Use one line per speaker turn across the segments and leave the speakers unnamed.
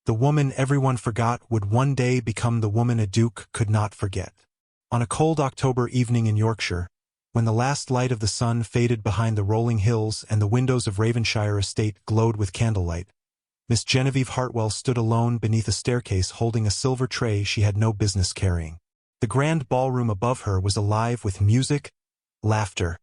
The woman everyone forgot would one day become the woman a duke could not forget. On a cold October evening in Yorkshire, when the last light of the sun faded behind the rolling hills and the windows of Raven-shire Estate glowed with candlelight, Miss Genevieve Hartwell stood alone beneath a staircase holding a silver tray she had no business carrying. The grand ballroom above her was alive with music, laughter,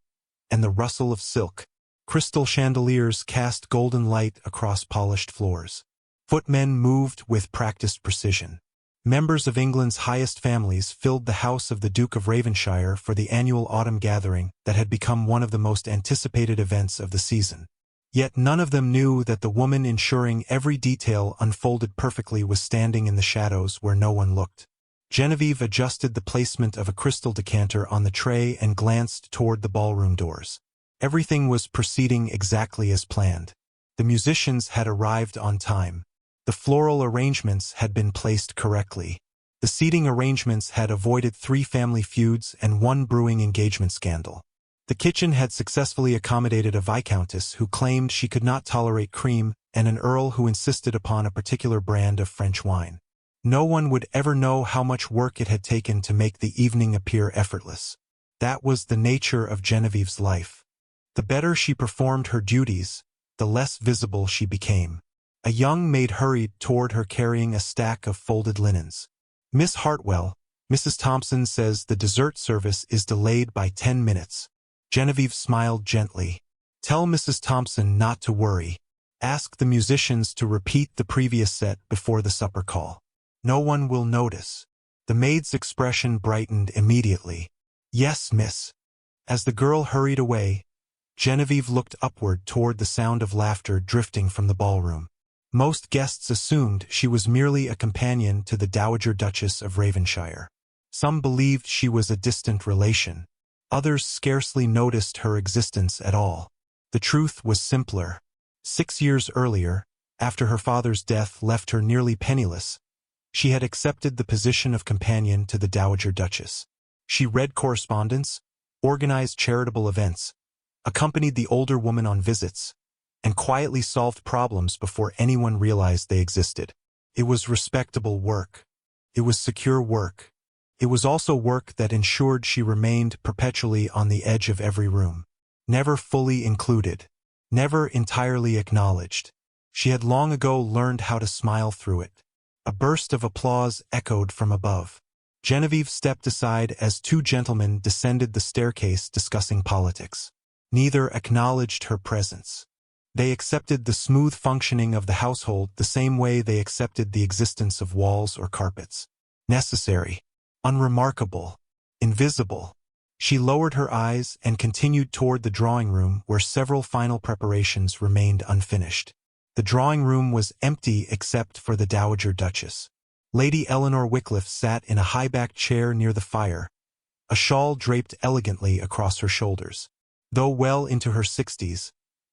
and the rustle of silk. Crystal chandeliers cast golden light across polished floors. Footmen moved with practiced precision. Members of England's highest families filled the house of the Duke of Raven-shire for the annual autumn gathering that had become one of the most anticipated events of the season. Yet none of them knew that the woman ensuring every detail unfolded perfectly was standing in the shadows where no one looked. Genevieve adjusted the placement of a crystal decanter on the tray and glanced toward the ballroom doors. Everything was proceeding exactly as planned. The musicians had arrived on time. The floral arrangements had been placed correctly. The seating arrangements had avoided 3 family feuds and 1 brewing engagement scandal. The kitchen had successfully accommodated a viscountess who claimed she could not tolerate cream and an earl who insisted upon a particular brand of French wine. No one would ever know how much work it had taken to make the evening appear effortless. That was the nature of Genevieve's life. The better she performed her duties, the less visible she became. A young maid hurried toward her carrying a stack of folded linens. "Miss Hartwell, Mrs. Thompson says the dessert service is delayed by 10 minutes. Genevieve smiled gently. "Tell Mrs. Thompson not to worry. Ask the musicians to repeat the previous set before the supper call. No one will notice." The maid's expression brightened immediately. "Yes, miss." As the girl hurried away, Genevieve looked upward toward the sound of laughter drifting from the ballroom. Most guests assumed she was merely a companion to the Dowager Duchess of Raven-shire. Some believed she was a distant relation. Others scarcely noticed her existence at all. The truth was simpler. 6 years earlier, after her father's death left her nearly penniless, she had accepted the position of companion to the Dowager Duchess. She read correspondence, organized charitable events, accompanied the older woman on visits, and quietly solved problems before anyone realized they existed. It was respectable work. It was secure work. It was also work that ensured she remained perpetually on the edge of every room. Never fully included. Never entirely acknowledged. She had long ago learned how to smile through it. A burst of applause echoed from above. Genevieve stepped aside as 2 gentlemen descended the staircase discussing politics. Neither acknowledged her presence. They accepted the smooth functioning of the household the same way they accepted the existence of walls or carpets. Necessary. Unremarkable. Invisible. She lowered her eyes and continued toward the drawing room where several final preparations remained unfinished. The drawing room was empty except for the Dowager Duchess. Lady Eleanor Wycliffe sat in a high-backed chair near the fire, a shawl draped elegantly across her shoulders. Though well into her 60s,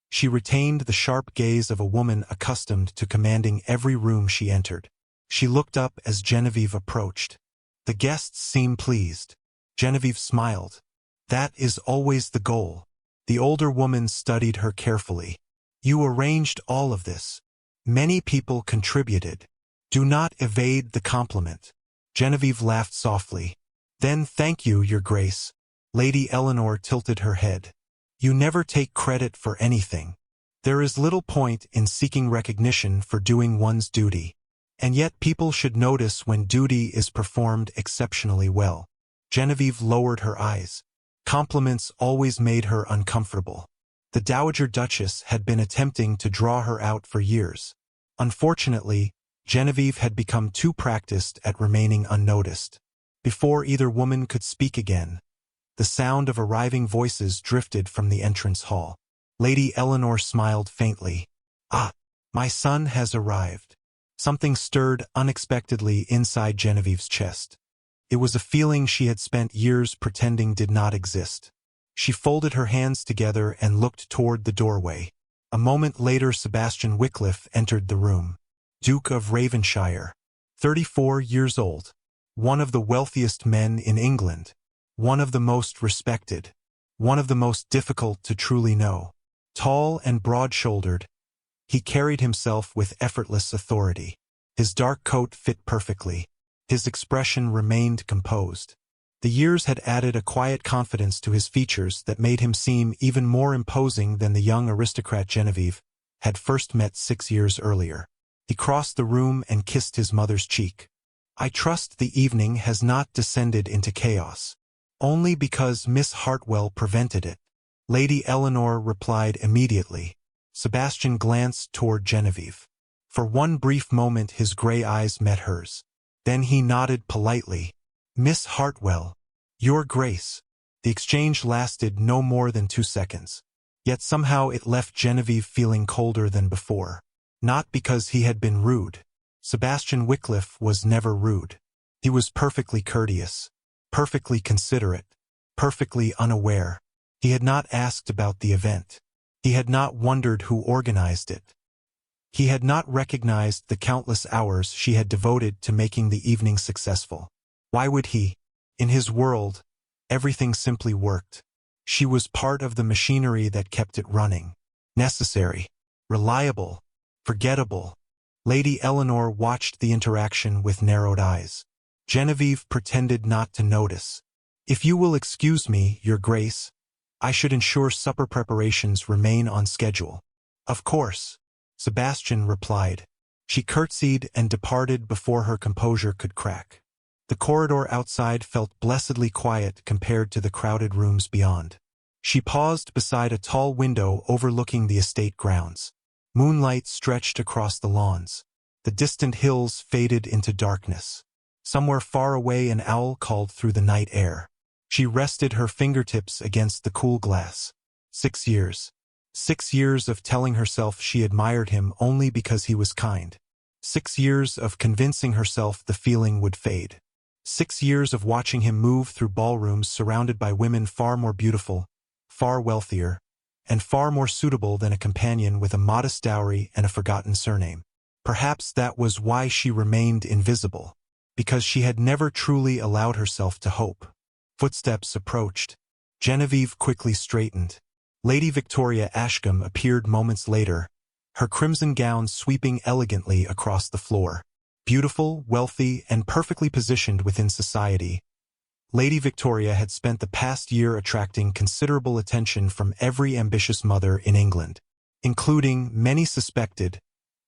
she retained the sharp gaze of a woman accustomed to commanding every room she entered. She looked up as Genevieve approached. The guests seemed pleased. Genevieve smiled. That is always the goal. The older woman studied her carefully. You arranged all of this. Many people contributed. Do not evade the compliment. Genevieve laughed softly. Then thank you, Your Grace. Lady Eleanor tilted her head. You never take credit for anything. There is little point in seeking recognition for doing one's duty. And yet people should notice when duty is performed exceptionally well. Genevieve lowered her eyes. Compliments always made her uncomfortable. The Dowager Duchess had been attempting to draw her out for years. Unfortunately, Genevieve had become too practiced at remaining unnoticed. Before either woman could speak again, the sound of arriving voices drifted from the entrance hall. Lady Eleanor smiled faintly. Ah, my son has arrived. Something stirred unexpectedly inside Genevieve's chest. It was a feeling she had spent years pretending did not exist. She folded her hands together and looked toward the doorway. A moment later, Sebastian Wycliffe entered the room. Duke of Raven-shire, 34 years old, one of the wealthiest men in England, one of the most respected, one of the most difficult to truly know. Tall and broad-shouldered, he carried himself with effortless authority. His dark coat fit perfectly. His expression remained composed. The years had added a quiet confidence to his features that made him seem even more imposing than the young aristocrat Genevieve had first met 6 years earlier. He crossed the room and kissed his mother's cheek. "I trust the evening has not descended into chaos." "Only because Miss Hartwell prevented it," Lady Eleanor replied immediately. Sebastian glanced toward Genevieve. For one brief moment his gray eyes met hers. Then he nodded politely. "Miss Hartwell, Your Grace." The exchange lasted no more than 2 seconds. Yet somehow it left Genevieve feeling colder than before. Not because he had been rude. Sebastian Wickliffe was never rude. He was perfectly courteous, perfectly considerate, perfectly unaware. He had not asked about the event. He had not wondered who organized it. He had not recognized the countless hours she had devoted to making the evening successful. Why would he? In his world, everything simply worked. She was part of the machinery that kept it running. Necessary, reliable, forgettable. Lady Eleanor watched the interaction with narrowed eyes. Genevieve pretended not to notice. "If you will excuse me, Your Grace, I should ensure supper preparations remain on schedule." "Of course," Sebastian replied. She curtsied and departed before her composure could crack. The corridor outside felt blessedly quiet compared to the crowded rooms beyond. She paused beside a tall window overlooking the estate grounds. Moonlight stretched across the lawns. The distant hills faded into darkness. Somewhere far away an owl called through the night air. She rested her fingertips against the cool glass. 6 years. 6 years of telling herself she admired him only because he was kind. 6 years of convincing herself the feeling would fade. 6 years of watching him move through ballrooms surrounded by women far more beautiful, far wealthier, and far more suitable than a companion with a modest dowry and a forgotten surname. Perhaps that was why she remained invisible, because she had never truly allowed herself to hope. Footsteps approached. Genevieve quickly straightened. Lady Victoria Ashcombe appeared moments later, her crimson gown sweeping elegantly across the floor. Beautiful, wealthy, and perfectly positioned within society, Lady Victoria had spent the past year attracting considerable attention from every ambitious mother in England, including, many suspected,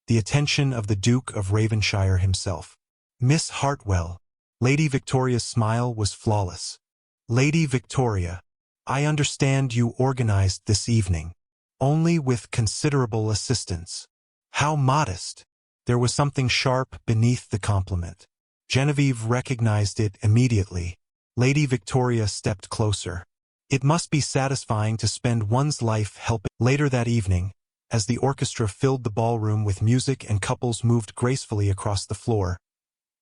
the attention of the Duke of Raven-shire himself. "Miss Hartwell." Lady Victoria's smile was flawless. "Lady Victoria, I understand you organized this evening, only with considerable assistance." How modest! There was something sharp beneath the compliment. Genevieve recognized it immediately. Lady Victoria stepped closer. It must be satisfying to spend one's life helping. Later that evening, as the orchestra filled the ballroom with music and couples moved gracefully across the floor,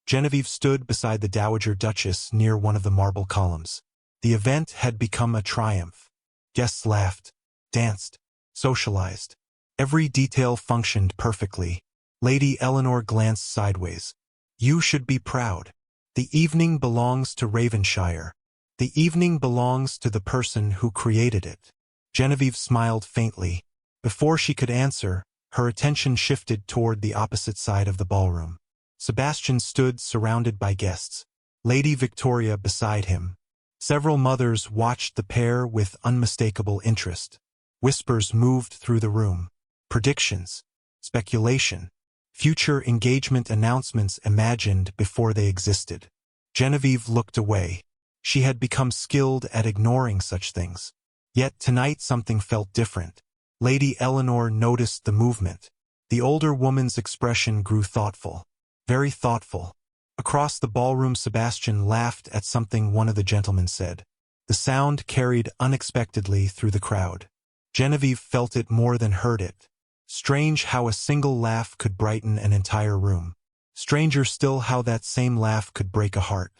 Genevieve stood beside the Dowager Duchess near one of the marble columns. The event had become a triumph. Guests laughed, danced, socialized. Every detail functioned perfectly. Lady Eleanor glanced sideways. "You should be proud. The evening belongs to Raven-shire. The evening belongs to the person who created it." Genevieve smiled faintly. Before she could answer, her attention shifted toward the opposite side of the ballroom. Sebastian stood surrounded by guests, Lady Victoria beside him. Several mothers watched the pair with unmistakable interest. Whispers moved through the room. Predictions, speculation, future engagement announcements imagined before they existed. Genevieve looked away. She had become skilled at ignoring such things. Yet tonight something felt different. Lady Eleanor noticed the movement. The older woman's expression grew thoughtful. Very thoughtful. Across the ballroom Sebastian laughed at something one of the gentlemen said. The sound carried unexpectedly through the crowd. Genevieve felt it more than heard it. Strange how a single laugh could brighten an entire room. Stranger still how that same laugh could break a heart.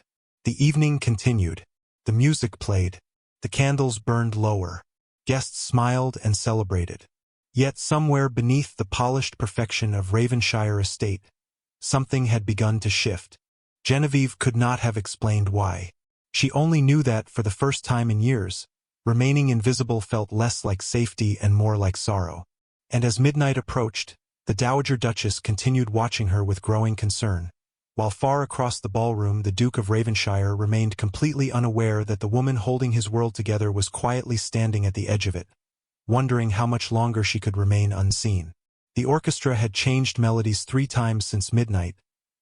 The evening continued. The music played. The candles burned lower. Guests smiled and celebrated. Yet somewhere beneath the polished perfection of Raven-shire Estate, something had begun to shift. Genevieve could not have explained why. She only knew that, for the first time in years, remaining invisible felt less like safety and more like sorrow. And as midnight approached, The Dowager Duchess continued watching her with growing concern, while far across the ballroom the Duke of Raven-shire remained completely unaware that the woman holding his world together was quietly standing at the edge of it, wondering how much longer she could remain unseen. The orchestra had changed melodies 3 times since midnight,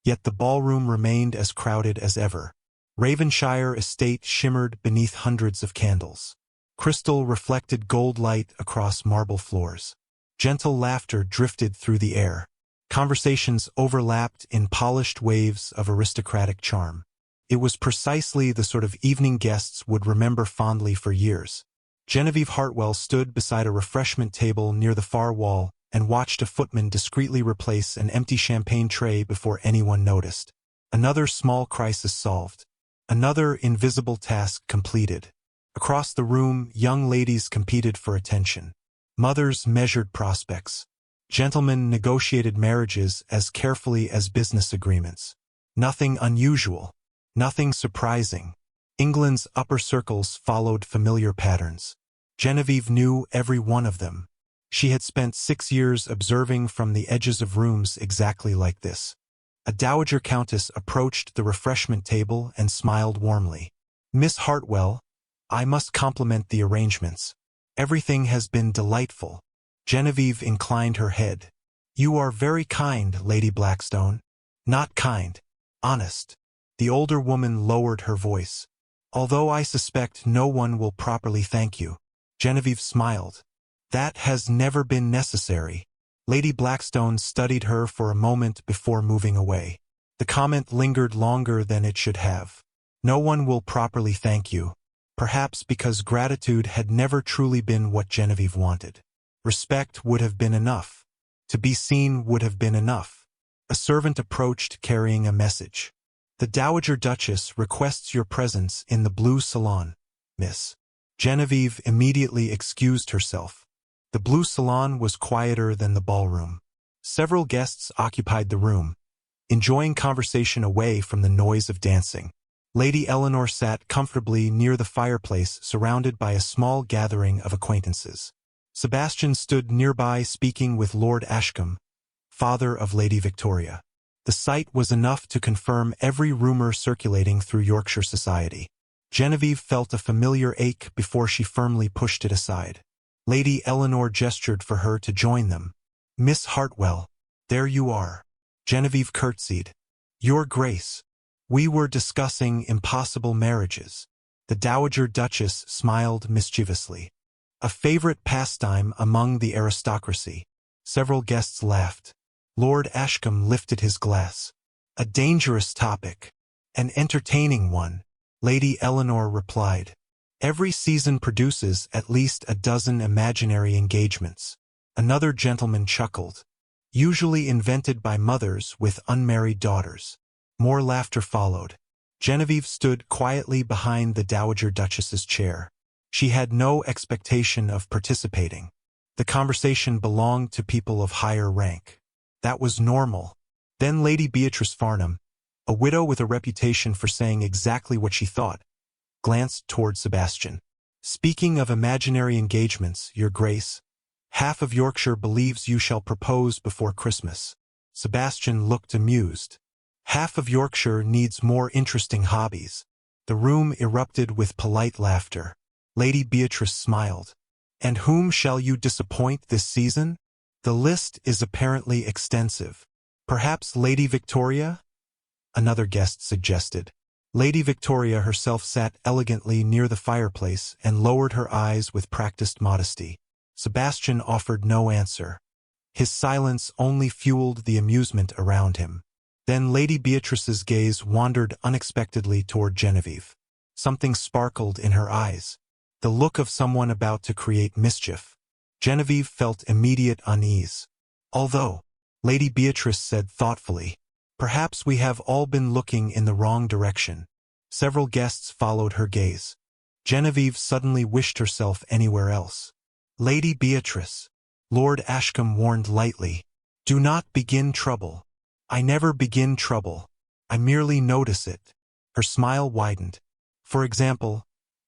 yet the ballroom remained as crowded as ever. Raven-shire Estate shimmered beneath hundreds of candles. Crystal reflected gold light across marble floors. Gentle laughter drifted through the air. Conversations overlapped in polished waves of aristocratic charm. It was precisely the sort of evening guests would remember fondly for years. Genevieve Hartwell stood beside a refreshment table near the far wall and watched a footman discreetly replace an empty champagne tray before anyone noticed. Another small crisis solved. Another invisible task completed. Across the room, young ladies competed for attention. Mothers measured prospects. Gentlemen negotiated marriages as carefully as business agreements. Nothing unusual. Nothing surprising. England's upper circles followed familiar patterns. Genevieve knew every one of them. She had spent 6 years observing from the edges of rooms exactly like this. A dowager countess approached the refreshment table and smiled warmly. "Miss Hartwell, I must compliment the arrangements. Everything has been delightful." Genevieve inclined her head. "You are very kind, Lady Blackstone." "Not kind. Honest." The older woman lowered her voice. "Although I suspect no one will properly thank you." Genevieve smiled. "That has never been necessary." Lady Blackstone studied her for a moment before moving away. The comment lingered longer than it should have. No one will properly thank you. Perhaps because gratitude had never truly been what Genevieve wanted. Respect would have been enough. To be seen would have been enough. A servant approached carrying a message. "The Dowager Duchess requests your presence in the blue salon, miss." Genevieve immediately excused herself. The blue salon was quieter than the ballroom. Several guests occupied the room, enjoying conversation away from the noise of dancing. Lady Eleanor sat comfortably near the fireplace surrounded by a small gathering of acquaintances. Sebastian stood nearby speaking with Lord Ashcombe, father of Lady Victoria. The sight was enough to confirm every rumor circulating through Yorkshire society. Genevieve felt a familiar ache before she firmly pushed it aside. Lady Eleanor gestured for her to join them. "Miss Hartwell, there you are." Genevieve curtsied. "Your Grace. We were discussing impossible marriages." The Dowager Duchess smiled mischievously. "A favorite pastime among the aristocracy." Several guests laughed. Lord Ashcombe lifted his glass. "A dangerous topic. An entertaining one," Lady Eleanor replied. "Every season produces at least a dozen imaginary engagements." Another gentleman chuckled. "Usually invented by mothers with unmarried daughters." More laughter followed. Genevieve stood quietly behind the Dowager Duchess's chair. She had no expectation of participating. The conversation belonged to people of higher rank. That was normal. Then Lady Beatrice Farnham, a widow with a reputation for saying exactly what she thought, glanced toward Sebastian. "Speaking of imaginary engagements, Your Grace, half of Yorkshire believes you shall propose before Christmas." Sebastian looked amused. "Half of Yorkshire needs more interesting hobbies." The room erupted with polite laughter. Lady Beatrice smiled. "And whom shall you disappoint this season?" "The list is apparently extensive." "Perhaps Lady Victoria?" another guest suggested. Lady Victoria herself sat elegantly near the fireplace and lowered her eyes with practiced modesty. Sebastian offered no answer. His silence only fueled the amusement around him. Then Lady Beatrice's gaze wandered unexpectedly toward Genevieve. Something sparkled in her eyes. The look of someone about to create mischief. Genevieve felt immediate unease. "Although," Lady Beatrice said thoughtfully, "perhaps we have all been looking in the wrong direction." Several guests followed her gaze. Genevieve suddenly wished herself anywhere else. "Lady Beatrice," Lord Ashcombe warned lightly, "do not begin trouble." "I never begin trouble. I merely notice it." Her smile widened. "For example,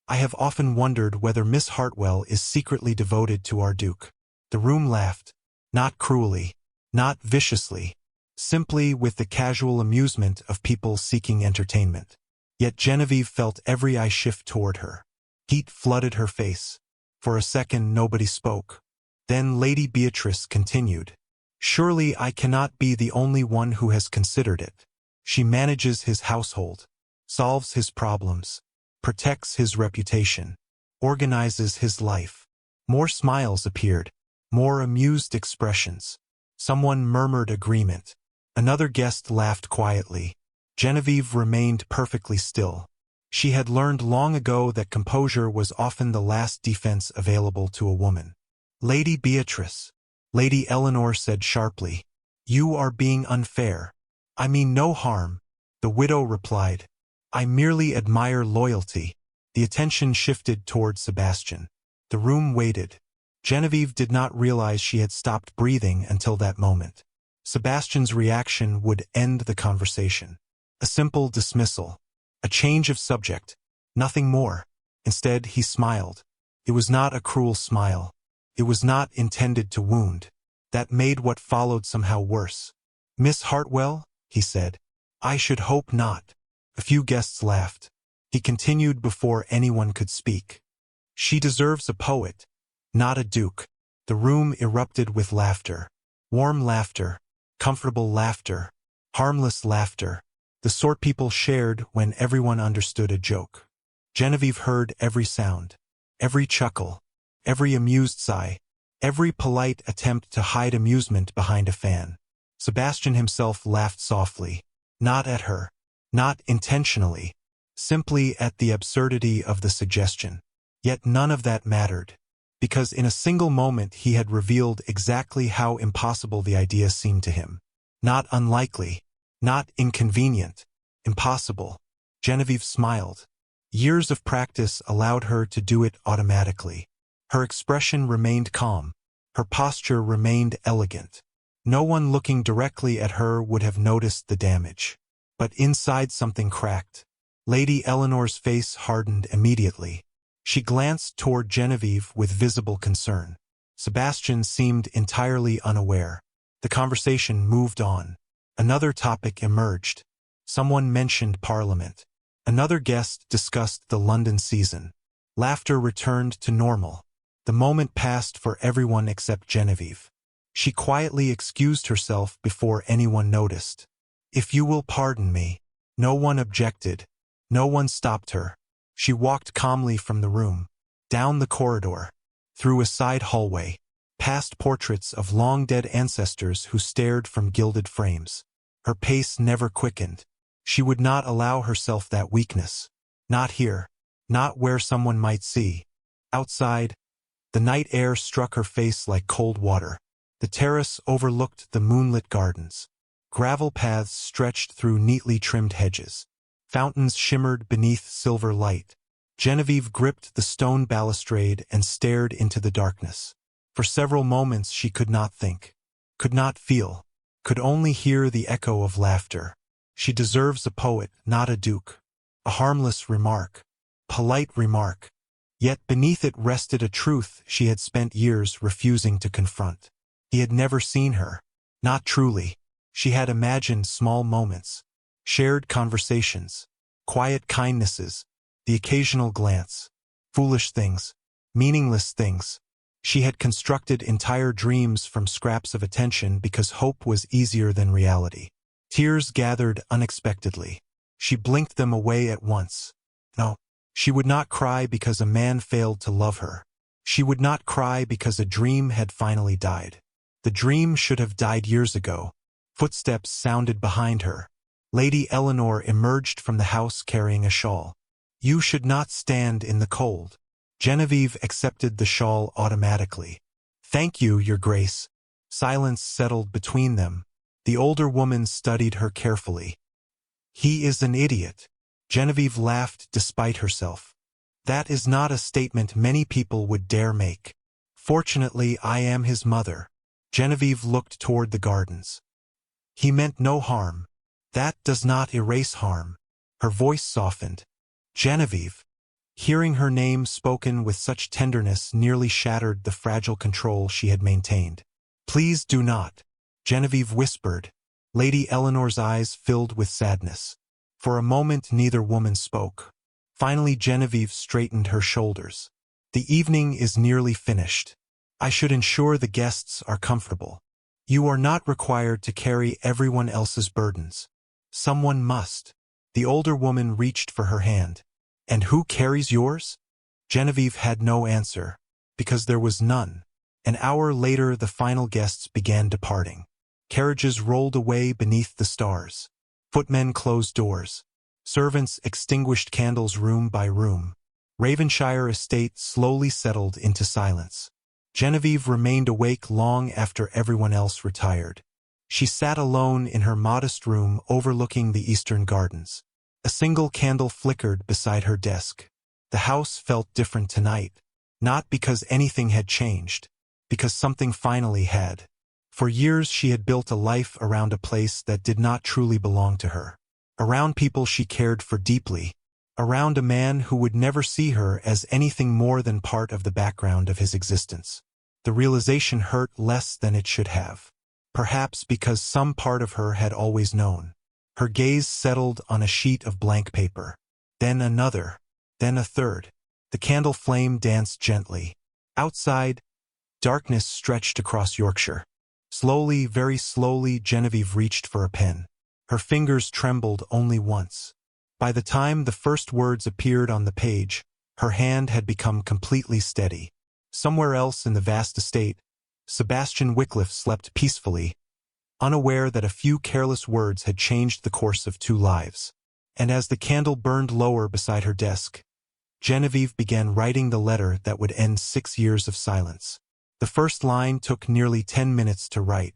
I have often wondered whether Miss Hartwell is secretly devoted to our Duke." The room laughed. Not cruelly. not viciously, simply with the casual amusement of people seeking entertainment. Yet Genevieve felt every eye shift toward her. Heat flooded her face. For a second nobody spoke. Then Lady Beatrice continued. Surely I cannot be the only one who has considered it. She manages his household, solves his problems, protects his reputation, organizes his life. More smiles appeared, more amused expressions. Someone murmured agreement. Another guest laughed quietly. Genevieve remained perfectly still. She had learned long ago that composure was often the last defense available to a woman. Lady Beatrice, Lady Eleanor said sharply, "You are being unfair." "I mean no harm," the widow replied. "I merely admire loyalty." The attention shifted toward Sebastian. The room waited. Genevieve did not realize she had stopped breathing until that moment. Sebastian's reaction would end the conversation. A simple dismissal. A change of subject. Nothing more. Instead, he smiled. It was not a cruel smile. It was not intended to wound. That made what followed somehow worse. "Miss Hartwell?" he said. "I should hope not." A few guests laughed. He continued before anyone could speak. "She deserves a poet, not a duke." The room erupted with laughter. Warm laughter. Comfortable laughter. Harmless laughter. The sort people shared when everyone understood a joke. Genevieve heard every sound. Every chuckle. Every amused sigh. Every polite attempt to hide amusement behind a fan. Sebastian himself laughed softly. Not at her. Not intentionally. Simply at the absurdity of the suggestion. Yet none of that mattered. Because in a single moment he had revealed exactly how impossible the idea seemed to him. Not unlikely. Not inconvenient. Impossible. Genevieve smiled. Years of practice allowed her to do it automatically. Her expression remained calm. Her posture remained elegant. No one looking directly at her would have noticed the damage. But inside something cracked. Lady Eleanor's face hardened immediately. She glanced toward Genevieve with visible concern. Sebastian seemed entirely unaware. The conversation moved on. Another topic emerged. Someone mentioned Parliament. Another guest discussed the London season. Laughter returned to normal. The moment passed for everyone except Genevieve. She quietly excused herself before anyone noticed. "If you will pardon me." No one objected. No one stopped her. She walked calmly from the room, down the corridor, through a side hallway, past portraits of long-dead ancestors who stared from gilded frames. Her pace never quickened. She would not allow herself that weakness. Not here. Not where someone might see. Outside, the night air struck her face like cold water. The terrace overlooked the moonlit gardens. Gravel paths stretched through neatly trimmed hedges. Fountains shimmered beneath silver light. Genevieve gripped the stone balustrade and stared into the darkness. For several moments she could not think, could not feel, could only hear the echo of laughter. She deserves a poet, not a duke. A harmless remark. Polite remark. Yet beneath it rested a truth she had spent years refusing to confront. He had never seen her. Not truly. She had imagined small moments. Shared conversations, quiet kindnesses, the occasional glance, foolish things, meaningless things. She had constructed entire dreams from scraps of attention because hope was easier than reality. Tears gathered unexpectedly. She blinked them away at once. No, she would not cry because a man failed to love her. She would not cry because a dream had finally died. The dream should have died years ago. Footsteps sounded behind her. Lady Eleanor emerged from the house carrying a shawl. "You should not stand in the cold." Genevieve accepted the shawl automatically. "Thank you, Your Grace." Silence settled between them. The older woman studied her carefully. "He is an idiot." Genevieve laughed despite herself. "That is not a statement many people would dare make. Fortunately, I am his mother." Genevieve looked toward the gardens. "He meant no harm." "That does not erase harm." Her voice softened. "Genevieve." Hearing her name spoken with such tenderness nearly shattered the fragile control she had maintained. "Please do not." Genevieve whispered. Lady Eleanor's eyes filled with sadness. For a moment neither woman spoke. Finally Genevieve straightened her shoulders. The evening is nearly finished. I should ensure the guests are comfortable. You are not required to carry everyone else's burdens. Someone must. The older woman reached for her hand. And who carries yours? Genevieve had no answer, because there was none. An hour later the final guests began departing. Carriages rolled away beneath the stars. Footmen closed doors. Servants extinguished candles room by room. Raven-shire Estate slowly settled into silence. Genevieve remained awake long after everyone else retired. She sat alone in her modest room overlooking the eastern gardens. A single candle flickered beside her desk. The house felt different tonight, not because anything had changed, because something finally had. For years she had built a life around a place that did not truly belong to her, around people she cared for deeply, around a man who would never see her as anything more than part of the background of his existence. The realization hurt less than it should have, perhaps because some part of her had always known. Her gaze settled on a sheet of blank paper, then another, then a third. The candle flame danced gently. Outside, darkness stretched across Yorkshire. Slowly, very slowly, Genevieve reached for a pen. Her fingers trembled only once. By the time the first words appeared on the page, her hand had become completely steady. Somewhere else in the vast estate, Sebastian Wycliffe slept peacefully, unaware that a few careless words had changed the course of 2 lives. And as the candle burned lower beside her desk, Genevieve began writing the letter that would end 6 years of silence. The first line took nearly 10 minutes to write.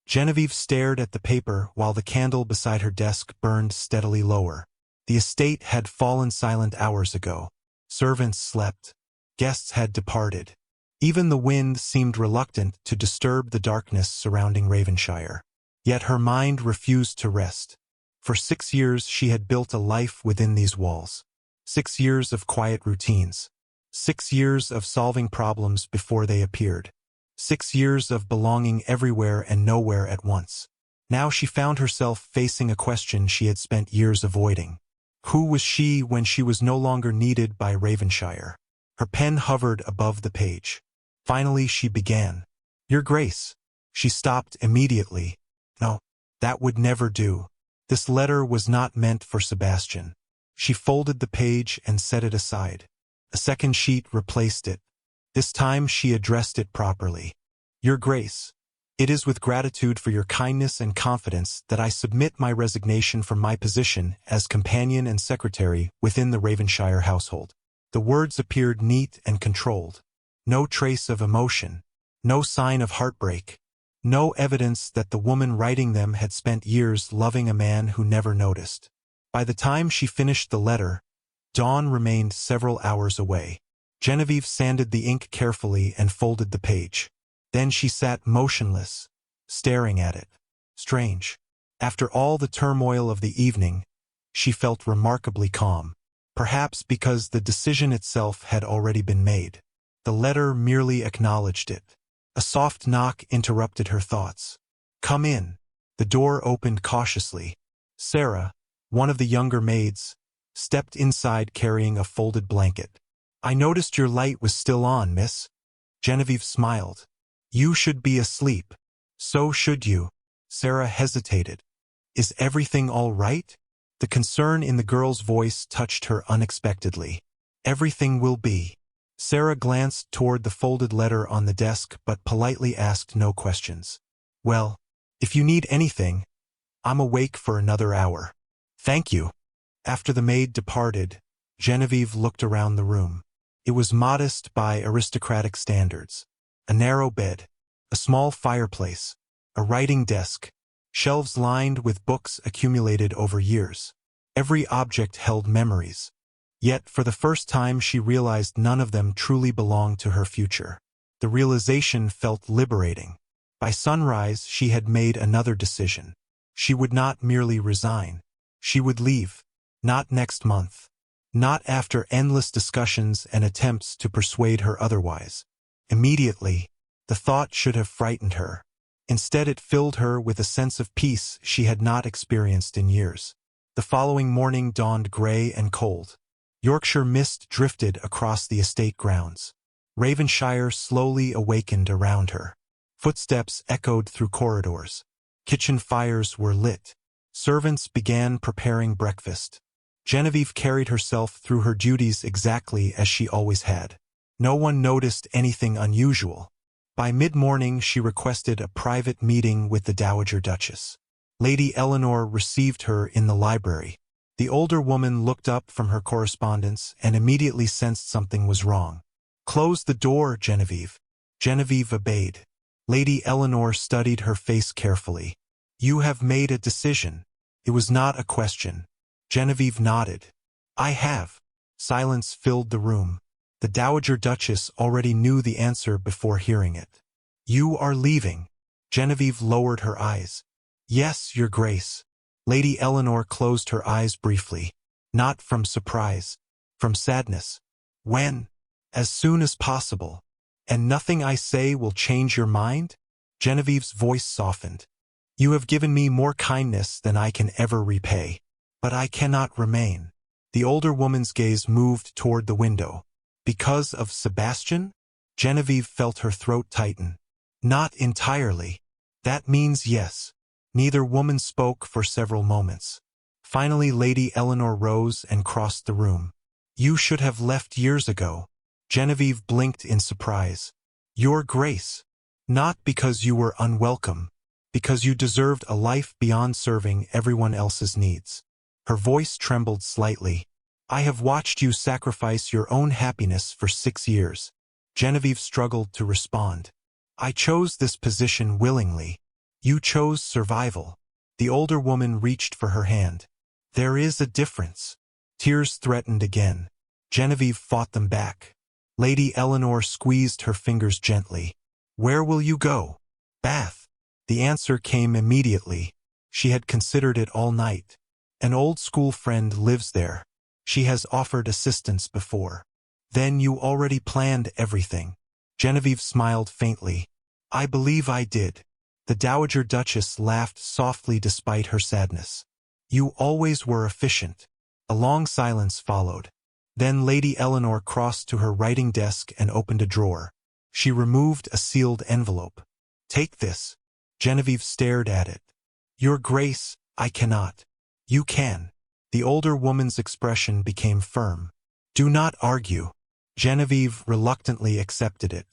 Genevieve stared at the paper while the candle beside her desk burned steadily lower. The estate had fallen silent hours ago. Servants slept. Guests had departed. Even the wind seemed reluctant to disturb the darkness surrounding Raven-shire. Yet her mind refused to rest. For 6 years she had built a life within these walls. 6 years of quiet routines. 6 years of solving problems before they appeared. 6 years of belonging everywhere and nowhere at once. Now she found herself facing a question she had spent years avoiding. Who was she when she was no longer needed by Raven-shire? Her pen hovered above the page. Finally she began. Your Grace. She stopped immediately. No, that would never do. This letter was not meant for Sebastian. She folded the page and set it aside. A second sheet replaced it. This time she addressed it properly. Your Grace, it is with gratitude for your kindness and confidence that I submit my resignation from my position as companion and secretary within the Raven-shire household. The words appeared neat and controlled. No trace of emotion. No sign of heartbreak. No evidence that the woman writing them had spent years loving a man who never noticed. By the time she finished the letter, dawn remained several hours away. Genevieve sanded the ink carefully and folded the page. Then she sat motionless, staring at it. Strange. After all the turmoil of the evening, she felt remarkably calm. Perhaps because the decision itself had already been made. The letter merely acknowledged it. A soft knock interrupted her thoughts. Come in. The door opened cautiously. Sarah, one of the younger maids, stepped inside carrying a folded blanket. I noticed your light was still on, miss. Genevieve smiled. You should be asleep. So should you. Sarah hesitated. Is everything all right? The concern in the girl's voice touched her unexpectedly. Everything will be. Sarah glanced toward the folded letter on the desk but politely asked no questions. Well, if you need anything, I'm awake for another hour. Thank you. After the maid departed, Genevieve looked around the room. It was modest by aristocratic standards. A narrow bed, a small fireplace, a writing desk, shelves lined with books accumulated over years. Every object held memories. Yet, for the first time she realized none of them truly belonged to her future. The realization felt liberating. By sunrise she had made another decision. She would not merely resign. She would leave. Not next month. Not after endless discussions and attempts to persuade her otherwise. Immediately, the thought should have frightened her. Instead, it filled her with a sense of peace she had not experienced in years. The following morning dawned gray and cold. Yorkshire mist drifted across the estate grounds. Raven-shire slowly awakened around her. Footsteps echoed through corridors. Kitchen fires were lit. Servants began preparing breakfast. Genevieve carried herself through her duties exactly as she always had. No one noticed anything unusual. By mid-morning, she requested a private meeting with the Dowager Duchess. Lady Eleanor received her in the library. The older woman looked up from her correspondence and immediately sensed something was wrong. "Close the door, Genevieve." Genevieve obeyed. Lady Eleanor studied her face carefully. "You have made a decision." It was not a question. Genevieve nodded. "I have." Silence filled the room. The Dowager Duchess already knew the answer before hearing it. "You are leaving." Genevieve lowered her eyes. "Yes, Your Grace." Lady Eleanor closed her eyes briefly. Not from surprise. From sadness. "When?" "As soon as possible." "And nothing I say will change your mind?" Genevieve's voice softened. "You have given me more kindness than I can ever repay. But I cannot remain." The older woman's gaze moved toward the window. "Because of Sebastian?" Genevieve felt her throat tighten. "Not entirely." "That means yes." Neither woman spoke for several moments. Finally, Lady Eleanor rose and crossed the room. "You should have left years ago." Genevieve blinked in surprise. "Your Grace." "Not because you were unwelcome. Because you deserved a life beyond serving everyone else's needs." Her voice trembled slightly. "I have watched you sacrifice your own happiness for 6 years." Genevieve struggled to respond. "I chose this position willingly. You chose survival." The older woman reached for her hand. "There is a difference." Tears threatened again. Genevieve fought them back. Lady Eleanor squeezed her fingers gently. "Where will you go?" "Bath." The answer came immediately. She had considered it all night. "An old school friend lives there. She has offered assistance before." "Then you already planned everything." Genevieve smiled faintly. "I believe I did." The Dowager Duchess laughed softly despite her sadness. "You always were efficient." A long silence followed. Then Lady Eleanor crossed to her writing desk and opened a drawer. She removed a sealed envelope. "Take this." Genevieve stared at it. "Your Grace, I cannot." "You can." The older woman's expression became firm. "Do not argue." Genevieve reluctantly accepted it.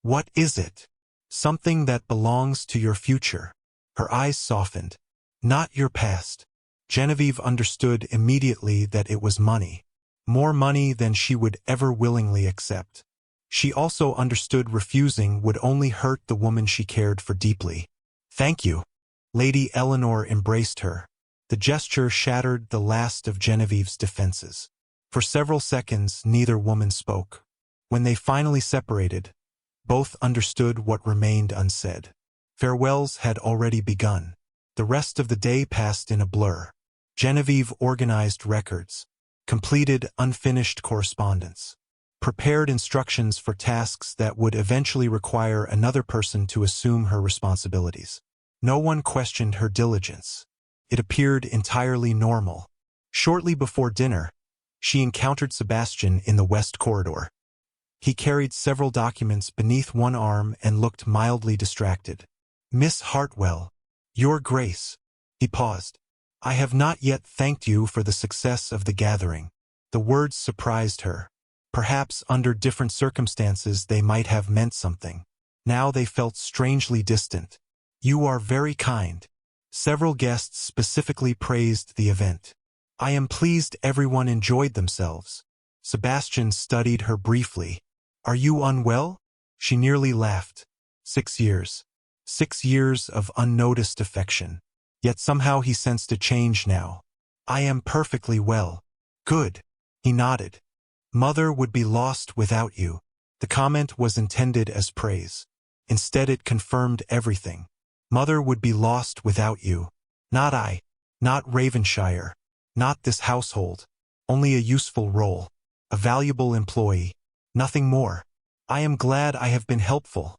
"What is it?" "Something that belongs to your future." Her eyes softened. "Not your past." Genevieve understood immediately that it was money. More money than she would ever willingly accept. She also understood refusing would only hurt the woman she cared for deeply. "Thank you." Lady Eleanor embraced her. The gesture shattered the last of Genevieve's defenses. For several seconds, neither woman spoke. When they finally separated, both understood what remained unsaid. Farewells had already begun. The rest of the day passed in a blur. Genevieve organized records, completed unfinished correspondence, prepared instructions for tasks that would eventually require another person to assume her responsibilities. No one questioned her diligence. It appeared entirely normal. Shortly before dinner, she encountered Sebastian in the West Corridor. He carried several documents beneath one arm and looked mildly distracted. "Miss Hartwell." "Your Grace." He paused. "I have not yet thanked you for the success of the gathering." The words surprised her. Perhaps under different circumstances they might have meant something. Now they felt strangely distant. "You are very kind." Several guests specifically praised the event. "I am pleased everyone enjoyed themselves." Sebastian studied her briefly. "Are you unwell?" She nearly laughed. 6 years. 6 years of unnoticed affection. Yet somehow he sensed a change now. "I am perfectly well." "Good." He nodded. "Mother would be lost without you." The comment was intended as praise. Instead it confirmed everything. Mother would be lost without you. Not I. Not Raven-shire. Not this household. Only a useful role. A valuable employee. Nothing more. "I am glad I have been helpful,"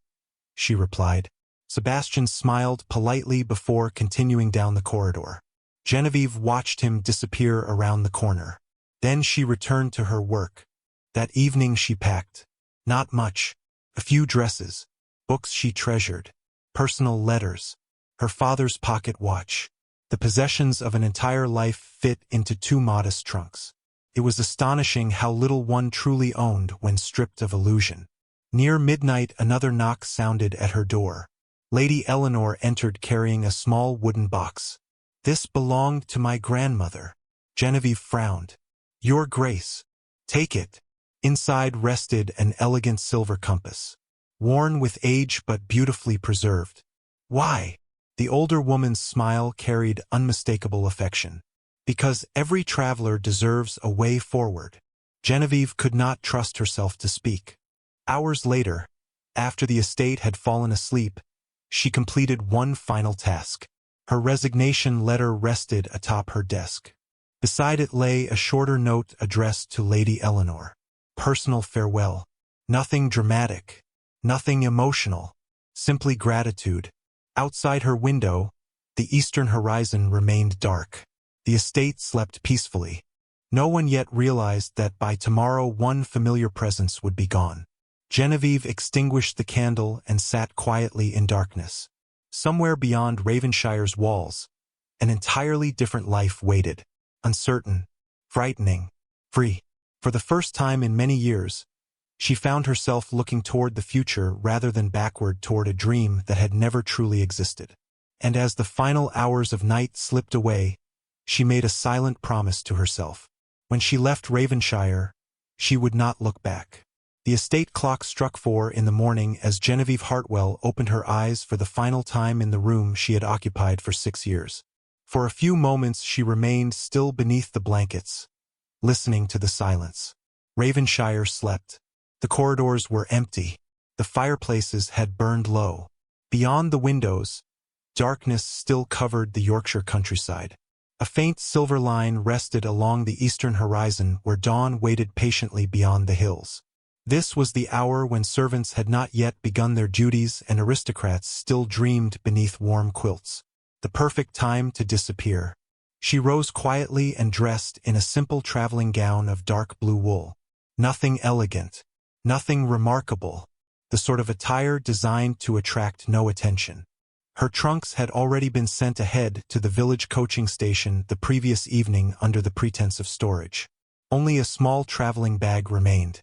she replied. Sebastian smiled politely before continuing down the corridor. Genevieve watched him disappear around the corner. Then she returned to her work. That evening she packed. Not much. A few dresses, books she treasured, personal letters, her father's pocket watch. The possessions of an entire life fit into 2 modest trunks. It was astonishing how little one truly owned when stripped of illusion. Near midnight another knock sounded at her door. Lady Eleanor entered carrying a small wooden box. "This belonged to my grandmother." Genevieve frowned. "Your Grace." "Take it." Inside rested an elegant silver compass, worn with age but beautifully preserved. "Why?" The older woman's smile carried unmistakable affection. "Because every traveler deserves a way forward." Genevieve could not trust herself to speak. Hours later, after the estate had fallen asleep, she completed one final task. Her resignation letter rested atop her desk. Beside it lay a shorter note addressed to Lady Eleanor. Personal farewell. Nothing dramatic. Nothing emotional. Simply gratitude. Outside her window, the eastern horizon remained dark. The estate slept peacefully. No one yet realized that by tomorrow one familiar presence would be gone. Genevieve extinguished the candle and sat quietly in darkness. Somewhere beyond Raven-shire's walls, an entirely different life waited. Uncertain, frightening, free. For the first time in many years, she found herself looking toward the future rather than backward toward a dream that had never truly existed. And as the final hours of night slipped away, she made a silent promise to herself. When she left Raven-shire, she would not look back. The estate clock struck 4 in the morning as Genevieve Hartwell opened her eyes for the final time in the room she had occupied for 6 years. For a few moments she remained still beneath the blankets, listening to the silence. Raven-shire slept. The corridors were empty. The fireplaces had burned low. Beyond the windows, darkness still covered the Yorkshire countryside. A faint silver line rested along the eastern horizon where dawn waited patiently beyond the hills. This was the hour when servants had not yet begun their duties and aristocrats still dreamed beneath warm quilts. The perfect time to disappear. She rose quietly and dressed in a simple traveling gown of dark blue wool. Nothing elegant. Nothing remarkable. The sort of attire designed to attract no attention. Her trunks had already been sent ahead to the village coaching station the previous evening under the pretense of storage. Only a small traveling bag remained.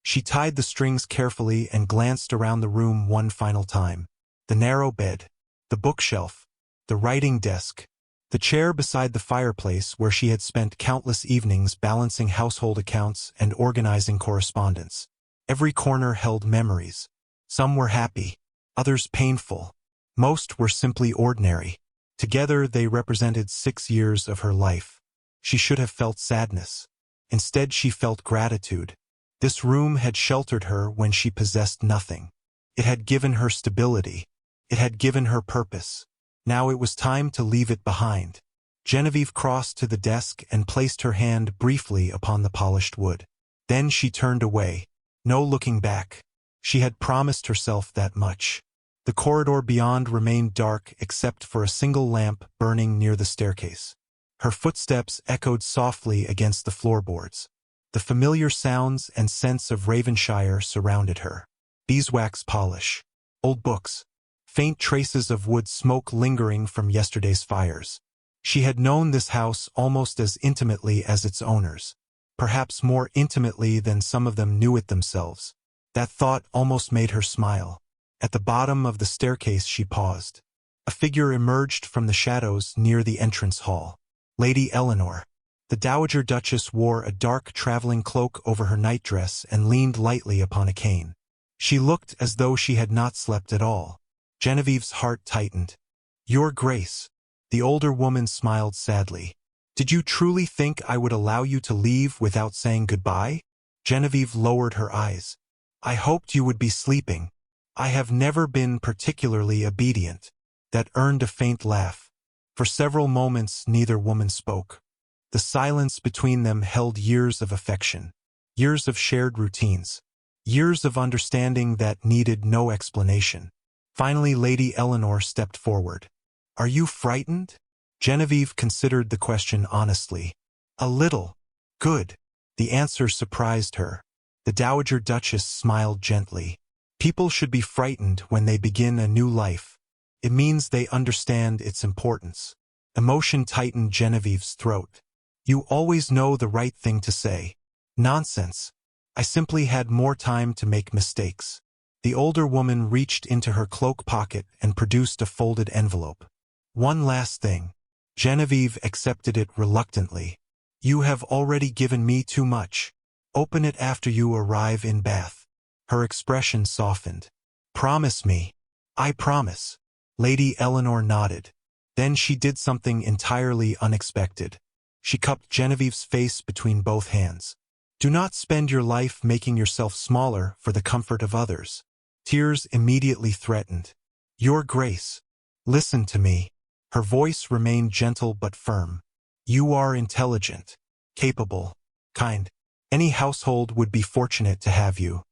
She tied the strings carefully and glanced around the room one final time. The narrow bed, the bookshelf, the writing desk, the chair beside the fireplace where she had spent countless evenings balancing household accounts and organizing correspondence. Every corner held memories. Some were happy, others painful. Most were simply ordinary. Together they represented 6 years of her life. She should have felt sadness. Instead she felt gratitude. This room had sheltered her when she possessed nothing. It had given her stability. It had given her purpose. Now it was time to leave it behind. Genevieve crossed to the desk and placed her hand briefly upon the polished wood. Then she turned away. No looking back. She had promised herself that much. The corridor beyond remained dark except for a single lamp burning near the staircase. Her footsteps echoed softly against the floorboards. The familiar sounds and scents of Raven-shire surrounded her. Beeswax polish, old books, faint traces of wood smoke lingering from yesterday's fires. She had known this house almost as intimately as its owners, perhaps more intimately than some of them knew it themselves. That thought almost made her smile. At the bottom of the staircase she paused. A figure emerged from the shadows near the entrance hall. Lady Eleanor. The Dowager Duchess wore a dark traveling cloak over her nightdress and leaned lightly upon a cane. She looked as though she had not slept at all. Genevieve's heart tightened. "Your Grace." The older woman smiled sadly. "Did you truly think I would allow you to leave without saying goodbye?" Genevieve lowered her eyes. "I hoped you would be sleeping. I have never been particularly obedient." That earned a faint laugh. For several moments neither woman spoke. The silence between them held years of affection, years of shared routines, years of understanding that needed no explanation. Finally, Lady Eleanor stepped forward. "Are you frightened?" Genevieve considered the question honestly. "A little." "Good." The answer surprised her. The Dowager Duchess smiled gently. "People should be frightened when they begin a new life. It means they understand its importance." Emotion tightened Genevieve's throat. "You always know the right thing to say." "Nonsense. I simply had more time to make mistakes." The older woman reached into her cloak pocket and produced a folded envelope. "One last thing." Genevieve accepted it reluctantly. "You have already given me too much. Open it after you arrive in Bath." Her expression softened. "Promise me." "I promise." Lady Eleanor nodded. Then she did something entirely unexpected. She cupped Genevieve's face between both hands. "Do not spend your life making yourself smaller for the comfort of others." Tears immediately threatened. "Your Grace, listen to me." Her voice remained gentle but firm. "You are intelligent, capable, kind. Any household would be fortunate to have you.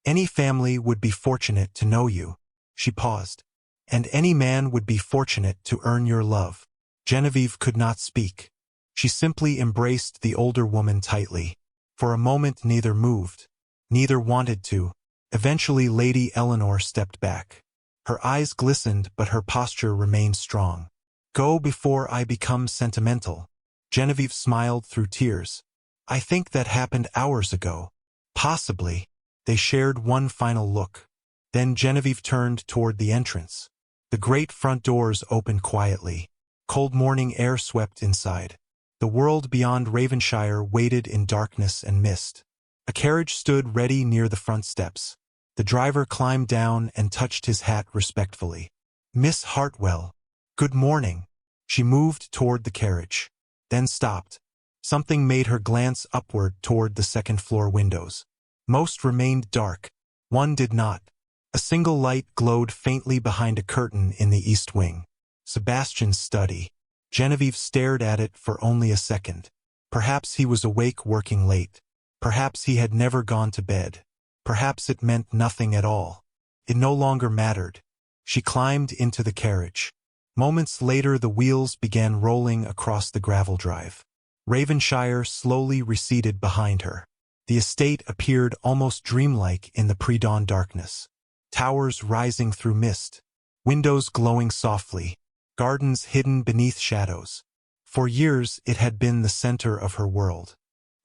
Any family would be fortunate to know you." She paused. "And any man would be fortunate to earn your love." Genevieve could not speak. She simply embraced the older woman tightly. For a moment neither moved. Neither wanted to. Eventually Lady Eleanor stepped back. Her eyes glistened, but her posture remained strong. "Go before I become sentimental." Genevieve smiled through tears. "I think that happened hours ago." "Possibly." They shared one final look. Then Genevieve turned toward the entrance. The great front doors opened quietly. Cold morning air swept inside. The world beyond Raven-shire waited in darkness and mist. A carriage stood ready near the front steps. The driver climbed down and touched his hat respectfully. "Miss Hartwell, good morning." She moved toward the carriage, then stopped. Something made her glance upward toward the second-floor windows. Most remained dark. One did not. A single light glowed faintly behind a curtain in the east wing. Sebastian's study. Genevieve stared at it for only a second. Perhaps he was awake working late. Perhaps he had never gone to bed. Perhaps it meant nothing at all. It no longer mattered. She climbed into the carriage. Moments later the wheels began rolling across the gravel drive. Raven-shire slowly receded behind her. The estate appeared almost dreamlike in the pre-dawn darkness. Towers rising through mist. Windows glowing softly. Gardens hidden beneath shadows. For years it had been the center of her world.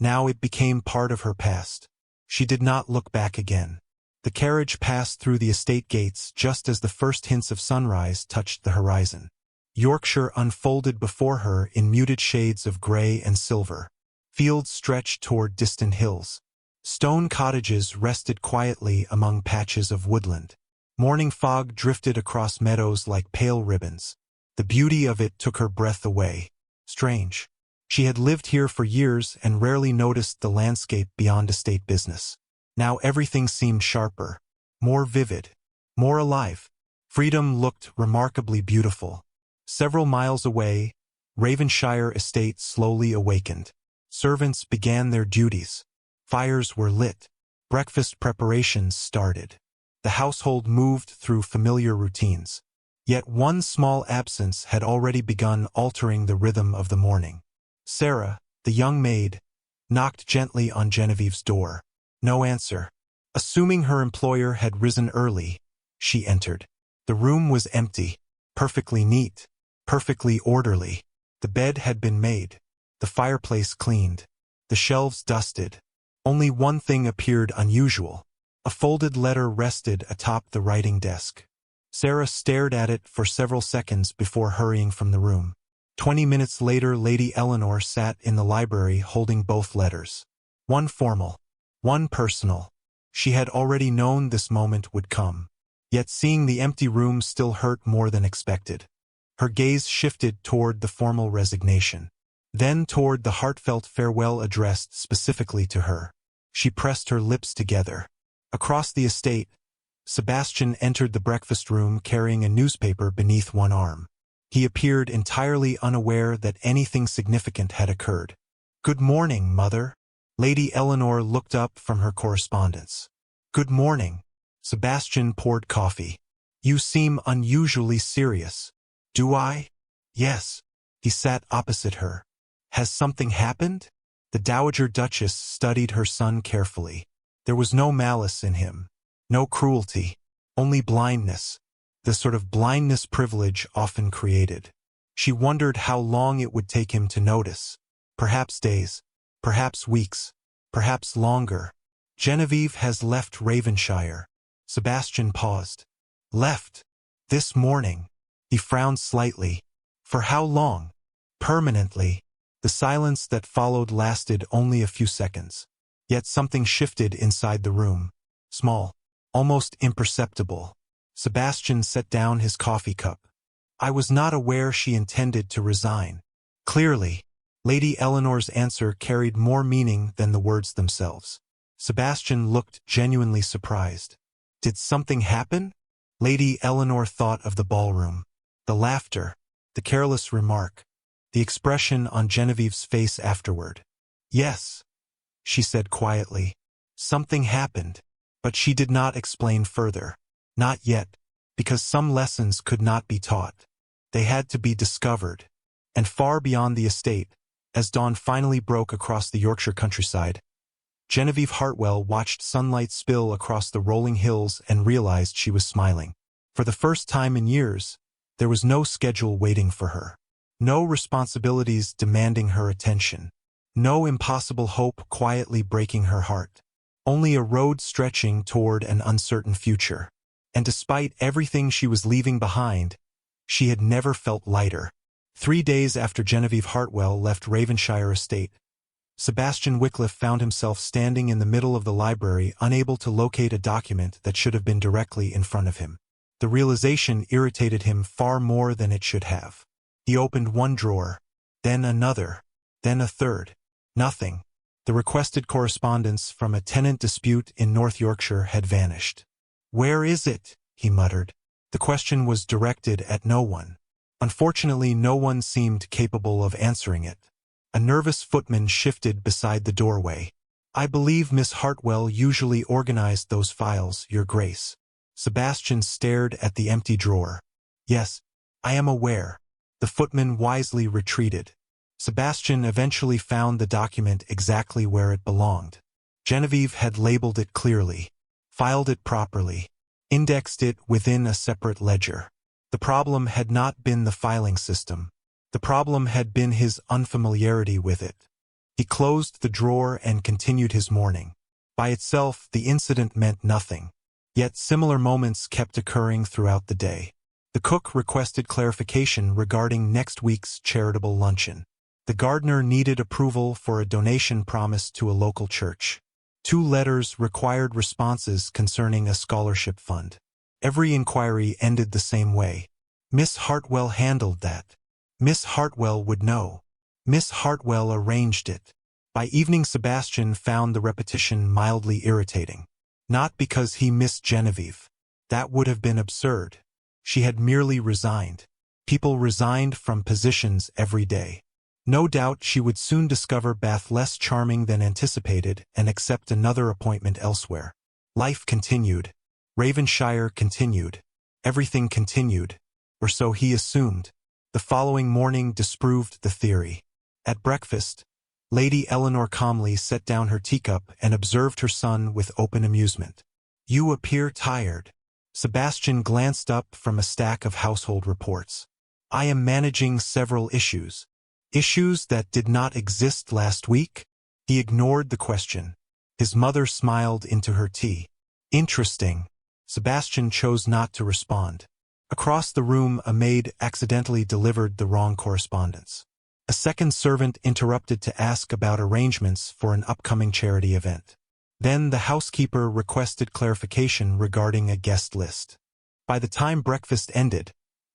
Now it became part of her past. She did not look back again. The carriage passed through the estate gates just as the first hints of sunrise touched the horizon. Yorkshire unfolded before her in muted shades of gray and silver. Fields stretched toward distant hills. Stone cottages rested quietly among patches of woodland. Morning fog drifted across meadows like pale ribbons. The beauty of it took her breath away. Strange. She had lived here for years and rarely noticed the landscape beyond estate business. Now everything seemed sharper, more vivid, more alive. Freedom looked remarkably beautiful. Several miles away, Raven-shire Estate slowly awakened. Servants began their duties. Fires were lit. Breakfast preparations started. The household moved through familiar routines. Yet one small absence had already begun altering the rhythm of the morning. Sarah, the young maid, knocked gently on Genevieve's door. No answer. Assuming her employer had risen early, she entered. The room was empty, perfectly neat, perfectly orderly. The bed had been made, the fireplace cleaned, the shelves dusted. Only one thing appeared unusual. A folded letter rested atop the writing desk. Sarah stared at it for several seconds before hurrying from the room. 20 minutes later, Lady Eleanor sat in the library holding both letters. One formal, one personal. She had already known this moment would come. Yet seeing the empty room still hurt more than expected. Her gaze shifted toward the formal resignation. Then toward the heartfelt farewell addressed specifically to her. She pressed her lips together. Across the estate, Sebastian entered the breakfast room carrying a newspaper beneath one arm. He appeared entirely unaware that anything significant had occurred. "Good morning, Mother." Lady Eleanor looked up from her correspondence. "Good morning." Sebastian poured coffee. You seem unusually serious. Do I? Yes. He sat opposite her. Has something happened? The Dowager Duchess studied her son carefully. There was no malice in him. No cruelty. Only blindness. The sort of blindness privilege often created. She wondered how long it would take him to notice. Perhaps days. Perhaps weeks. Perhaps longer. Genevieve has left Raven-shire. Sebastian paused. Left. This morning. He frowned slightly. For how long? Permanently. The silence that followed lasted only a few seconds. Yet something shifted inside the room. Small. Almost imperceptible. Sebastian set down his coffee cup. I was not aware she intended to resign. Clearly, Lady Eleanor's answer carried more meaning than the words themselves. Sebastian looked genuinely surprised. Did something happen? Lady Eleanor thought of the ballroom. The laughter. The careless remark. The expression on Genevieve's face afterward. Yes, she said quietly. Something happened. But she did not explain further. Not yet, because some lessons could not be taught. They had to be discovered. And far beyond the estate, as dawn finally broke across the Yorkshire countryside, Genevieve Hartwell watched sunlight spill across the rolling hills and realized she was smiling. For the first time in years, there was no schedule waiting for her. No responsibilities demanding her attention. No impossible hope quietly breaking her heart. Only a road stretching toward an uncertain future. And despite everything she was leaving behind, she had never felt lighter. 3 days after Genevieve Hartwell left Raven-shire Estate, Sebastian Wycliffe found himself standing in the middle of the library, unable to locate a document that should have been directly in front of him. The realization irritated him far more than it should have. He opened one drawer, then another, then a third. Nothing. The requested correspondence from a tenant dispute in North Yorkshire had vanished. Where is it? He muttered. The question was directed at no one. Unfortunately, no one seemed capable of answering it. A nervous footman shifted beside the doorway. I believe Miss Hartwell usually organized those files, Your Grace. Sebastian stared at the empty drawer. Yes, I am aware. The footman wisely retreated. Sebastian eventually found the document exactly where it belonged. Genevieve had labeled it clearly, filed it properly, indexed it within a separate ledger. The problem had not been the filing system. The problem had been his unfamiliarity with it. He closed the drawer and continued his morning. By itself, the incident meant nothing. Yet similar moments kept occurring throughout the day. The cook requested clarification regarding next week's charitable luncheon. The gardener needed approval for a donation promised to a local church. 2 letters required responses concerning a scholarship fund. Every inquiry ended the same way. Miss Hartwell handled that. Miss Hartwell would know. Miss Hartwell arranged it. By evening, Sebastian found the repetition mildly irritating. Not because he missed Genevieve. That would have been absurd. She had merely resigned. People resigned from positions every day. No doubt she would soon discover Bath less charming than anticipated and accept another appointment elsewhere. Life continued. Raven-shire continued. Everything continued. Or so he assumed. The following morning disproved the theory. At breakfast, Lady Eleanor calmly set down her teacup and observed her son with open amusement. You appear tired. Sebastian glanced up from a stack of household reports. I am managing several issues. Issues that did not exist last week? He ignored the question. His mother smiled into her tea. Interesting. Sebastian chose not to respond. Across the room, a maid accidentally delivered the wrong correspondence. A second servant interrupted to ask about arrangements for an upcoming charity event. Then the housekeeper requested clarification regarding a guest list. By the time breakfast ended,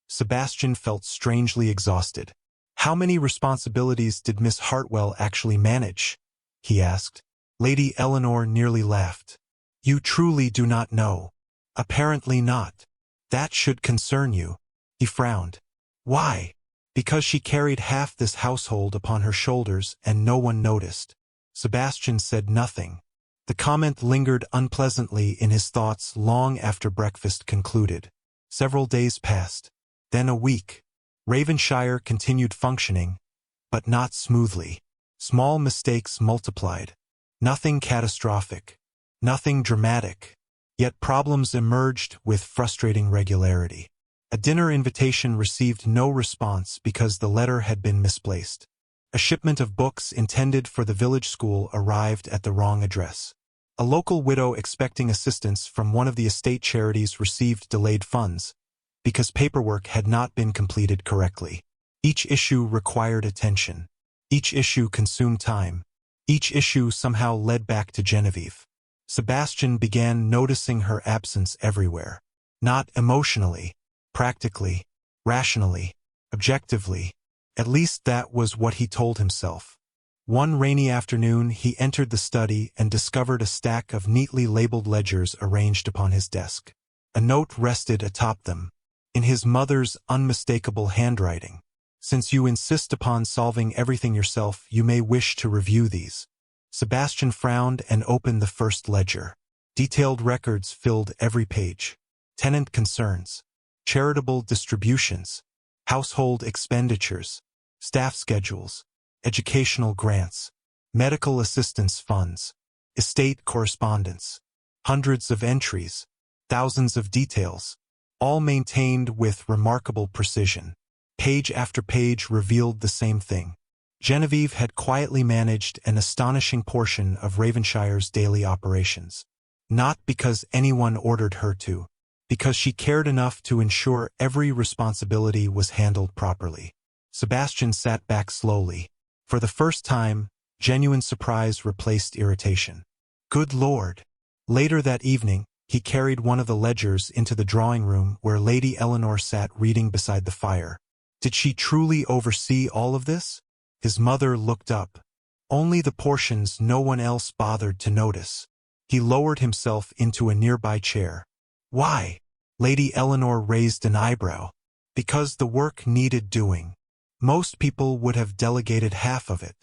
Sebastian felt strangely exhausted. How many responsibilities did Miss Hartwell actually manage? He asked. Lady Eleanor nearly laughed. You truly do not know. Apparently not. That should concern you. He frowned. Why? Because she carried half this household upon her shoulders and no one noticed. Sebastian said nothing. The comment lingered unpleasantly in his thoughts long after breakfast concluded. Several days passed. Then a week. Raven-shire continued functioning, but not smoothly. Small mistakes multiplied. Nothing catastrophic. Nothing dramatic. Yet problems emerged with frustrating regularity. A dinner invitation received no response because the letter had been misplaced. A shipment of books intended for the village school arrived at the wrong address. A local widow expecting assistance from one of the estate charities received delayed funds because paperwork had not been completed correctly. Each issue required attention. Each issue consumed time. Each issue somehow led back to Genevieve. Sebastian began noticing her absence everywhere. Not emotionally, practically, rationally, objectively. At least that was what he told himself. One rainy afternoon he entered the study and discovered a stack of neatly labeled ledgers arranged upon his desk. A note rested atop them, in his mother's unmistakable handwriting. Since you insist upon solving everything yourself, you may wish to review these. Sebastian frowned and opened the first ledger. Detailed records filled every page. Tenant concerns, charitable distributions, household expenditures, staff schedules, educational grants, medical assistance funds, estate correspondence, hundreds of entries, thousands of details, all maintained with remarkable precision. Page after page revealed the same thing. Genevieve had quietly managed an astonishing portion of Raven-shire's daily operations. Not because anyone ordered her to, because she cared enough to ensure every responsibility was handled properly. Sebastian sat back slowly. For the first time, genuine surprise replaced irritation. Good Lord! Later that evening, he carried one of the ledgers into the drawing room where Lady Eleanor sat reading beside the fire. Did she truly oversee all of this? His mother looked up. Only the portions no one else bothered to notice. He lowered himself into a nearby chair. Why? Lady Eleanor raised an eyebrow. Because the work needed doing. Most people would have delegated half of it.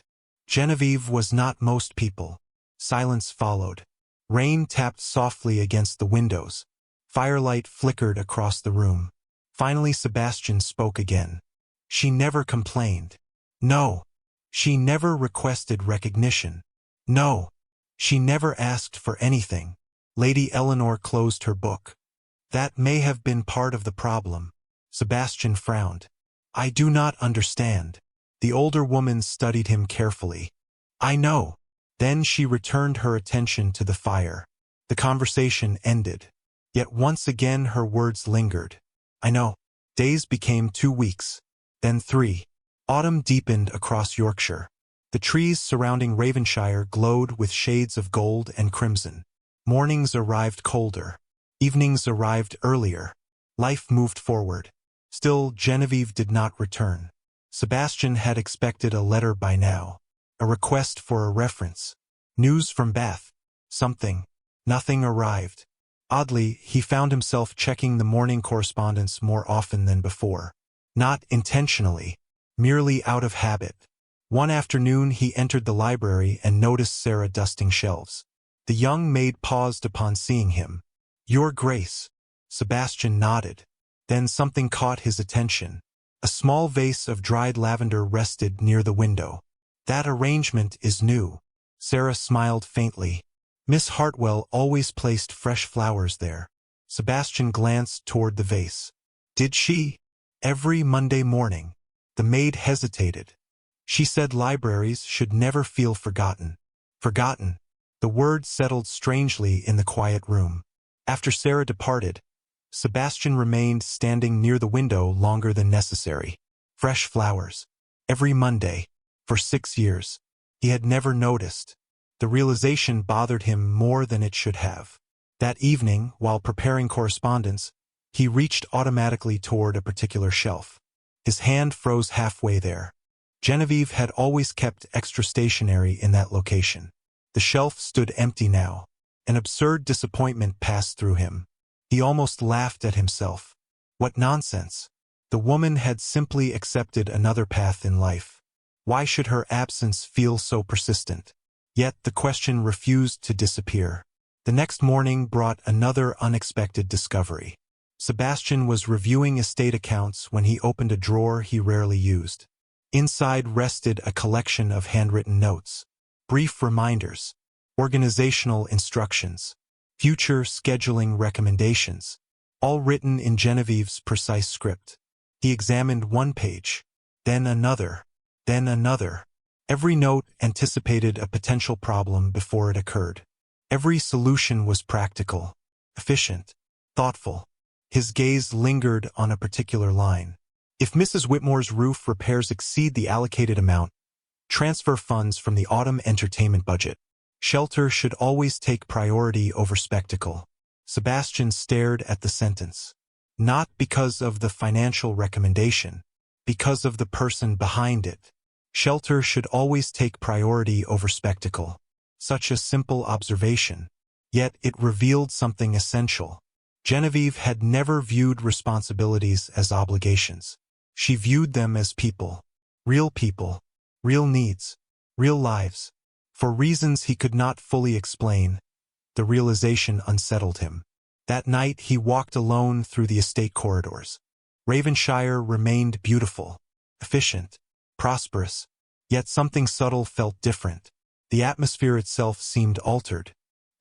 Genevieve was not most people. Silence followed. Rain tapped softly against the windows. Firelight flickered across the room. Finally Sebastian spoke again. She never complained. No. She never requested recognition. No. She never asked for anything. Lady Eleanor closed her book. That may have been part of the problem. Sebastian frowned. I do not understand. The older woman studied him carefully. I know. Then she returned her attention to the fire. The conversation ended. Yet once again her words lingered. I know. Days became 2 weeks. Then 3. Autumn deepened across Yorkshire. The trees surrounding Raven-shire glowed with shades of gold and crimson. Mornings arrived colder. Evenings arrived earlier. Life moved forward. Still, Genevieve did not return. Sebastian had expected a letter by now. A request for a reference. News from Bath. Something. Nothing arrived. Oddly, he found himself checking the morning correspondence more often than before. Not intentionally. Merely out of habit. One afternoon he entered the library and noticed Sarah dusting shelves. The young maid paused upon seeing him. Your Grace. Sebastian nodded. Then something caught his attention. A small vase of dried lavender rested near the window. That arrangement is new. Sarah smiled faintly. Miss Hartwell always placed fresh flowers there. Sebastian glanced toward the vase. Did she? Every Monday morning. The maid hesitated. She said libraries should never feel forgotten. Forgotten. The word settled strangely in the quiet room. After Sarah departed, Sebastian remained standing near the window longer than necessary. Fresh flowers. Every Monday. For 6 years. He had never noticed. The realization bothered him more than it should have. That evening, while preparing correspondence, he reached automatically toward a particular shelf. His hand froze halfway there. Genevieve had always kept extra stationery in that location. The shelf stood empty now. An absurd disappointment passed through him. He almost laughed at himself. What nonsense. The woman had simply accepted another path in life. Why should her absence feel so persistent? Yet the question refused to disappear. The next morning brought another unexpected discovery. Sebastian was reviewing estate accounts when he opened a drawer he rarely used. Inside rested a collection of handwritten notes, brief reminders, organizational instructions, future scheduling recommendations, all written in Genevieve's precise script. He examined one page, then another, then another. Every note anticipated a potential problem before it occurred. Every solution was practical, efficient, thoughtful. His gaze lingered on a particular line. If Mrs. Whitmore's roof repairs exceed the allocated amount, transfer funds from the autumn entertainment budget. Shelter should always take priority over spectacle. Sebastian stared at the sentence. Not because of the financial recommendation, because of the person behind it. Shelter should always take priority over spectacle. Such a simple observation. Yet it revealed something essential. Genevieve had never viewed responsibilities as obligations. She viewed them as people, real needs, real lives. For reasons he could not fully explain, the realization unsettled him. That night he walked alone through the estate corridors. Raven-shire remained beautiful, efficient, prosperous, yet something subtle felt different. The atmosphere itself seemed altered,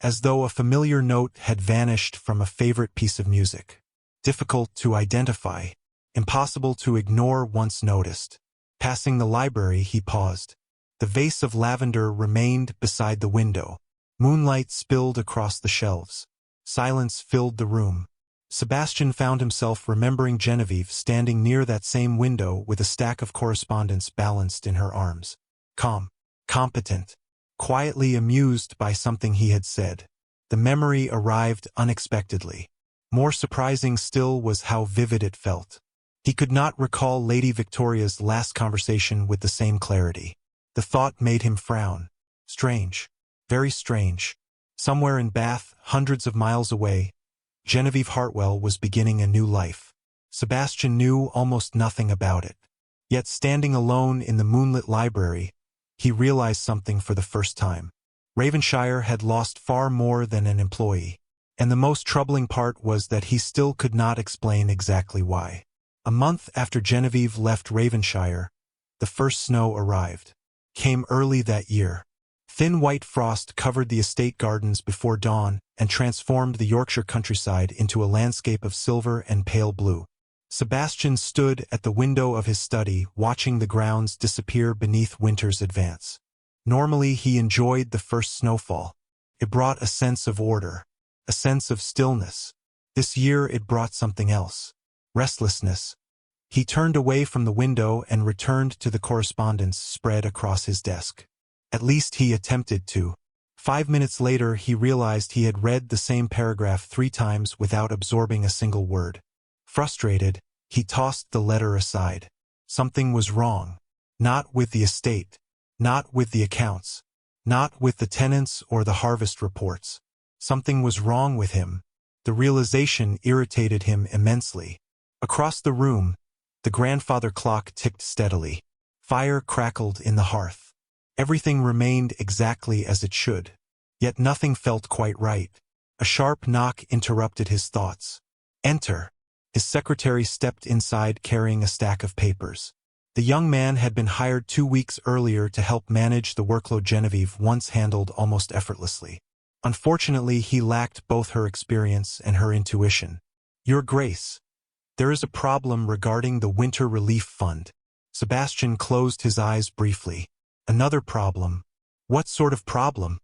as though a familiar note had vanished from a favorite piece of music. Difficult to identify, impossible to ignore once noticed. Passing the library, he paused. The vase of lavender remained beside the window. Moonlight spilled across the shelves. Silence filled the room. Sebastian found himself remembering Genevieve standing near that same window with a stack of correspondence balanced in her arms. Calm, competent, quietly amused by something he had said. The memory arrived unexpectedly. More surprising still was how vivid it felt. He could not recall Lady Victoria's last conversation with the same clarity. The thought made him frown. Strange, very strange. Somewhere in Bath, hundreds of miles away, Genevieve Hartwell was beginning a new life. Sebastian knew almost nothing about it. Yet standing alone in the moonlit library, he realized something for the first time. Raven-shire had lost far more than an employee, and the most troubling part was that he still could not explain exactly why. A month after Genevieve left Raven-shire, the first snow arrived. Came early that year. Thin white frost covered the estate gardens before dawn and transformed the Yorkshire countryside into a landscape of silver and pale blue. Sebastian stood at the window of his study, watching the grounds disappear beneath winter's advance. Normally he enjoyed the first snowfall. It brought a sense of order, a sense of stillness. This year it brought something else. Restlessness. He turned away from the window and returned to the correspondence spread across his desk. At least he attempted to. 5 minutes later he realized he had read the same paragraph 3 times without absorbing a single word. Frustrated, he tossed the letter aside. Something was wrong. Not with the estate. Not with the accounts. Not with the tenants or the harvest reports. Something was wrong with him. The realization irritated him immensely. Across the room, the grandfather clock ticked steadily. Fire crackled in the hearth. Everything remained exactly as it should. Yet nothing felt quite right. A sharp knock interrupted his thoughts. Enter. His secretary stepped inside carrying a stack of papers. The young man had been hired 2 weeks earlier to help manage the workload Genevieve once handled almost effortlessly. Unfortunately, he lacked both her experience and her intuition. Your Grace, there is a problem regarding the Winter Relief Fund. Sebastian closed his eyes briefly. Another problem? What sort of problem?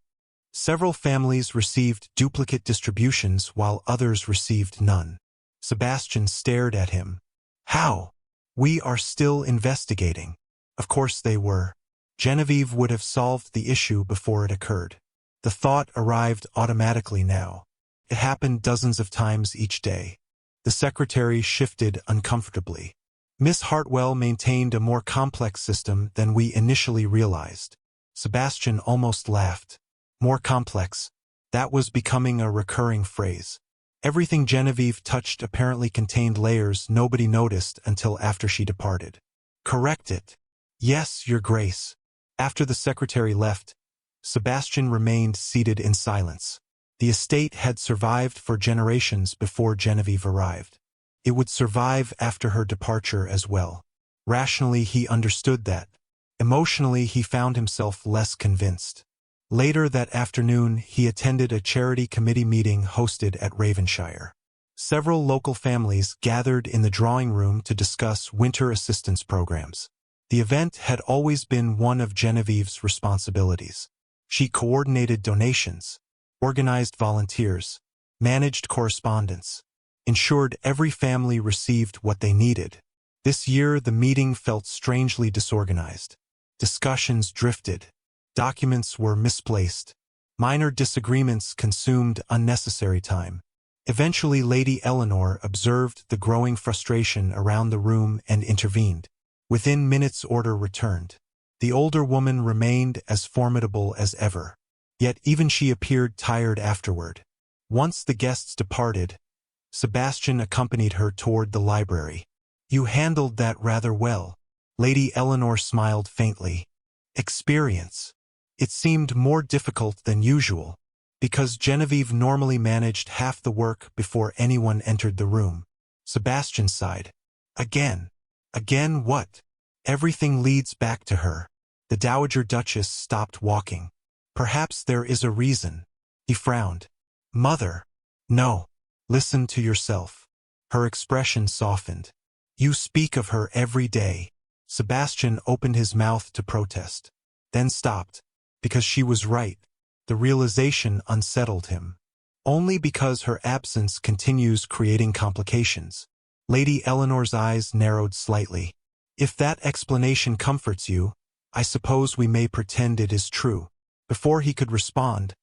Several families received duplicate distributions while others received none. Sebastian stared at him. How? We are still investigating. Of course they were. Genevieve would have solved the issue before it occurred. The thought arrived automatically now. It happened dozens of times each day. The secretary shifted uncomfortably. Miss Hartwell maintained a more complex system than we initially realized. Sebastian almost laughed. More complex. That was becoming a recurring phrase. Everything Genevieve touched apparently contained layers nobody noticed until after she departed. Correct it. Yes, Your Grace. After the secretary left, Sebastian remained seated in silence. The estate had survived for generations before Genevieve arrived. It would survive after her departure as well. Rationally, he understood that. Emotionally, he found himself less convinced. Later that afternoon, he attended a charity committee meeting hosted at Raven-shire. Several local families gathered in the drawing room to discuss winter assistance programs. The event had always been one of Genevieve's responsibilities. She coordinated donations, organized volunteers, managed correspondence, ensured every family received what they needed. This year, the meeting felt strangely disorganized. Discussions drifted. Documents were misplaced. Minor disagreements consumed unnecessary time. Eventually, Lady Eleanor observed the growing frustration around the room and intervened. Within minutes, order returned. The older woman remained as formidable as ever. Yet even she appeared tired afterward. Once the guests departed, Sebastian accompanied her toward the library. "You handled that rather well." Lady Eleanor smiled faintly. "Experience." It seemed more difficult than usual, because Genevieve normally managed half the work before anyone entered the room. Sebastian sighed. Again. Again what? Everything leads back to her. The Dowager Duchess stopped walking. "Perhaps there is a reason." He frowned. "Mother." "No. Listen to yourself." Her expression softened. "You speak of her every day." Sebastian opened his mouth to protest, then stopped, because she was right. The realization unsettled him. Only because her absence continues creating complications. Lady Eleanor's eyes narrowed slightly. "If that explanation comforts you, I suppose we may pretend it is true." Before he could respond,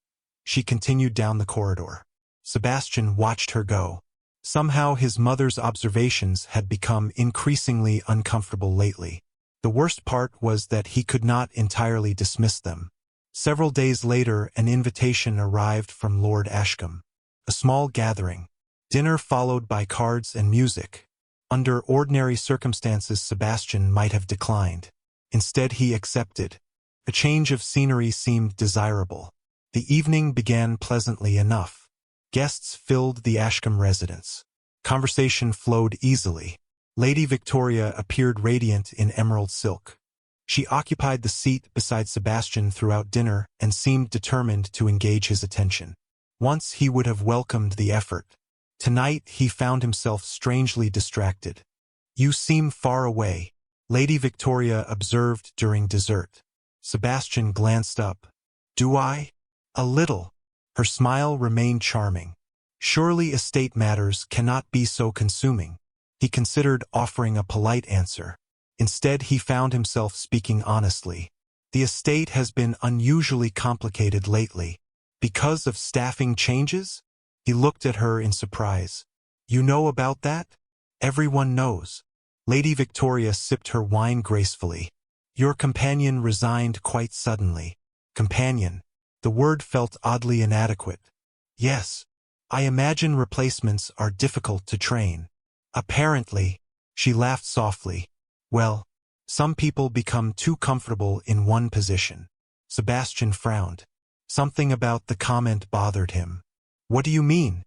she continued down the corridor. Sebastian watched her go. Somehow his mother's observations had become increasingly uncomfortable lately. The worst part was that he could not entirely dismiss them. Several days later, an invitation arrived from Lord Ashcombe. A small gathering. Dinner followed by cards and music. Under ordinary circumstances, Sebastian might have declined. Instead, he accepted. A change of scenery seemed desirable. The evening began pleasantly enough. Guests filled the Ashcombe residence. Conversation flowed easily. Lady Victoria appeared radiant in emerald silk. She occupied the seat beside Sebastian throughout dinner and seemed determined to engage his attention. Once he would have welcomed the effort. Tonight he found himself strangely distracted. "You seem far away," Lady Victoria observed during dessert. Sebastian glanced up. "Do I?" "A little." Her smile remained charming. Surely estate matters cannot be so consuming. He considered offering a polite answer. Instead, he found himself speaking honestly. "The estate has been unusually complicated lately." "Because of staffing changes?" He looked at her in surprise. "You know about that?" "Everyone knows." Lady Victoria sipped her wine gracefully. "Your companion resigned quite suddenly." Companion. The word felt oddly inadequate. "Yes. I imagine replacements are difficult to train." "Apparently." She laughed softly. "Well, some people become too comfortable in one position." Sebastian frowned. Something about the comment bothered him. "What do you mean?"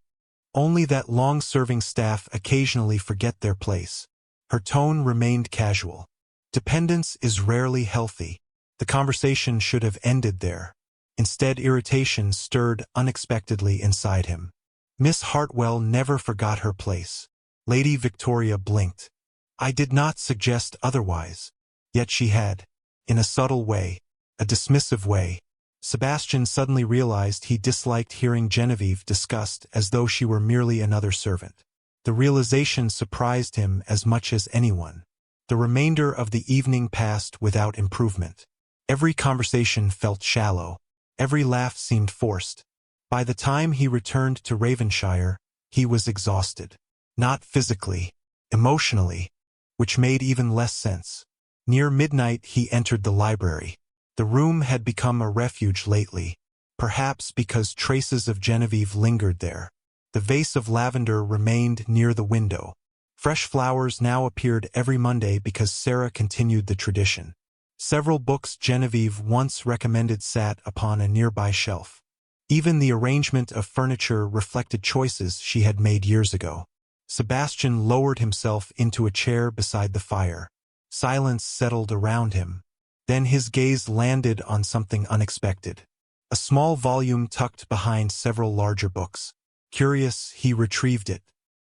"Only that long-serving staff occasionally forget their place." Her tone remained casual. "Dependence is rarely healthy." The conversation should have ended there. Instead, irritation stirred unexpectedly inside him. Miss Hartwell never forgot her place. Lady Victoria blinked. "I did not suggest otherwise." Yet she had. In a subtle way. A dismissive way. Sebastian suddenly realized he disliked hearing Genevieve discussed as though she were merely another servant. The realization surprised him as much as anyone. The remainder of the evening passed without improvement. Every conversation felt shallow. Every laugh seemed forced. By the time he returned to Raven-shire, he was exhausted. Not physically, emotionally, which made even less sense. Near midnight, he entered the library. The room had become a refuge lately, perhaps because traces of Genevieve lingered there. The vase of lavender remained near the window. Fresh flowers now appeared every Monday because Sarah continued the tradition. Several books Genevieve once recommended sat upon a nearby shelf. Even the arrangement of furniture reflected choices she had made years ago. Sebastian lowered himself into a chair beside the fire. Silence settled around him. Then his gaze landed on something unexpected. A small volume tucked behind several larger books. Curious, he retrieved it.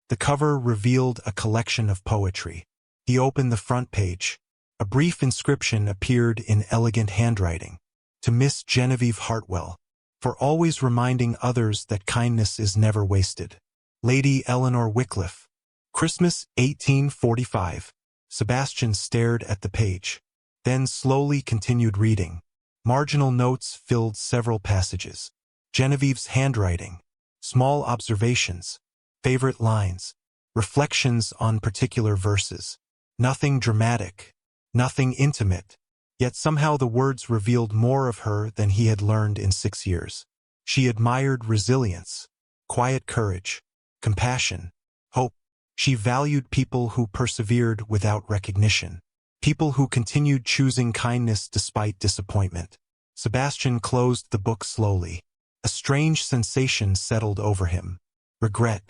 The cover revealed a collection of poetry. He opened the front page. A brief inscription appeared in elegant handwriting. To Miss Genevieve Hartwell, for always reminding others that kindness is never wasted. Lady Eleanor Wycliffe. Christmas 1845. Sebastian stared at the page, then slowly continued reading. Marginal notes filled several passages. Genevieve's handwriting. Small observations. Favorite lines. Reflections on particular verses. Nothing dramatic. Nothing intimate. Yet somehow the words revealed more of her than he had learned in 6 years. She admired resilience, quiet courage, compassion, hope. She valued people who persevered without recognition, people who continued choosing kindness despite disappointment. Sebastian closed the book slowly. A strange sensation settled over him. Regret.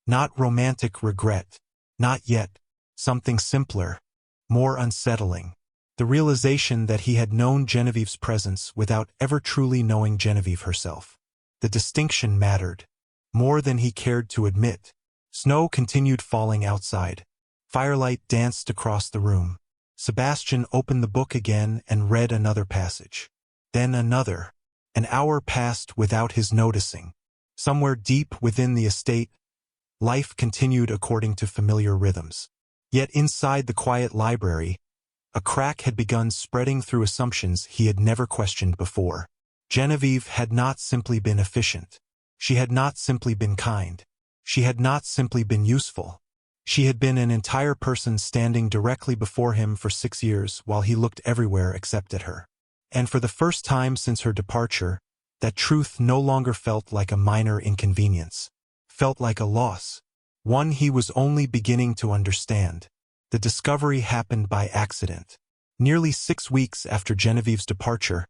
Not romantic regret. Not yet. Something simpler, more unsettling. The realization that he had known Genevieve's presence without ever truly knowing Genevieve herself. The distinction mattered, more than he cared to admit. Snow continued falling outside. Firelight danced across the room. Sebastian opened the book again and read another passage. Then another. An hour passed without his noticing. Somewhere deep within the estate, life continued according to familiar rhythms. Yet inside the quiet library, a crack had begun spreading through assumptions he had never questioned before. Genevieve had not simply been efficient. She had not simply been kind. She had not simply been useful. She had been an entire person standing directly before him for 6 years while he looked everywhere except at her. And for the first time since her departure, that truth no longer felt like a minor inconvenience. Felt like a loss. One he was only beginning to understand. The discovery happened by accident. Nearly 6 weeks after Genevieve's departure,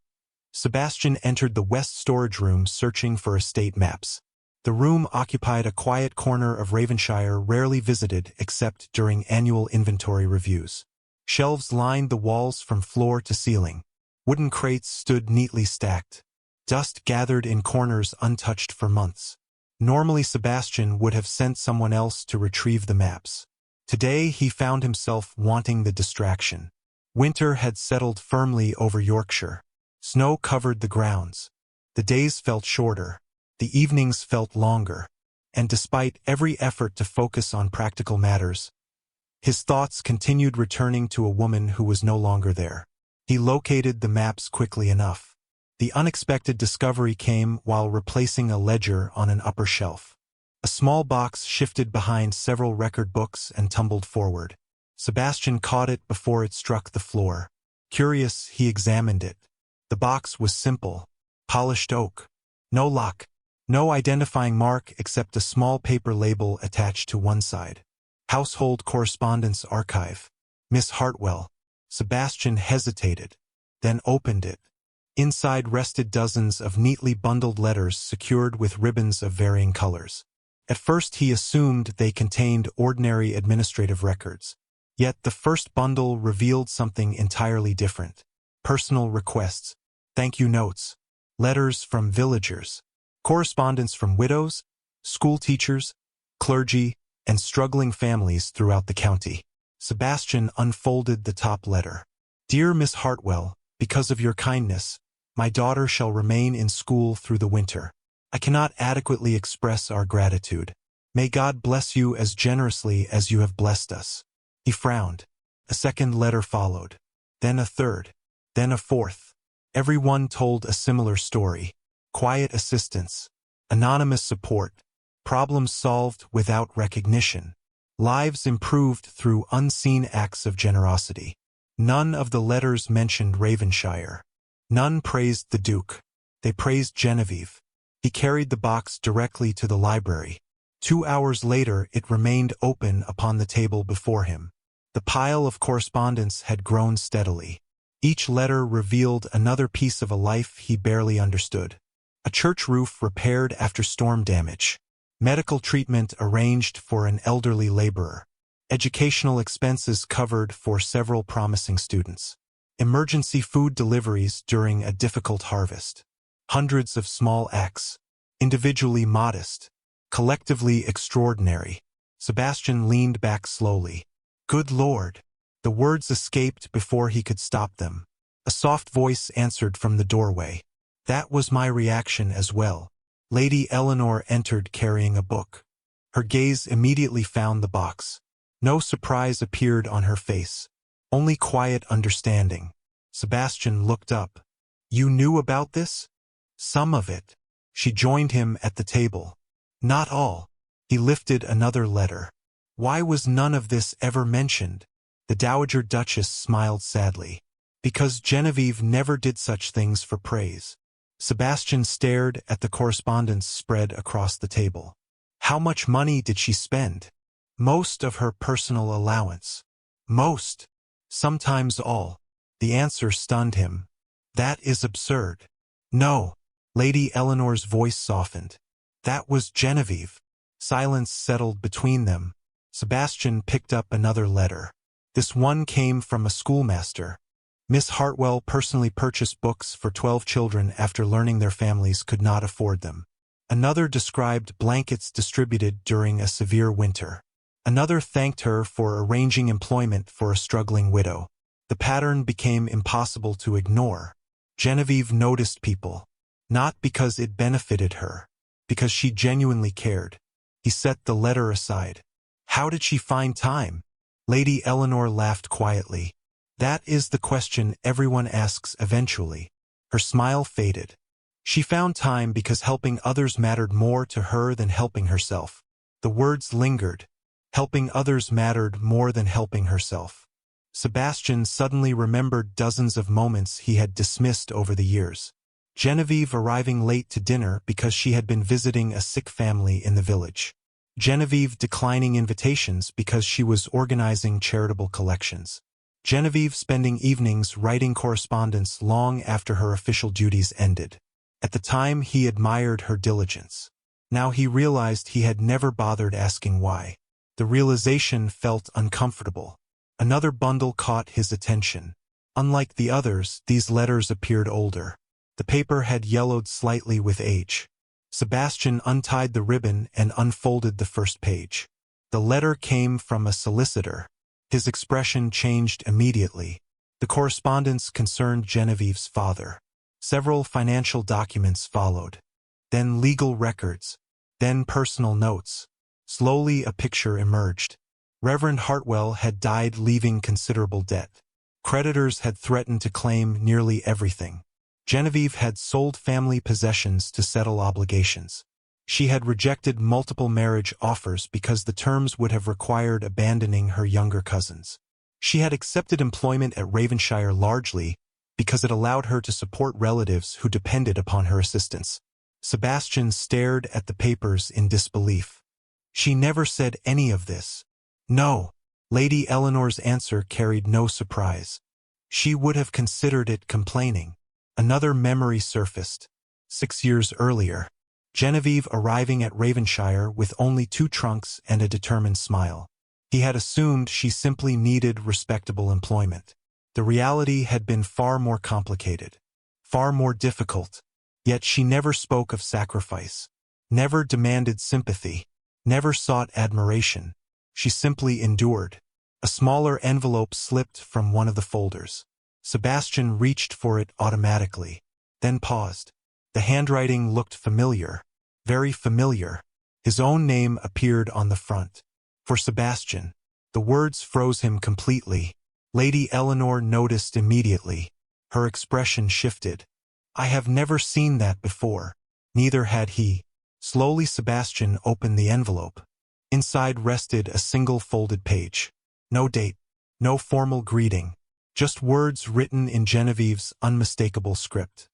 Sebastian entered the west storage room searching for estate maps. The room occupied a quiet corner of Raven-shire rarely visited except during annual inventory reviews. Shelves lined the walls from floor to ceiling. Wooden crates stood neatly stacked. Dust gathered in corners untouched for months. Normally Sebastian would have sent someone else to retrieve the maps. Today he found himself wanting the distraction. Winter had settled firmly over Yorkshire. Snow covered the grounds. The days felt shorter. The evenings felt longer. And despite every effort to focus on practical matters, his thoughts continued returning to a woman who was no longer there. He located the maps quickly enough. The unexpected discovery came while replacing a ledger on an upper shelf. A small box shifted behind several record books and tumbled forward. Sebastian caught it before it struck the floor. Curious, he examined it. The box was simple. Polished oak. No lock. No identifying mark except a small paper label attached to one side. Household Correspondence Archive. Miss Hartwell. Sebastian hesitated, then opened it. Inside rested dozens of neatly bundled letters secured with ribbons of varying colors. At first he assumed they contained ordinary administrative records. Yet the first bundle revealed something entirely different. Personal requests, thank you notes, letters from villagers, correspondence from widows, school teachers, clergy, and struggling families throughout the county. Sebastian unfolded the top letter. Dear Miss Hartwell, because of your kindness, my daughter shall remain in school through the winter. I cannot adequately express our gratitude. May God bless you as generously as you have blessed us. He frowned. A second letter followed. Then a third. Then a fourth. Every one told a similar story. Quiet assistance. Anonymous support. Problems solved without recognition. Lives improved through unseen acts of generosity. None of the letters mentioned Raven-shire. None praised the Duke. They praised Genevieve. He carried the box directly to the library. 2 hours later it remained open upon the table before him. The pile of correspondence had grown steadily. Each letter revealed another piece of a life he barely understood. A church roof repaired after storm damage. Medical treatment arranged for an elderly laborer. Educational expenses covered for several promising students. Emergency food deliveries during a difficult harvest. Hundreds of small acts. Individually modest. Collectively extraordinary. Sebastian leaned back slowly. Good Lord! The words escaped before he could stop them. A soft voice answered from the doorway. That was my reaction as well. Lady Eleanor entered carrying a book. Her gaze immediately found the box. No surprise appeared on her face. Only quiet understanding. Sebastian looked up. You knew about this? Some of it. She joined him at the table. Not all. He lifted another letter. Why was none of this ever mentioned? The Dowager Duchess smiled sadly. Because Genevieve never did such things for praise. Sebastian stared at the correspondence spread across the table. How much money did she spend? Most of her personal allowance. Most. Sometimes all. The answer stunned him. That is absurd. No. Lady Eleanor's voice softened. That was Genevieve. Silence settled between them. Sebastian picked up another letter. This one came from a schoolmaster. Miss Hartwell personally purchased books for 12 children after learning their families could not afford them. Another described blankets distributed during a severe winter. Another thanked her for arranging employment for a struggling widow. The pattern became impossible to ignore. Genevieve noticed people. Not because it benefited her. Because she genuinely cared. He set the letter aside. How did she find time? Lady Eleanor laughed quietly. That is the question everyone asks eventually. Her smile faded. She found time because helping others mattered more to her than helping herself. The words lingered. Helping others mattered more than helping herself. Sebastian suddenly remembered dozens of moments he had dismissed over the years. Genevieve arriving late to dinner because she had been visiting a sick family in the village. Genevieve declining invitations because she was organizing charitable collections. Genevieve spending evenings writing correspondence long after her official duties ended. At the time he admired her diligence. Now he realized he had never bothered asking why. The realization felt uncomfortable. Another bundle caught his attention. Unlike the others, these letters appeared older. The paper had yellowed slightly with age. Sebastian untied the ribbon and unfolded the first page. The letter came from a solicitor. His expression changed immediately. The correspondence concerned Genevieve's father. Several financial documents followed. Then legal records. Then personal notes. Slowly a picture emerged. Reverend Hartwell had died leaving considerable debt. Creditors had threatened to claim nearly everything. Genevieve had sold family possessions to settle obligations. She had rejected multiple marriage offers because the terms would have required abandoning her younger cousins. She had accepted employment at Raven-shire largely because it allowed her to support relatives who depended upon her assistance. Sebastian stared at the papers in disbelief. She never said any of this. No. Lady Eleanor's answer carried no surprise. She would have considered it complaining. Another memory surfaced. 6 years earlier. Genevieve arriving at Raven-shire with only 2 trunks and a determined smile. He had assumed she simply needed respectable employment. The reality had been far more complicated. Far more difficult. Yet she never spoke of sacrifice. Never demanded sympathy. Never sought admiration. She simply endured. A smaller envelope slipped from one of the folders. Sebastian reached for it automatically, then paused. The handwriting looked familiar, very familiar. His own name appeared on the front. For Sebastian, the words froze him completely. Lady Eleanor noticed immediately. Her expression shifted. I have never seen that before. Neither had he. Slowly Sebastian opened the envelope. Inside rested a single folded page. No date, no formal greeting. Just words written in Genevieve's unmistakable script.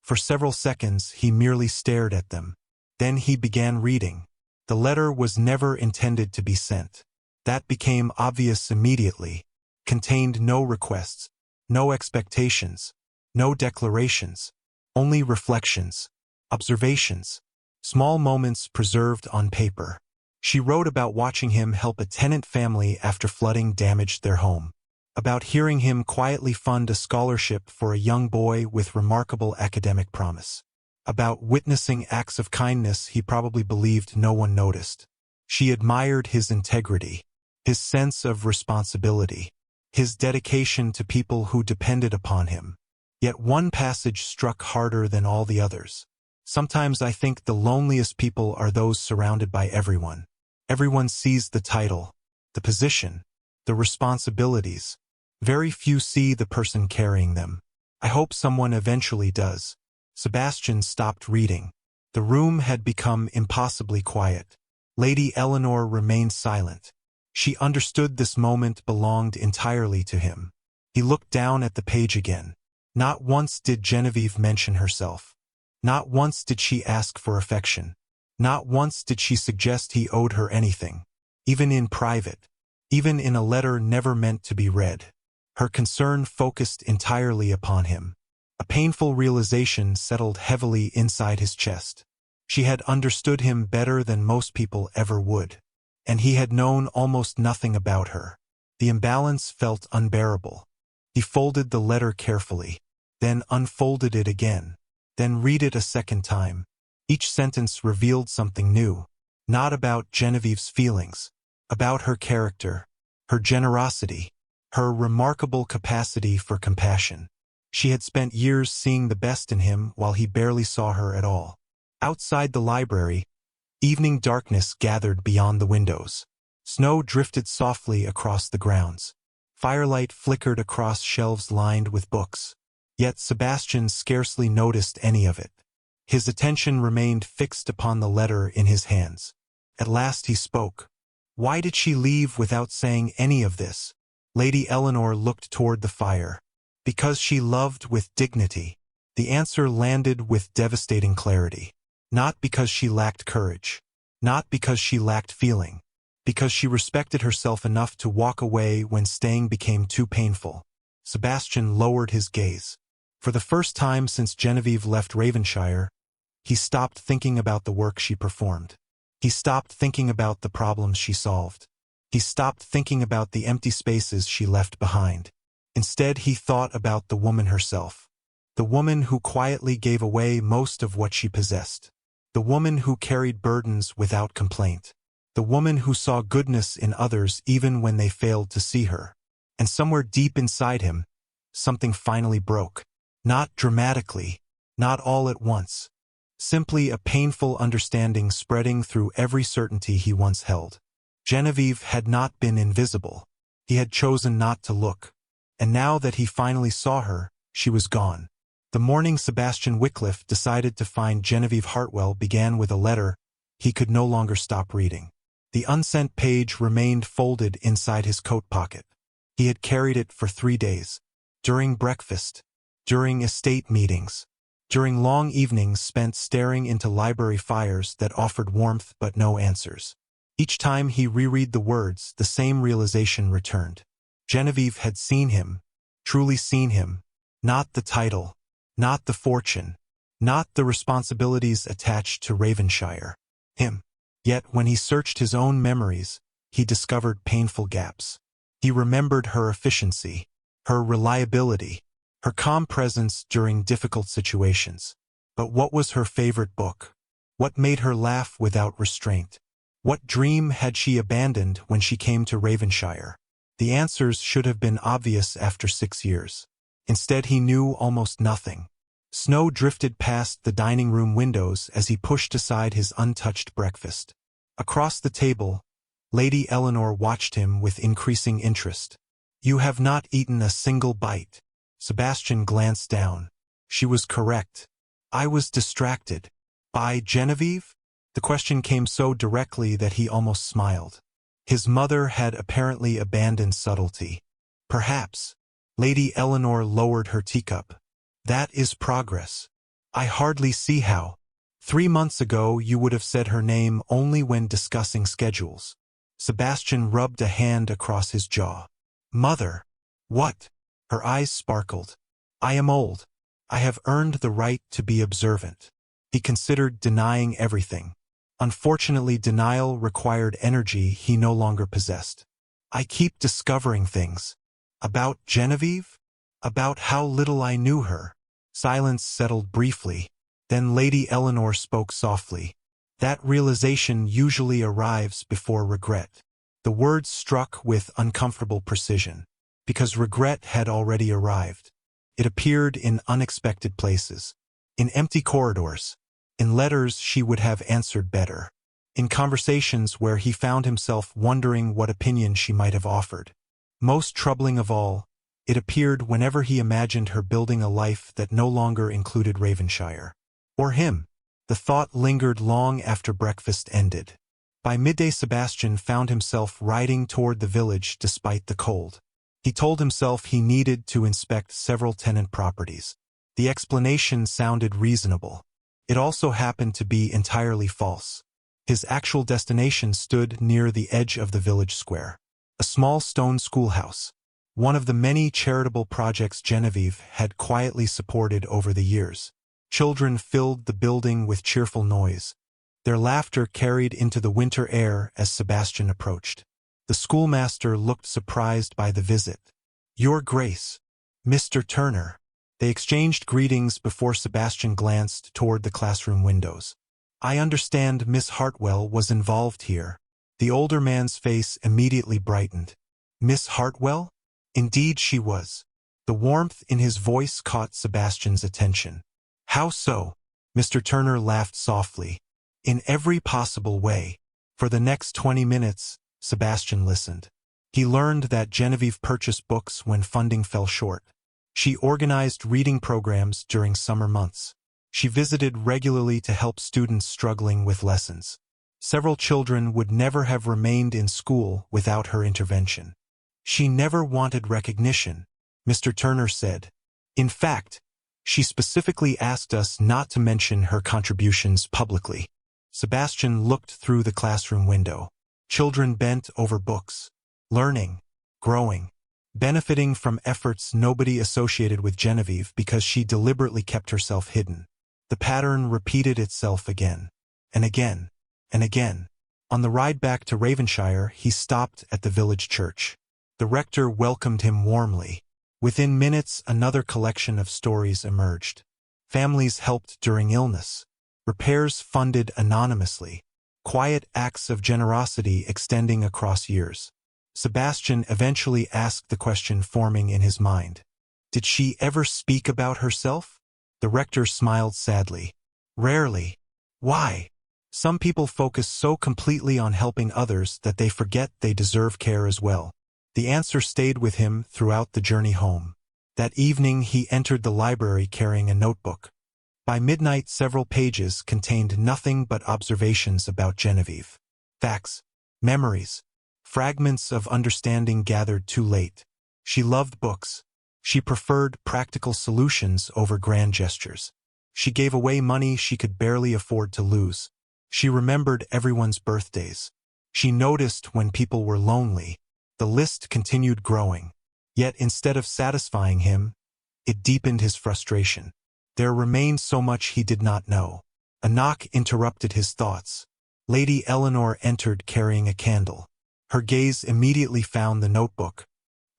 For several seconds he merely stared at them. Then he began reading. The letter was never intended to be sent. That became obvious immediately. Contained no requests, no expectations, no declarations. Only reflections, observations. small moments preserved on paper. She wrote about watching him help a tenant family after flooding damaged their home, about hearing him quietly fund a scholarship for a young boy with remarkable academic promise, about witnessing acts of kindness he probably believed no one noticed. She admired his integrity, his sense of responsibility, his dedication to people who depended upon him. Yet one passage struck harder than all the others. Sometimes I think the loneliest people are those surrounded by everyone. Everyone sees the title, the position, the responsibilities. Very few see the person carrying them. I hope someone eventually does. Sebastian stopped reading. The room had become impossibly quiet. Lady Eleanor remained silent. She understood this moment belonged entirely to him. He looked down at the page again. Not once did Genevieve mention herself. Not once did she ask for affection. Not once did she suggest he owed her anything. Even in private. Even in a letter never meant to be read. Her concern focused entirely upon him. A painful realization settled heavily inside his chest. She had understood him better than most people ever would. And he had known almost nothing about her. The imbalance felt unbearable. He folded the letter carefully, then unfolded it again, then read it a second time. Each sentence revealed something new, not about Genevieve's feelings, about her character, her generosity, her remarkable capacity for compassion. She had spent years seeing the best in him while he barely saw her at all. Outside the library, evening darkness gathered beyond the windows. Snow drifted softly across the grounds. Firelight flickered across shelves lined with books. Yet Sebastian scarcely noticed any of it. His attention remained fixed upon the letter in his hands. At last he spoke. Why did she leave without saying any of this? Lady Eleanor looked toward the fire. Because she loved with dignity. The answer landed with devastating clarity. Not because she lacked courage. Not because she lacked feeling. Because she respected herself enough to walk away when staying became too painful. Sebastian lowered his gaze. For the first time since Genevieve left Raven-shire, he stopped thinking about the work she performed. He stopped thinking about the problems she solved. He stopped thinking about the empty spaces she left behind. Instead, he thought about the woman herself. The woman who quietly gave away most of what she possessed. The woman who carried burdens without complaint. The woman who saw goodness in others even when they failed to see her. And somewhere deep inside him, something finally broke. Not dramatically, not all at once. Simply a painful understanding spreading through every certainty he once held. Genevieve had not been invisible. He had chosen not to look. And now that he finally saw her, she was gone. The morning Sebastian Wycliffe decided to find Genevieve Hartwell began with a letter he could no longer stop reading. The unsent page remained folded inside his coat pocket. He had carried it for 3 days. During breakfast, during estate meetings, during long evenings spent staring into library fires that offered warmth but no answers. Each time he reread the words, the same realization returned. Genevieve had seen him, truly seen him, not the title, not the fortune, not the responsibilities attached to Raven-shire. Him. Yet when he searched his own memories, he discovered painful gaps. He remembered her efficiency, her reliability, her calm presence during difficult situations. But what was her favorite book? What made her laugh without restraint? What dream had she abandoned when she came to Raven-shire? The answers should have been obvious after 6 years. Instead, he knew almost nothing. Snow drifted past the dining room windows as he pushed aside his untouched breakfast. Across the table, Lady Eleanor watched him with increasing interest. You have not eaten a single bite. Sebastian glanced down. She was correct. I was distracted. By Genevieve? The question came so directly that he almost smiled. His mother had apparently abandoned subtlety. Perhaps. Lady Eleanor lowered her teacup. That is progress. I hardly see how. 3 months ago you would have said her name only when discussing schedules. Sebastian rubbed a hand across his jaw. Mother. What? Her eyes sparkled. I am old. I have earned the right to be observant. He considered denying everything. Unfortunately, denial required energy he no longer possessed. I keep discovering things. About Genevieve? About how little I knew her. Silence settled briefly. Then Lady Eleanor spoke softly. That realization usually arrives before regret. The words struck with uncomfortable precision, because regret had already arrived. It appeared in unexpected places, in empty corridors, in letters she would have answered better, in conversations where he found himself wondering what opinion she might have offered. Most troubling of all, it appeared whenever he imagined her building a life that no longer included Raven-shire. Or him. The thought lingered long after breakfast ended. By midday, Sebastian found himself riding toward the village despite the cold. He told himself he needed to inspect several tenant properties. The explanation sounded reasonable. It also happened to be entirely false. His actual destination stood near the edge of the village square. A small stone schoolhouse. One of the many charitable projects Genevieve had quietly supported over the years. Children filled the building with cheerful noise. Their laughter carried into the winter air as Sebastian approached. The schoolmaster looked surprised by the visit. "Your Grace, Mr. Turner." They exchanged greetings before Sebastian glanced toward the classroom windows. "I understand Miss Hartwell was involved here." The older man's face immediately brightened. "Miss Hartwell? Indeed she was." The warmth in his voice caught Sebastian's attention. "How so?" Mr. Turner laughed softly. "In every possible way." For the next 20 minutes, Sebastian listened. He learned that Genevieve purchased books when funding fell short. She organized reading programs during summer months. She visited regularly to help students struggling with lessons. Several children would never have remained in school without her intervention. "She never wanted recognition," Mr. Turner said. "In fact, she specifically asked us not to mention her contributions publicly." Sebastian looked through the classroom window. Children bent over books, learning, growing, benefiting from efforts nobody associated with Genevieve because she deliberately kept herself hidden. The pattern repeated itself again, and again, and again. On the ride back to Raven-shire, he stopped at the village church. The rector welcomed him warmly. Within minutes, another collection of stories emerged. Families helped during illness. Repairs funded anonymously. Quiet acts of generosity extending across years. Sebastian eventually asked the question forming in his mind. Did she ever speak about herself? The rector smiled sadly. Rarely. Why? Some people focus so completely on helping others that they forget they deserve care as well. The answer stayed with him throughout the journey home. That evening he entered the library carrying a notebook. By midnight, several pages contained nothing but observations about Genevieve. Facts, memories, fragments of understanding gathered too late. She loved books. She preferred practical solutions over grand gestures. She gave away money she could barely afford to lose. She remembered everyone's birthdays. She noticed when people were lonely. The list continued growing. Yet instead of satisfying him, it deepened his frustration. There remained so much he did not know. A knock interrupted his thoughts. Lady Eleanor entered carrying a candle. Her gaze immediately found the notebook.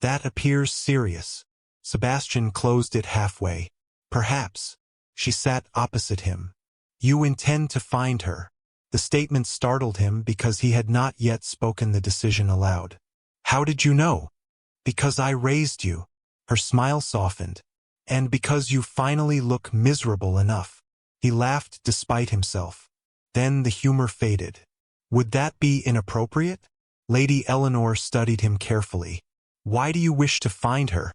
That appears serious. Sebastian closed it halfway. Perhaps. She sat opposite him. You intend to find her. The statement startled him because he had not yet spoken the decision aloud. How did you know? Because I raised you. Her smile softened. And because you finally look miserable enough. He laughed despite himself. Then the humor faded. Would that be inappropriate? Lady Eleanor studied him carefully. Why do you wish to find her?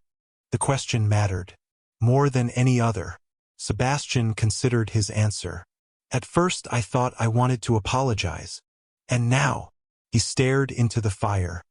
The question mattered. More than any other. Sebastian considered his answer. At first I thought I wanted to apologize. And now, he stared into the fire.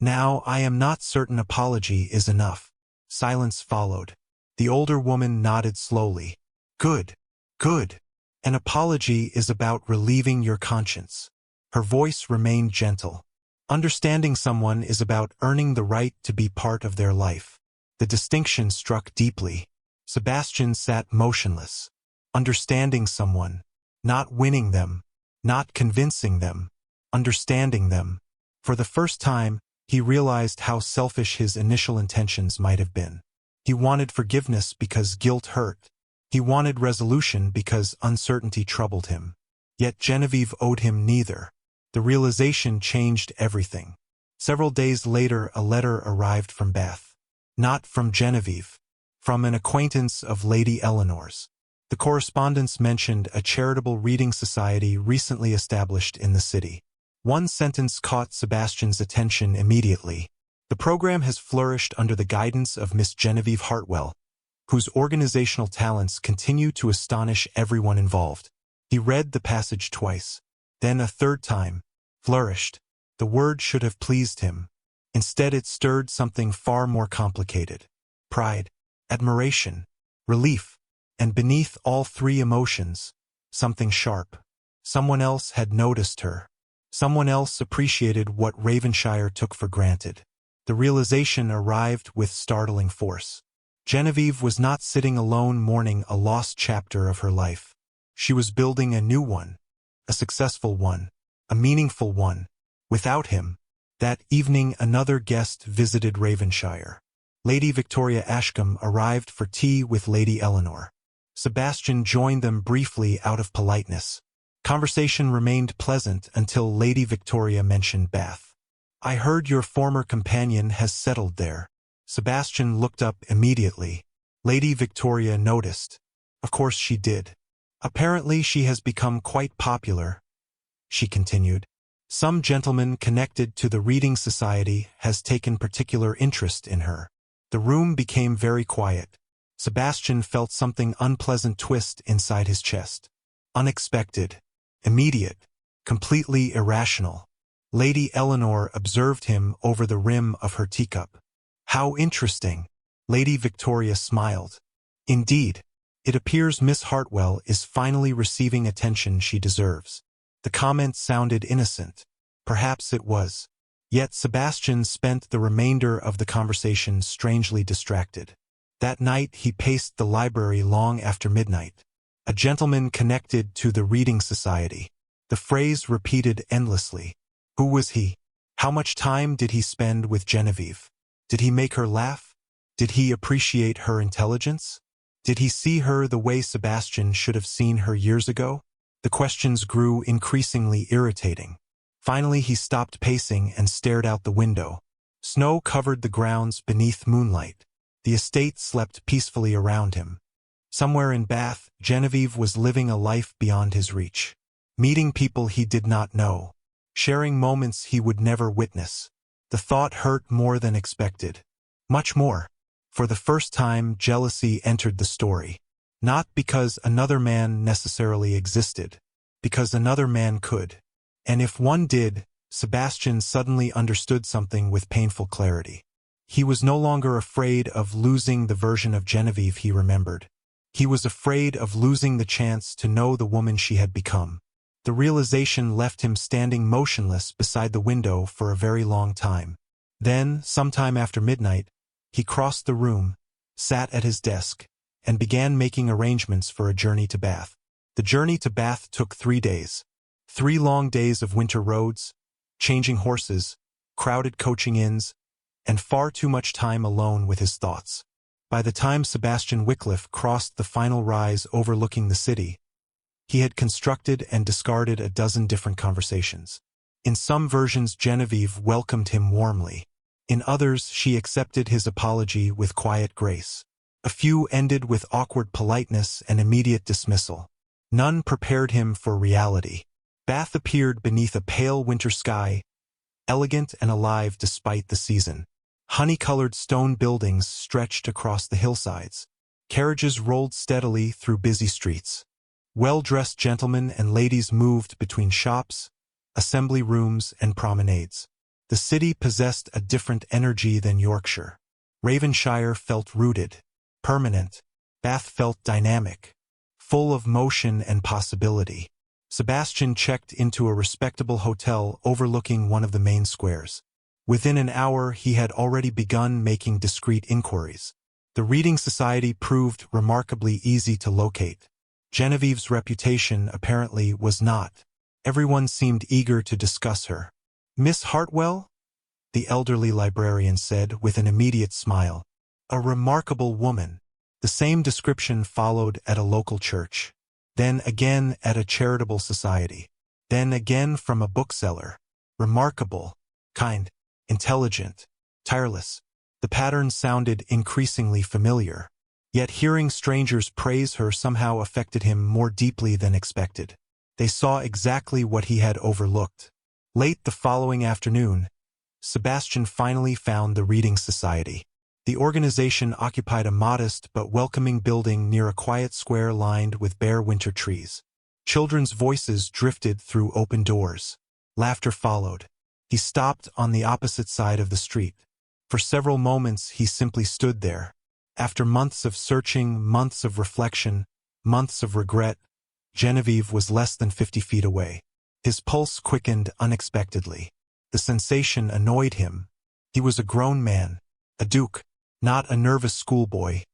Now I am not certain apology is enough. Silence followed. The older woman nodded slowly. Good. Good. An apology is about relieving your conscience. Her voice remained gentle. Understanding someone is about earning the right to be part of their life. The distinction struck deeply. Sebastian sat motionless. Understanding someone, Not winning them, not convincing them, understanding them. For the first time, he realized how selfish his initial intentions might have been. He wanted forgiveness because guilt hurt. He wanted resolution because uncertainty troubled him. Yet Genevieve owed him neither. The realization changed everything. Several days later, a letter arrived from Bath. Not from Genevieve. From an acquaintance of Lady Eleanor's. The correspondence mentioned a charitable reading society recently established in the city. One sentence caught Sebastian's attention immediately. The program has flourished under the guidance of Miss Genevieve Hartwell, whose organizational talents continue to astonish everyone involved. He read the passage twice, then a third time. Flourished. The word should have pleased him. Instead, it stirred something far more complicated. Pride, admiration, relief, and beneath all three emotions, something sharp. Someone else had noticed her. Someone else appreciated what Raven-shire took for granted. The realization arrived with startling force. Genevieve was not sitting alone mourning a lost chapter of her life. She was building a new one, a successful one, a meaningful one. Without him, that evening another guest visited Raven-shire. Lady Victoria Ashcombe arrived for tea with Lady Eleanor. Sebastian joined them briefly out of politeness. Conversation remained pleasant until Lady Victoria mentioned Bath. "I heard your former companion has settled there." Sebastian looked up immediately. Lady Victoria noticed. "Of course she did. Apparently she has become quite popular," she continued. "Some gentleman connected to the reading society has taken particular interest in her." The room became very quiet. Sebastian felt something unpleasant twist inside his chest. Unexpected, immediate, completely irrational. Lady Eleanor observed him over the rim of her teacup. "How interesting." Lady Victoria smiled. "Indeed, it appears Miss Hartwell is finally receiving attention she deserves." The comment sounded innocent. Perhaps it was. Yet Sebastian spent the remainder of the conversation strangely distracted. That night he paced the library long after midnight. A gentleman connected to the reading society. The phrase repeated endlessly. Who was he? How much time did he spend with Genevieve? Did he make her laugh? Did he appreciate her intelligence? Did he see her the way Sebastian should have seen her years ago? The questions grew increasingly irritating. Finally he stopped pacing and stared out the window. Snow covered the grounds beneath moonlight. The estate slept peacefully around him. Somewhere in Bath, Genevieve was living a life beyond his reach. Meeting people he did not know. Sharing moments he would never witness. The thought hurt more than expected. Much more. For the first time, jealousy entered the story. Not because another man necessarily existed. Because another man could. And if one did, Sebastian suddenly understood something with painful clarity. He was no longer afraid of losing the version of Genevieve he remembered. He was afraid of losing the chance to know the woman she had become. The realization left him standing motionless beside the window for a very long time. Then, sometime after midnight, he crossed the room, sat at his desk, and began making arrangements for a journey to Bath. The journey to Bath took 3 days. 3 long days of winter roads, changing horses, crowded coaching inns, and far too much time alone with his thoughts. By the time Sebastian Wycliffe crossed the final rise overlooking the city, he had constructed and discarded a dozen different conversations. In some versions, Genevieve welcomed him warmly. In others, she accepted his apology with quiet grace. A few ended with awkward politeness and immediate dismissal. None prepared him for reality. Bath appeared beneath a pale winter sky, elegant and alive despite the season. Honey-colored stone buildings stretched across the hillsides. Carriages rolled steadily through busy streets. Well-dressed gentlemen and ladies moved between shops, assembly rooms, and promenades. The city possessed a different energy than Yorkshire. Raven-shire felt rooted, permanent. Bath felt dynamic, full of motion and possibility. Sebastian checked into a respectable hotel overlooking one of the main squares. Within an hour, he had already begun making discreet inquiries. The reading society proved remarkably easy to locate. Genevieve's reputation apparently was not. Everyone seemed eager to discuss her. "Miss Hartwell?" the elderly librarian said with an immediate smile. "A remarkable woman." The same description followed at a local church. Then again at a charitable society. Then again from a bookseller. Remarkable, kind, intelligent, tireless. The pattern sounded increasingly familiar. Yet hearing strangers praise her somehow affected him more deeply than expected. They saw exactly what he had overlooked. Late the following afternoon, Sebastian finally found the Reading Society. The organization occupied a modest but welcoming building near a quiet square lined with bare winter trees. Children's voices drifted through open doors. Laughter followed. He stopped on the opposite side of the street. For several moments he simply stood there. After months of searching, months of reflection, months of regret, Genevieve was less than 50 feet away. His pulse quickened unexpectedly. The sensation annoyed him. He was a grown man, a duke, not a nervous schoolboy.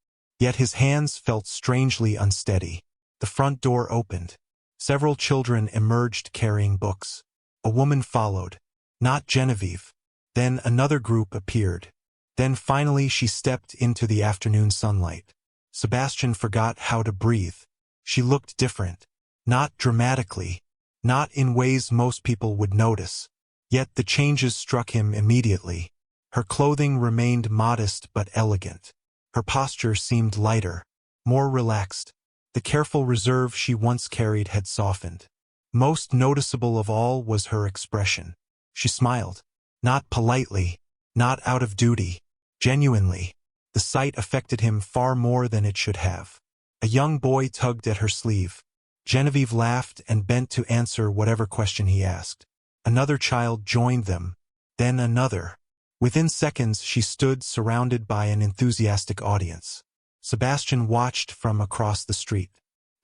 Yet his hands felt strangely unsteady. The front door opened. Several children emerged carrying books. A woman followed. Not Genevieve. Then another group appeared. Then finally she stepped into the afternoon sunlight. Sebastian forgot how to breathe. She looked different. Not dramatically. Not in ways most people would notice. Yet the changes struck him immediately. Her clothing remained modest but elegant. Her posture seemed lighter, more relaxed. The careful reserve she once carried had softened. Most noticeable of all was her expression. She smiled. Not politely, not out of duty, genuinely. The sight affected him far more than it should have. A young boy tugged at her sleeve. Genevieve laughed and bent to answer whatever question he asked. Another child joined them, then another. Within seconds she stood surrounded by an enthusiastic audience. Sebastian watched from across the street.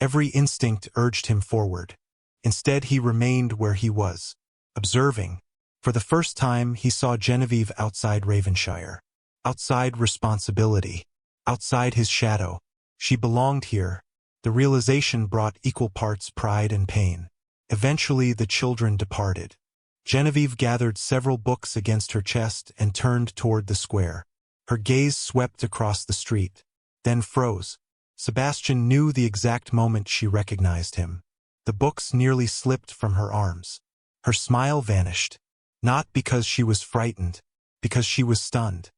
Every instinct urged him forward. Instead he remained where he was, observing. For the first time he saw Genevieve outside Raven-shire. Outside responsibility. Outside his shadow. She belonged here. The realization brought equal parts pride and pain. Eventually the children departed. Genevieve gathered several books against her chest and turned toward the square. Her gaze swept across the street, then froze. Sebastian knew the exact moment she recognized him. The books nearly slipped from her arms. Her smile vanished. Not because she was frightened, because she was stunned.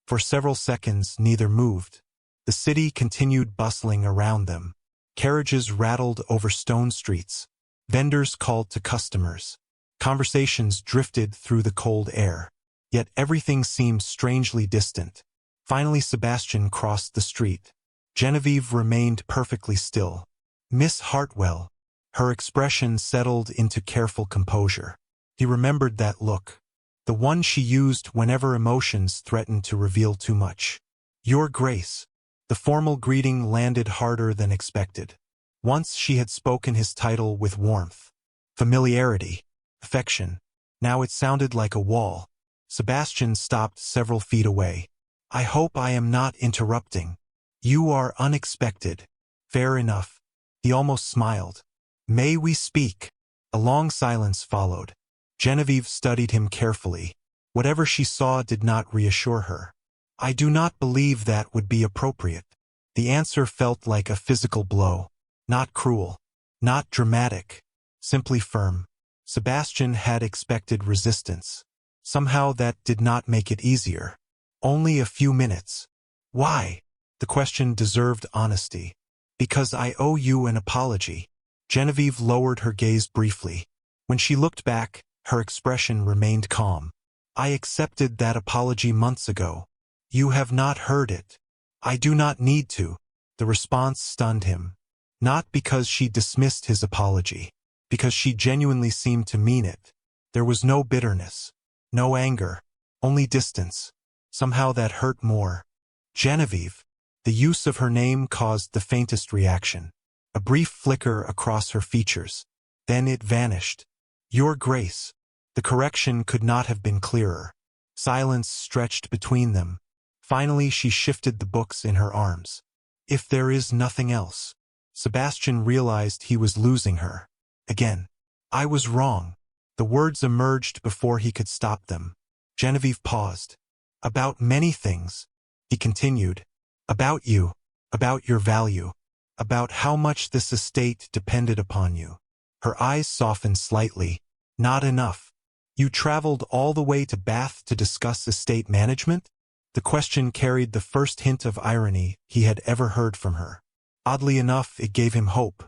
For several seconds neither moved. The city continued bustling around them. Carriages rattled over stone streets. Vendors called to customers. Conversations drifted through the cold air. Yet everything seemed strangely distant. Finally Sebastian crossed the street. Genevieve remained perfectly still. "Miss Hartwell." Her expression settled into careful composure. He remembered that look. The one she used whenever emotions threatened to reveal too much. "Your Grace." The formal greeting landed harder than expected. Once she had spoken his title with warmth, familiarity, affection. Now it sounded like a wall. Sebastian stopped several feet away. "I hope I am not interrupting. You are unexpected." "Fair enough." He almost smiled. "May we speak?" A long silence followed. Genevieve studied him carefully. Whatever she saw did not reassure her. "I do not believe that would be appropriate." The answer felt like a physical blow. Not cruel. Not dramatic. Simply firm. Sebastian had expected resistance. Somehow that did not make it easier. "Only a few minutes." "Why?" The question deserved honesty. "Because I owe you an apology." Genevieve lowered her gaze briefly. When she looked back, her expression remained calm. "I accepted that apology months ago." "You have not heard it." "I do not need to." The response stunned him. Not because she dismissed his apology. Because she genuinely seemed to mean it. There was no bitterness. No anger. Only distance. Somehow that hurt more. "Genevieve." The use of her name caused the faintest reaction. A brief flicker across her features. Then it vanished. "Your Grace." The correction could not have been clearer. Silence stretched between them. Finally she shifted the books in her arms. "If there is nothing else." Sebastian realized he was losing her. Again. I was wrong. The words emerged before he could stop them. Genevieve paused. About many things, he continued. About you. About your value. About how much this estate depended upon you. Her eyes softened slightly. Not enough. You traveled all the way to Bath to discuss estate management? The question carried the first hint of irony he had ever heard from her. Oddly enough, it gave him hope.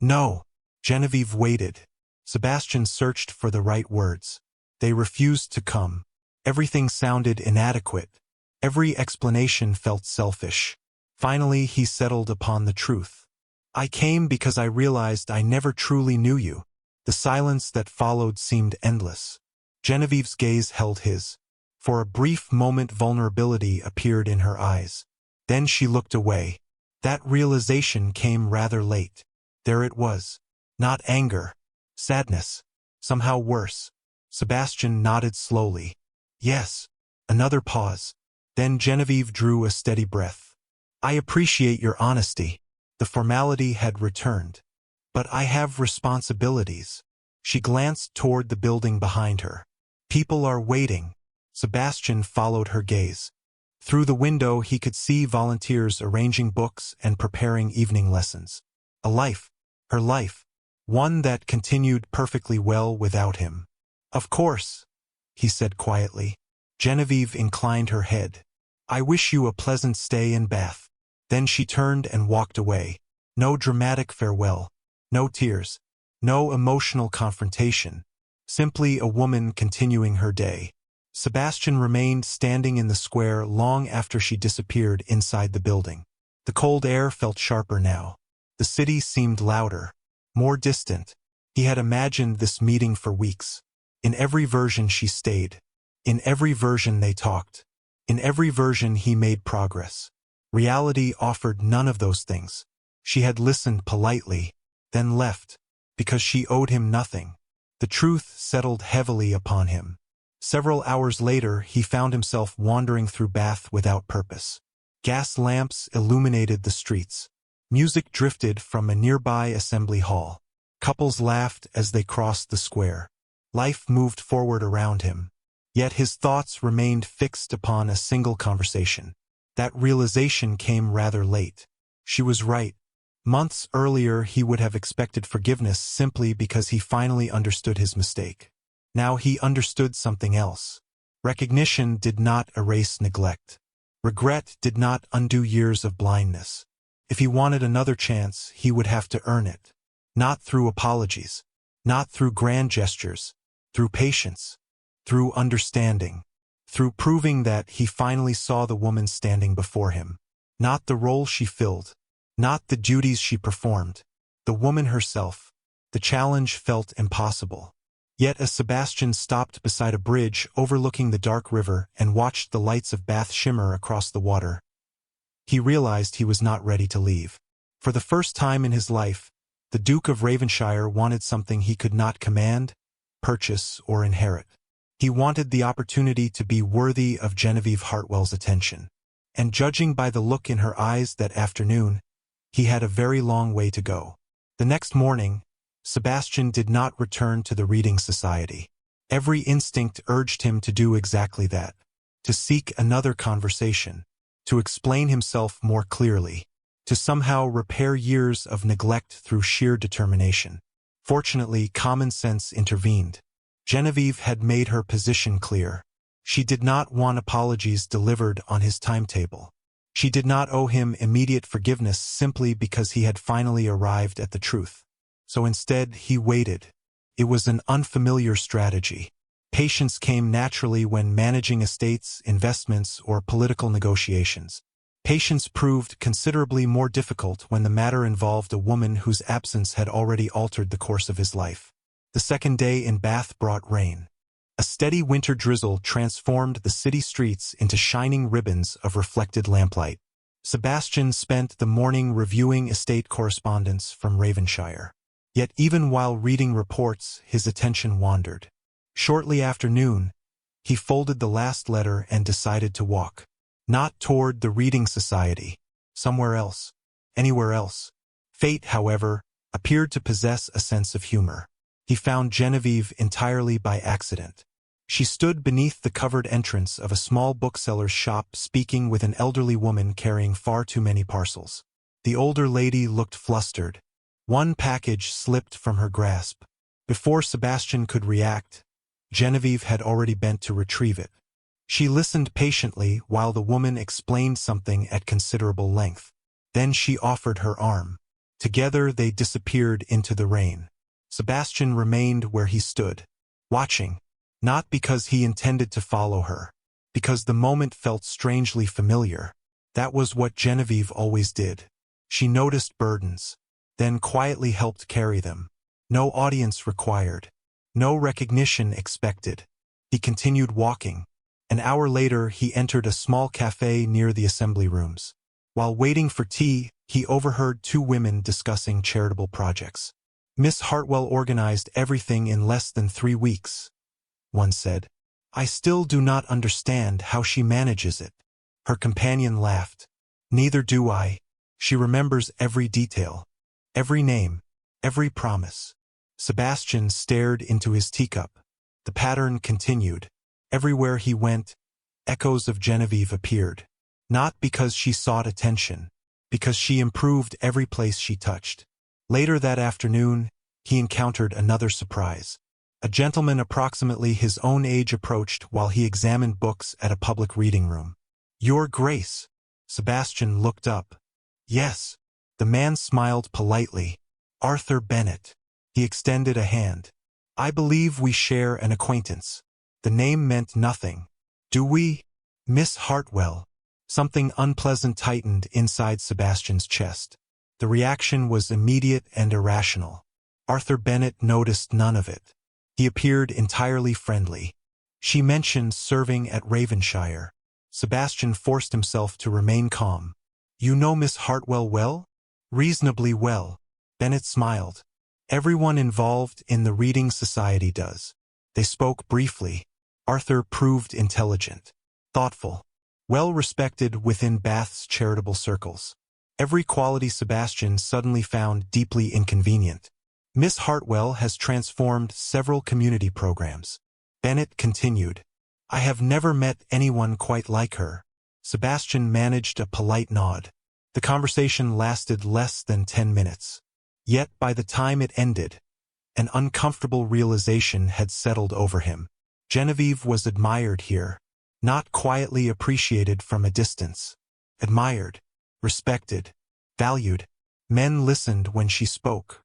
No. Genevieve waited. Sebastian searched for the right words. They refused to come. Everything sounded inadequate. Every explanation felt selfish. Finally, he settled upon the truth. I came because I realized I never truly knew you. The silence that followed seemed endless. Genevieve's gaze held his. For a brief moment, vulnerability appeared in her eyes. Then she looked away. That realization came rather late. There it was. Not anger. Sadness. Somehow worse. Sebastian nodded slowly. Yes. Another pause. Then Genevieve drew a steady breath. I appreciate your honesty. The formality had returned. But I have responsibilities. She glanced toward the building behind her. People are waiting. Sebastian followed her gaze. Through the window he could see volunteers arranging books and preparing evening lessons. A life. Her life. One that continued perfectly well without him. Of course, he said quietly. Genevieve inclined her head. I wish you a pleasant stay in Bath. Then she turned and walked away. No dramatic farewell. No tears. No emotional confrontation. Simply a woman continuing her day. Sebastian remained standing in the square long after she disappeared inside the building. The cold air felt sharper now. The city seemed louder. More distant. He had imagined this meeting for weeks. In every version she stayed. In every version they talked. In every version he made progress. Reality offered none of those things. She had listened politely, then left, because she owed him nothing. The truth settled heavily upon him. Several hours later he found himself wandering through Bath without purpose. Gas lamps illuminated the streets. Music drifted from a nearby assembly hall. Couples laughed as they crossed the square. Life moved forward around him. Yet his thoughts remained fixed upon a single conversation. That realization came rather late. She was right. Months earlier he would have expected forgiveness simply because he finally understood his mistake. Now he understood something else. Recognition did not erase neglect. Regret did not undo years of blindness. If he wanted another chance, he would have to earn it. Not through apologies. Not through grand gestures. Through patience. Through understanding. Through proving that he finally saw the woman standing before him. Not the role she filled. Not the duties she performed. The woman herself. The challenge felt impossible. Yet as Sebastian stopped beside a bridge overlooking the dark river and watched the lights of Bath shimmer across the water, he realized he was not ready to leave. For the first time in his life, the Duke of Raven-shire wanted something he could not command, purchase, or inherit. He wanted the opportunity to be worthy of Genevieve Hartwell's attention. And judging by the look in her eyes that afternoon, he had a very long way to go. The next morning, Sebastian did not return to the reading society. Every instinct urged him to do exactly that. To seek another conversation. To explain himself more clearly. To somehow repair years of neglect through sheer determination. Fortunately, common sense intervened. Genevieve had made her position clear. She did not want apologies delivered on his timetable. She did not owe him immediate forgiveness simply because he had finally arrived at the truth. So instead, he waited. It was an unfamiliar strategy. Patience came naturally when managing estates, investments, or political negotiations. Patience proved considerably more difficult when the matter involved a woman whose absence had already altered the course of his life. The second day in Bath brought rain. A steady winter drizzle transformed the city streets into shining ribbons of reflected lamplight. Sebastian spent the morning reviewing estate correspondence from Raven-shire. Yet even while reading reports, his attention wandered. Shortly after noon, he folded the last letter and decided to walk. Not toward the reading society. Somewhere else. Anywhere else. Fate, however, appeared to possess a sense of humor. He found Genevieve entirely by accident. She stood beneath the covered entrance of a small bookseller's shop speaking with an elderly woman carrying far too many parcels. The older lady looked flustered. One package slipped from her grasp. Before Sebastian could react, Genevieve had already bent to retrieve it. She listened patiently while the woman explained something at considerable length. Then she offered her arm. Together they disappeared into the rain. Sebastian remained where he stood, watching, not because he intended to follow her, because the moment felt strangely familiar. That was what Genevieve always did. She noticed burdens, then quietly helped carry them. No audience required, no recognition expected. He continued walking. An hour later, he entered a small cafe near the assembly rooms. While waiting for tea, he overheard two women discussing charitable projects. Miss Hartwell organized everything in less than 3 weeks, one said. I still do not understand how she manages it. Her companion laughed. Neither do I. She remembers every detail, every name, every promise. Sebastian stared into his teacup. The pattern continued. Everywhere he went, echoes of Genevieve appeared. Not because she sought attention, because she improved every place she touched. Later that afternoon, he encountered another surprise. A gentleman approximately his own age approached while he examined books at a public reading room. Your Grace. Sebastian looked up. Yes. The man smiled politely. Arthur Bennett. He extended a hand. I believe we share an acquaintance. The name meant nothing. Do we? Miss Hartwell. Something unpleasant tightened inside Sebastian's chest. The reaction was immediate and irrational. Arthur Bennett noticed none of it. He appeared entirely friendly. She mentioned serving at Raven-shire. Sebastian forced himself to remain calm. You know Miss Hartwell well? Reasonably well. Bennett smiled. Everyone involved in the reading society does. They spoke briefly. Arthur proved intelligent, thoughtful, well-respected within Bath's charitable circles. Every quality Sebastian suddenly found deeply inconvenient. Miss Hartwell has transformed several community programs. Bennett continued. I have never met anyone quite like her. Sebastian managed a polite nod. The conversation lasted less than 10 minutes. Yet by the time it ended, an uncomfortable realization had settled over him. Genevieve was admired here, not quietly appreciated from a distance. Admired, respected, valued. Men listened when she spoke.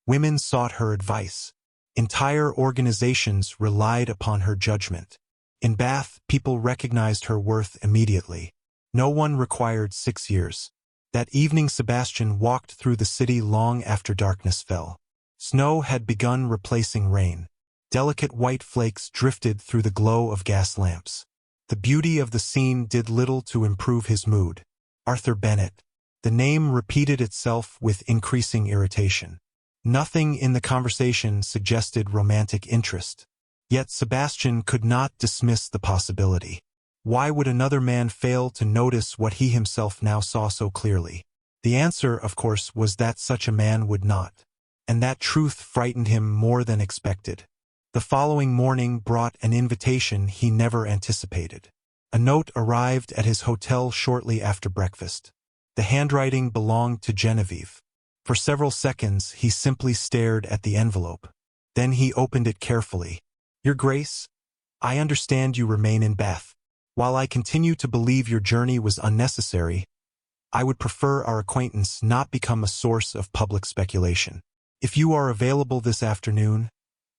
Women sought her advice. Entire organizations relied upon her judgment. In Bath, people recognized her worth immediately. No one required 6 years. That evening Sebastian walked through the city long after darkness fell. Snow had begun replacing rain. Delicate white flakes drifted through the glow of gas lamps. The beauty of the scene did little to improve his mood. Arthur Bennett. The name repeated itself with increasing irritation. Nothing in the conversation suggested romantic interest. Yet Sebastian could not dismiss the possibility. Why would another man fail to notice what he himself now saw so clearly? The answer, of course, was that such a man would not. And that truth frightened him more than expected. The following morning brought an invitation he never anticipated. A note arrived at his hotel shortly after breakfast. The handwriting belonged to Genevieve. For several seconds he simply stared at the envelope. Then he opened it carefully. Your Grace, I understand you remain in Bath. While I continue to believe your journey was unnecessary, I would prefer our acquaintance not become a source of public speculation. If you are available this afternoon,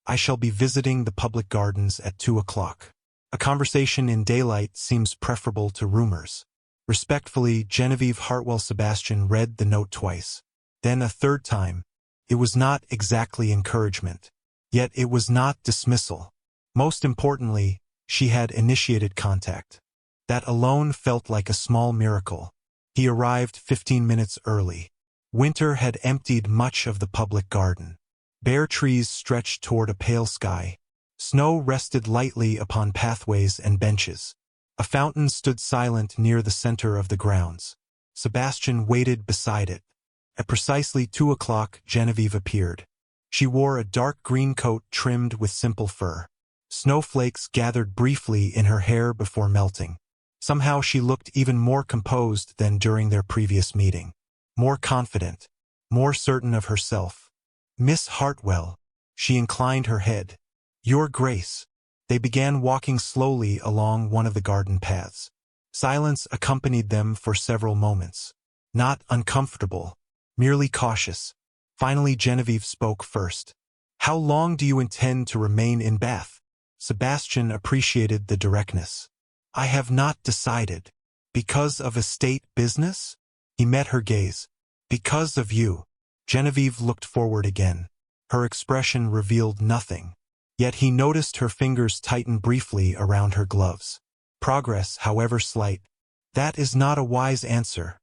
I shall be visiting the public gardens at 2 o'clock. A conversation in daylight seems preferable to rumors. Respectfully, Genevieve Hartwell. Sebastian read the note twice. Then a third time. It was not exactly encouragement. Yet it was not dismissal. Most importantly, she had initiated contact. That alone felt like a small miracle. He arrived 15 minutes early. Winter had emptied much of the public garden. Bare trees stretched toward a pale sky. Snow rested lightly upon pathways and benches. A fountain stood silent near the center of the grounds. Sebastian waited beside it. At precisely 2 o'clock, Genevieve appeared. She wore a dark green coat trimmed with simple fur. Snowflakes gathered briefly in her hair before melting. Somehow she looked even more composed than during their previous meeting. More confident. More certain of herself. "Miss Hartwell." She inclined her head. "Your Grace." They began walking slowly along one of the garden paths. Silence accompanied them for several moments. Not uncomfortable, merely cautious. Finally Genevieve spoke first. "How long do you intend to remain in Bath?" Sebastian appreciated the directness. "I have not decided." "Because of estate business?" He met her gaze. "Because of you." Genevieve looked forward again. Her expression revealed nothing. Yet he noticed her fingers tighten briefly around her gloves. Progress, however slight. "That is not a wise answer,"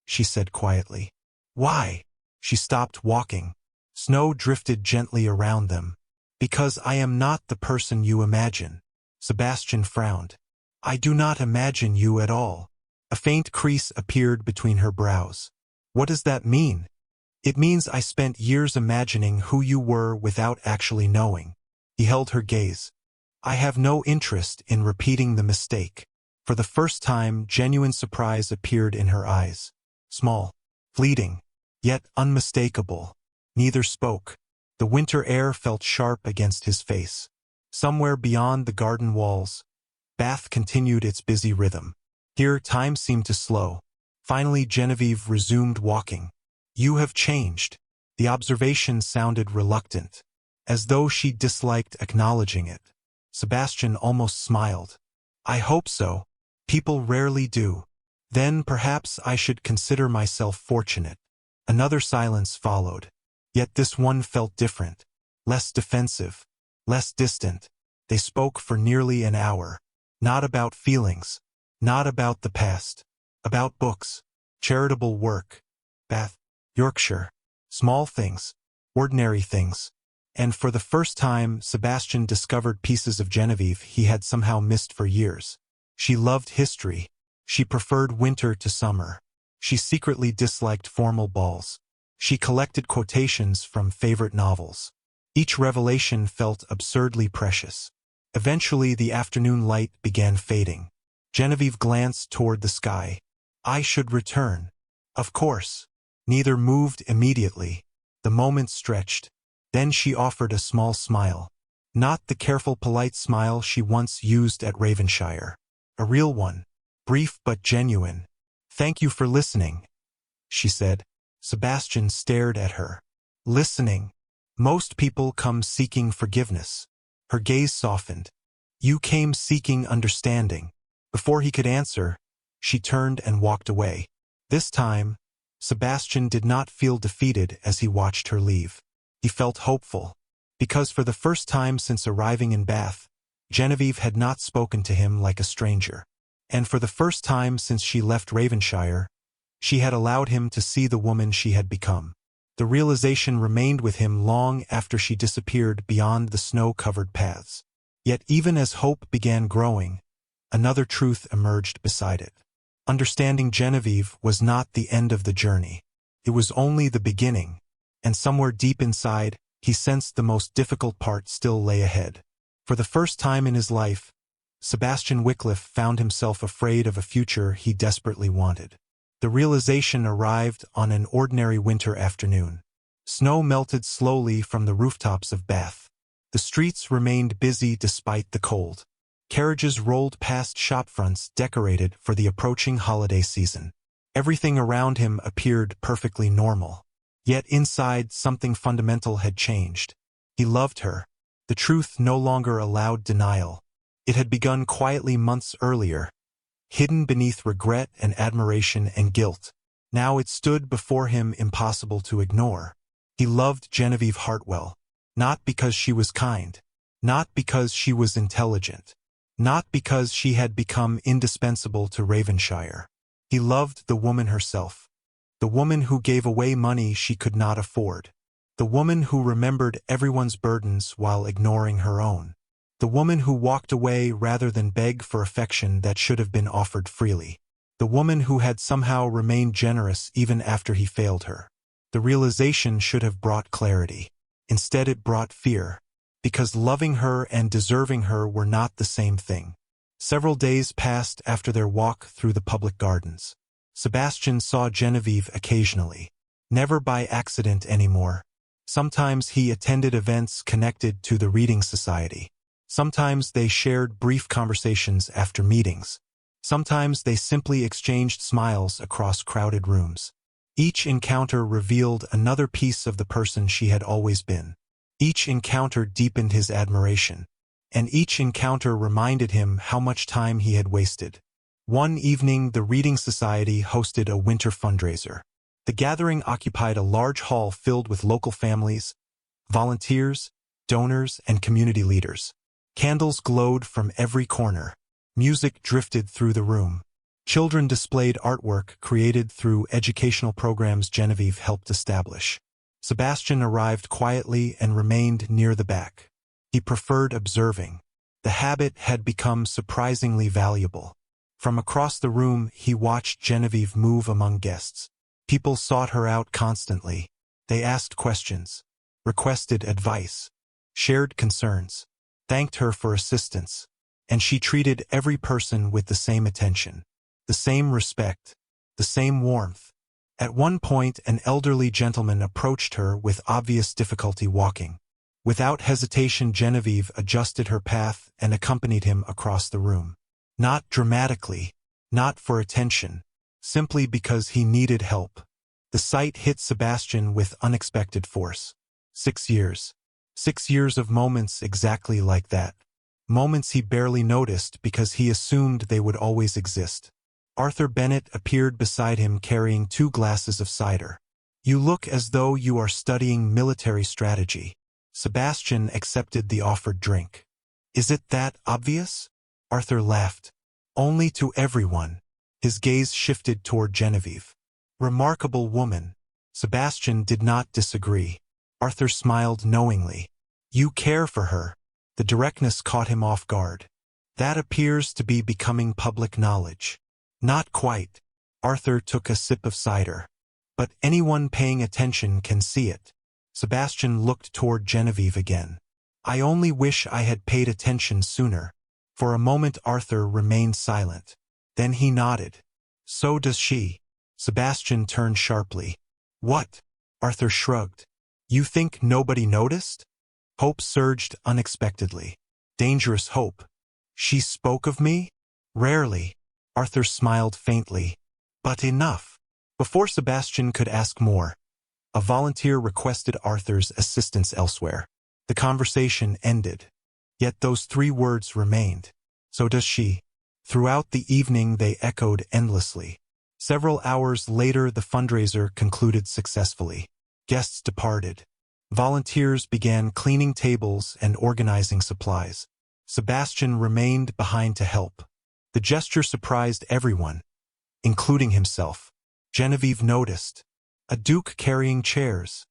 she said quietly. "Why?" She stopped walking. Snow drifted gently around them. "Because I am not the person you imagine." Sebastian frowned. "I do not imagine you at all." A faint crease appeared between her brows. "What does that mean?" "It means I spent years imagining who you were without actually knowing." He held her gaze. "I have no interest in repeating the mistake." For the first time, genuine surprise appeared in her eyes. Small, fleeting, yet unmistakable. Neither spoke. The winter air felt sharp against his face. Somewhere beyond the garden walls, Bath continued its busy rhythm. Here time seemed to slow. Finally Genevieve resumed walking. "You have changed." The observation sounded reluctant, as though she disliked acknowledging it. Sebastian almost smiled. "I hope so. People rarely do." "Then perhaps I should consider myself fortunate." Another silence followed. Yet this one felt different. Less defensive. Less distant. They spoke for nearly an hour. Not about feelings. Not about the past. About books. Charitable work. Bath. Yorkshire. Small things. Ordinary things. And for the first time, Sebastian discovered pieces of Genevieve he had somehow missed for years. She loved history. She preferred winter to summer. She secretly disliked formal balls. She collected quotations from favorite novels. Each revelation felt absurdly precious. Eventually, the afternoon light began fading. Genevieve glanced toward the sky. "I should return." "Of course." Neither moved immediately. The moment stretched. Then she offered a small smile. Not the careful, polite smile she once used at Raven-shire. A real one. Brief but genuine. "Thank you for listening," she said. Sebastian stared at her. "Listening? Most people come seeking forgiveness." Her gaze softened. "You came seeking understanding." Before he could answer, she turned and walked away. This time, Sebastian did not feel defeated as he watched her leave. He felt hopeful, because for the first time since arriving in Bath, Genevieve had not spoken to him like a stranger. And for the first time since she left Raven-shire, she had allowed him to see the woman she had become. The realization remained with him long after she disappeared beyond the snow-covered paths. Yet even as hope began growing, another truth emerged beside it. Understanding Genevieve was not the end of the journey. It was only the beginning, and somewhere deep inside, he sensed the most difficult part still lay ahead. For the first time in his life, Sebastian Wycliffe found himself afraid of a future he desperately wanted. The realization arrived on an ordinary winter afternoon. Snow melted slowly from the rooftops of Bath. The streets remained busy despite the cold. Carriages rolled past shopfronts decorated for the approaching holiday season. Everything around him appeared perfectly normal. Yet inside, something fundamental had changed. He loved her. The truth no longer allowed denial. It had begun quietly months earlier, hidden beneath regret and admiration and guilt. Now it stood before him, impossible to ignore. He loved Genevieve Hartwell, not because she was kind, not because she was intelligent, not because she had become indispensable to Raven-shire. He loved the woman herself, the woman who gave away money she could not afford, the woman who remembered everyone's burdens while ignoring her own, the woman who walked away rather than beg for affection that should have been offered freely, the woman who had somehow remained generous even after he failed her. The realization should have brought clarity. Instead it brought fear, because loving her and deserving her were not the same thing. Several days passed after their walk through the public gardens. Sebastian saw Genevieve occasionally, never by accident anymore. Sometimes he attended events connected to the reading society. Sometimes they shared brief conversations after meetings. Sometimes they simply exchanged smiles across crowded rooms. Each encounter revealed another piece of the person she had always been. Each encounter deepened his admiration, and each encounter reminded him how much time he had wasted. One evening, the Reading Society hosted a winter fundraiser. The gathering occupied a large hall filled with local families, volunteers, donors, and community leaders. Candles glowed from every corner. Music drifted through the room. Children displayed artwork created through educational programs Genevieve helped establish. Sebastian arrived quietly and remained near the back. He preferred observing. The habit had become surprisingly valuable. From across the room, he watched Genevieve move among guests. People sought her out constantly. They asked questions, requested advice, shared concerns, thanked her for assistance, and she treated every person with the same attention, the same respect, the same warmth. At one point, an elderly gentleman approached her with obvious difficulty walking. Without hesitation, Genevieve adjusted her path and accompanied him across the room. Not dramatically, not for attention, simply because he needed help. The sight hit Sebastian with unexpected force. 6 years. 6 years of moments exactly like that. Moments he barely noticed because he assumed they would always exist. Arthur Bennett appeared beside him carrying 2 glasses of cider. "You look as though you are studying military strategy." Sebastian accepted the offered drink. "Is it that obvious?" Arthur laughed. "Only to everyone." His gaze shifted toward Genevieve. "Remarkable woman." Sebastian did not disagree. Arthur smiled knowingly. "You care for her." The directness caught him off guard. "That appears to be becoming public knowledge." "Not quite." Arthur took a sip of cider. "But anyone paying attention can see it." Sebastian looked toward Genevieve again. "I only wish I had paid attention sooner." For a moment Arthur remained silent. Then he nodded. "So does she." Sebastian turned sharply. "What?" Arthur shrugged. "You think nobody noticed?" Hope surged unexpectedly. Dangerous hope. "She spoke of me?" "Rarely." Arthur smiled faintly. "But enough." Before Sebastian could ask more, a volunteer requested Arthur's assistance elsewhere. The conversation ended. Yet those 3 words remained. "So does she." Throughout the evening they echoed endlessly. Several hours later the fundraiser concluded successfully. Guests departed. Volunteers began cleaning tables and organizing supplies. Sebastian remained behind to help. The gesture surprised everyone, including himself. Genevieve noticed. "A duke carrying chairs,"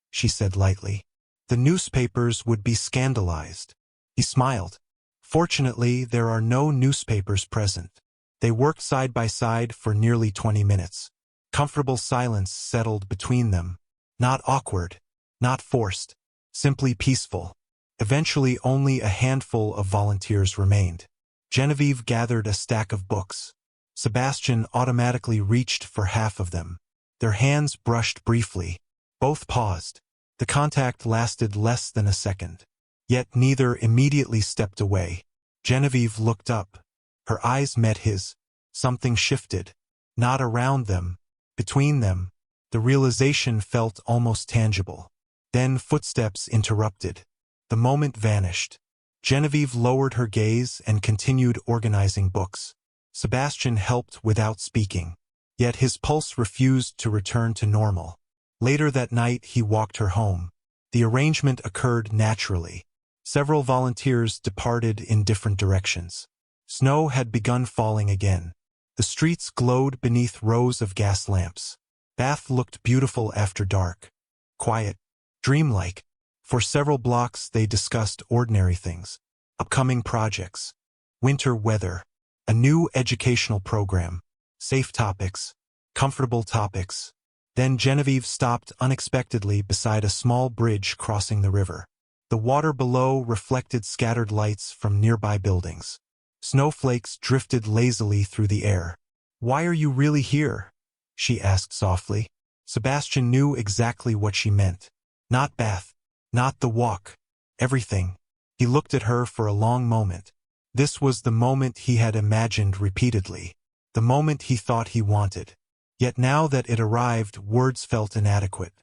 she said lightly. "The newspapers would be scandalized." He smiled. "Fortunately, there are no newspapers present." They worked side by side for nearly 20 minutes. Comfortable silence settled between them. Not awkward, not forced, simply peaceful. Eventually, only a handful of volunteers remained. Genevieve gathered a stack of books. Sebastian automatically reached for half of them. Their hands brushed briefly. Both paused. The contact lasted less than a second. Yet neither immediately stepped away. Genevieve looked up. Her eyes met his. Something shifted. Not around them. Between them. The realization felt almost tangible. Then footsteps interrupted. The moment vanished. Genevieve lowered her gaze and continued organizing books. Sebastian helped without speaking. Yet his pulse refused to return to normal. Later that night he walked her home. The arrangement occurred naturally. Several volunteers departed in different directions. Snow had begun falling again. The streets glowed beneath rows of gas lamps. Bath looked beautiful after dark. Quiet. Dreamlike. For several blocks they discussed ordinary things. Upcoming projects. Winter weather. A new educational program. Safe topics. Comfortable topics. Then Genevieve stopped unexpectedly beside a small bridge crossing the river. The water below reflected scattered lights from nearby buildings. Snowflakes drifted lazily through the air. "Why are you really here?" she asked softly. Sebastian knew exactly what she meant. Not bath, not the walk, everything. He looked at her for a long moment. This was the moment he had imagined repeatedly, the moment he thought he wanted. Yet now that it arrived, words felt inadequate.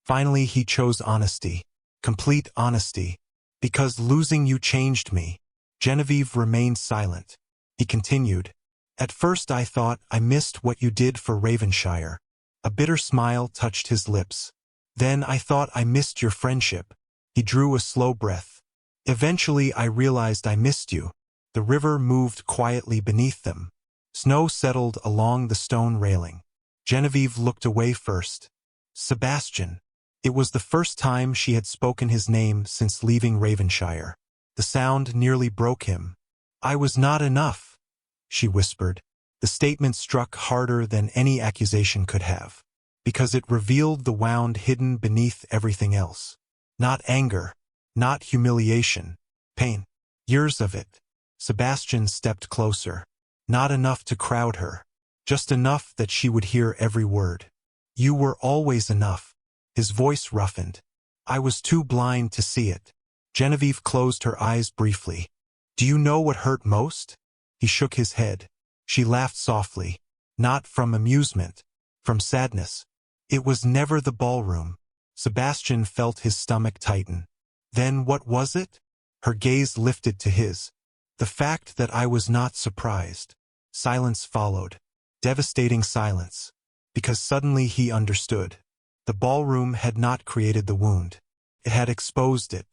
Finally he chose honesty, complete honesty. "Because losing you changed me." Genevieve remained silent. He continued, "At first I thought I missed what you did for Raven-shire." A bitter smile touched his lips. "Then I thought I missed your friendship." He drew a slow breath. "Eventually I realized I missed you." The river moved quietly beneath them. Snow settled along the stone railing. Genevieve looked away first. Sebastian. It was the first time she had spoken his name since leaving Raven-shire. The sound nearly broke him. "I was not enough," she whispered. The statement struck harder than any accusation could have, because it revealed the wound hidden beneath everything else. Not anger, not humiliation, pain. Years of it. Sebastian stepped closer. Not enough to crowd her. Just enough that she would hear every word. "You were always enough." His voice roughened. "I was too blind to see it." Genevieve closed her eyes briefly. "Do you know what hurt most?" He shook his head. She laughed softly. Not from amusement. From sadness. "It was never the ballroom." Sebastian felt his stomach tighten. "Then what was it?" Her gaze lifted to his. "The fact that I was not surprised." Silence followed. Devastating silence. Because suddenly he understood. The ballroom had not created the wound. It had exposed it.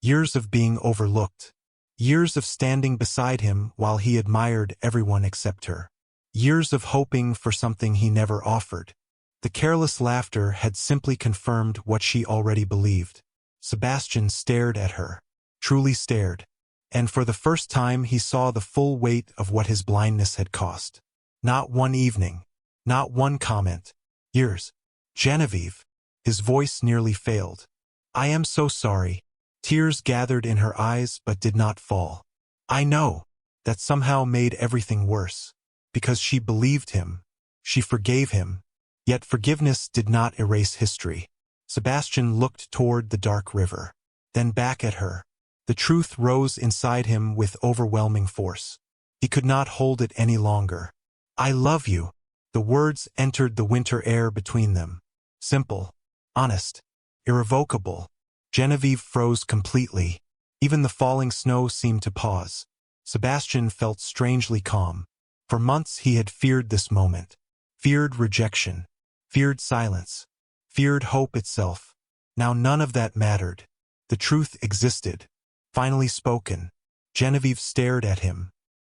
Years of being overlooked. Years of standing beside him while he admired everyone except her. Years of hoping for something he never offered. The careless laughter had simply confirmed what she already believed. Sebastian stared at her. Truly stared. And for the first time he saw the full weight of what his blindness had cost. Not one evening. Not one comment. Years. "Genevieve." His voice nearly failed. "I am so sorry." Tears gathered in her eyes but did not fall. "I know." That somehow made everything worse. Because she believed him. She forgave him. Yet forgiveness did not erase history. Sebastian looked toward the dark river. Then back at her. The truth rose inside him with overwhelming force. He could not hold it any longer. "I love you." The words entered the winter air between them. Simple. Honest. Irrevocable. Genevieve froze completely. Even the falling snow seemed to pause. Sebastian felt strangely calm. For months he had feared this moment. Feared rejection. Feared silence. Feared hope itself. Now none of that mattered. The truth existed. Finally spoken. Genevieve stared at him.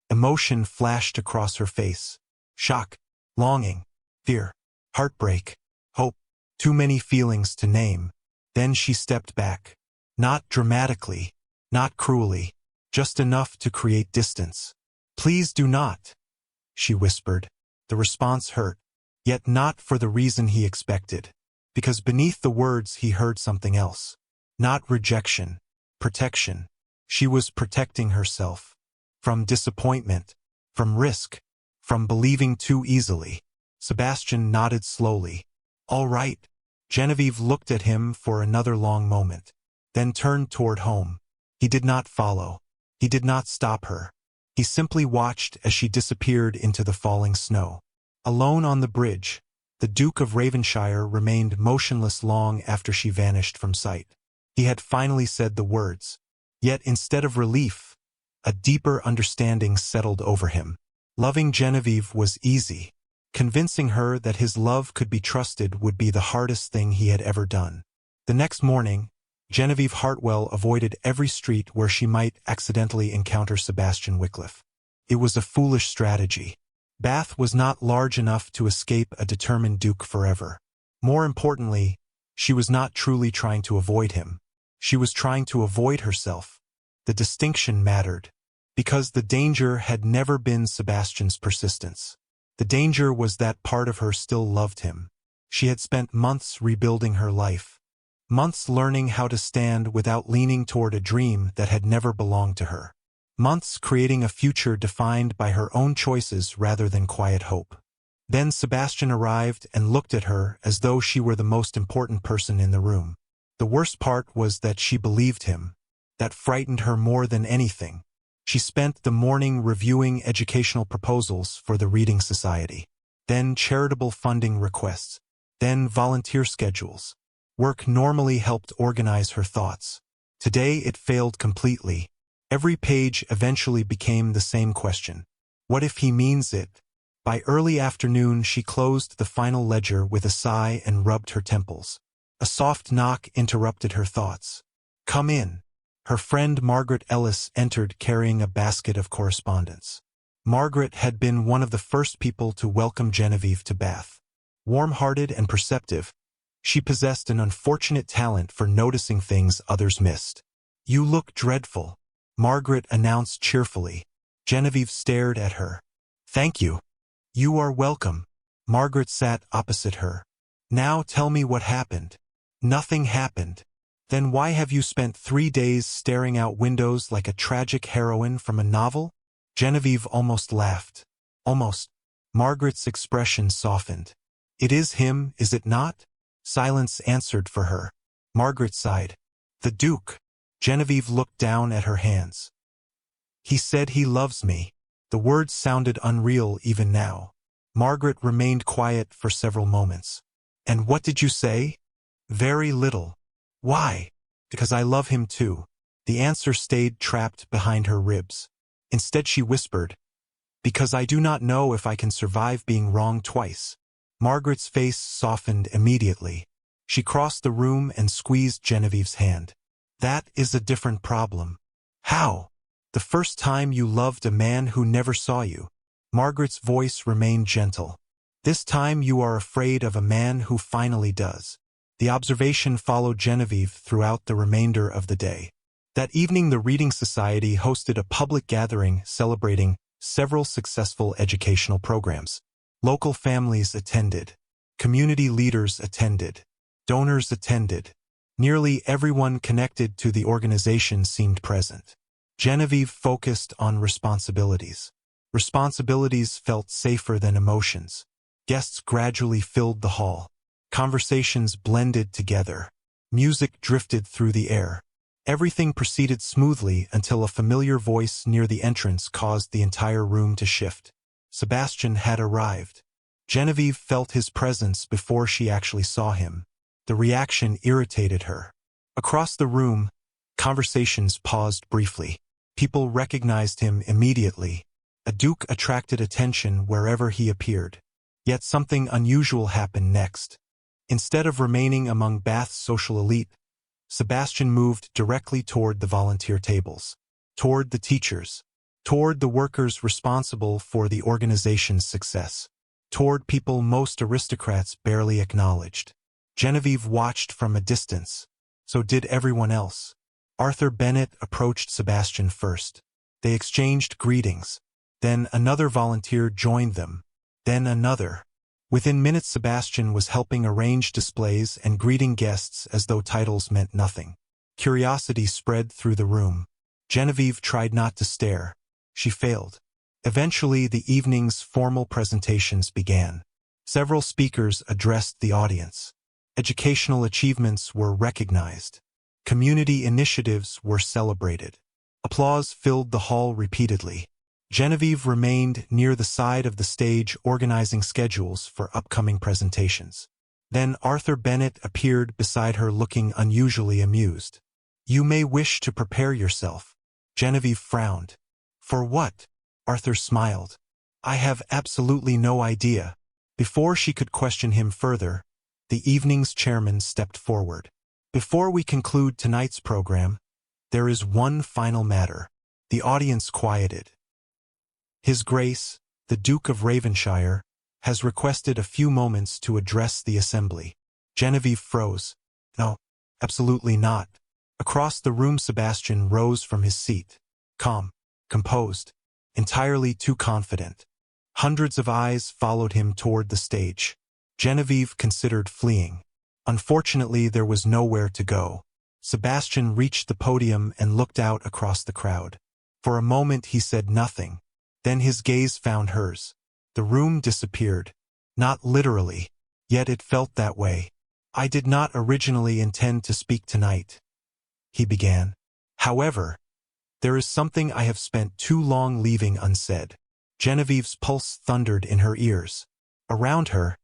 Emotion flashed across her face. Shock. Longing. Fear. Heartbreak. Hope. Too many feelings to name. Then she stepped back. Not dramatically. Not cruelly. Just enough to create distance. "Please do not," she whispered. The response hurt. Yet not for the reason he expected. Because beneath the words he heard something else. Not rejection. Protection. She was protecting herself. From disappointment. From risk. From believing too easily. Sebastian nodded slowly. "All right." Genevieve looked at him for another long moment. Then turned toward home. He did not follow. He did not stop her. He simply watched as she disappeared into the falling snow. Alone on the bridge, the Duke of Raven-shire remained motionless long after she vanished from sight. He had finally said the words. Yet instead of relief, a deeper understanding settled over him. Loving Genevieve was easy. Convincing her that his love could be trusted would be the hardest thing he had ever done. The next morning, Genevieve Hartwell avoided every street where she might accidentally encounter Sebastian Wycliffe. It was a foolish strategy. Bath was not large enough to escape a determined Duke forever. More importantly, she was not truly trying to avoid him. She was trying to avoid herself. The distinction mattered. Because the danger had never been Sebastian's persistence. The danger was that part of her still loved him. She had spent months rebuilding her life. Months learning how to stand without leaning toward a dream that had never belonged to her. Months creating a future defined by her own choices rather than quiet hope. Then Sebastian arrived and looked at her as though she were the most important person in the room. The worst part was that she believed him. That frightened her more than anything. She spent the morning reviewing educational proposals for the Reading Society. Then charitable funding requests. Then volunteer schedules. Work normally helped organize her thoughts. Today it failed completely. Every page eventually became the same question. What if he means it? By early afternoon she closed the final ledger with a sigh and rubbed her temples. A soft knock interrupted her thoughts. "Come in." Her friend Margaret Ellis entered carrying a basket of correspondence. Margaret had been one of the first people to welcome Genevieve to Bath. Warm-hearted and perceptive, she possessed an unfortunate talent for noticing things others missed. "You look dreadful," Margaret announced cheerfully. Genevieve stared at her. "Thank you." "You are welcome." Margaret sat opposite her. "Now tell me what happened." "Nothing happened." "Then why have you spent 3 days staring out windows like a tragic heroine from a novel?" Genevieve almost laughed. "Almost." Margaret's expression softened. "It is him, is it not?" Silence answered for her. Margaret sighed. "The Duke." Genevieve looked down at her hands. "He said he loves me." The words sounded unreal even now. Margaret remained quiet for several moments. "And what did you say?" "Very little." "Why?" "Because I love him too." The answer stayed trapped behind her ribs. Instead she whispered, "Because I do not know if I can survive being wrong twice." Margaret's face softened immediately. She crossed the room and squeezed Genevieve's hand. "That is a different problem." "How?" "The first time you loved a man who never saw you." Margaret's voice remained gentle. "This time you are afraid of a man who finally does." The observation followed Genevieve throughout the remainder of the day. That evening the Reading Society hosted a public gathering celebrating several successful educational programs. Local families attended. Community leaders attended. Donors attended. Nearly everyone connected to the organization seemed present. Genevieve focused on responsibilities. Responsibilities felt safer than emotions. Guests gradually filled the hall. Conversations blended together. Music drifted through the air. Everything proceeded smoothly until a familiar voice near the entrance caused the entire room to shift. Sebastian had arrived. Genevieve felt his presence before she actually saw him. The reaction irritated her. Across the room, conversations paused briefly. People recognized him immediately. A duke attracted attention wherever he appeared. Yet something unusual happened next. Instead of remaining among Bath's social elite, Sebastian moved directly toward the volunteer tables, toward the teachers, toward the workers responsible for the organization's success, toward people most aristocrats barely acknowledged. Genevieve watched from a distance. So did everyone else. Arthur Bennett approached Sebastian first. They exchanged greetings. Then another volunteer joined them. Then another. Within minutes Sebastian was helping arrange displays and greeting guests as though titles meant nothing. Curiosity spread through the room. Genevieve tried not to stare. She failed. Eventually the evening's formal presentations began. Several speakers addressed the audience. Educational achievements were recognized. Community initiatives were celebrated. Applause filled the hall repeatedly. Genevieve remained near the side of the stage organizing schedules for upcoming presentations. Then Arthur Bennett appeared beside her looking unusually amused. "You may wish to prepare yourself." Genevieve frowned. "For what?" Arthur smiled. "I have absolutely no idea." Before she could question him further, the evening's chairman stepped forward. "Before we conclude tonight's program, there is one final matter." The audience quieted. "His Grace, the Duke of Raven-shire, has requested a few moments to address the assembly." Genevieve froze. "No, absolutely not." Across the room Sebastian rose from his seat. Calm, composed, entirely too confident. Hundreds of eyes followed him toward the stage. Genevieve considered fleeing. Unfortunately, there was nowhere to go. Sebastian reached the podium and looked out across the crowd. For a moment he said nothing. Then his gaze found hers. The room disappeared. Not literally, yet it felt that way. "I did not originally intend to speak tonight," he began. "However, there is something I have spent too long leaving unsaid." Genevieve's pulse thundered in her ears. Around her,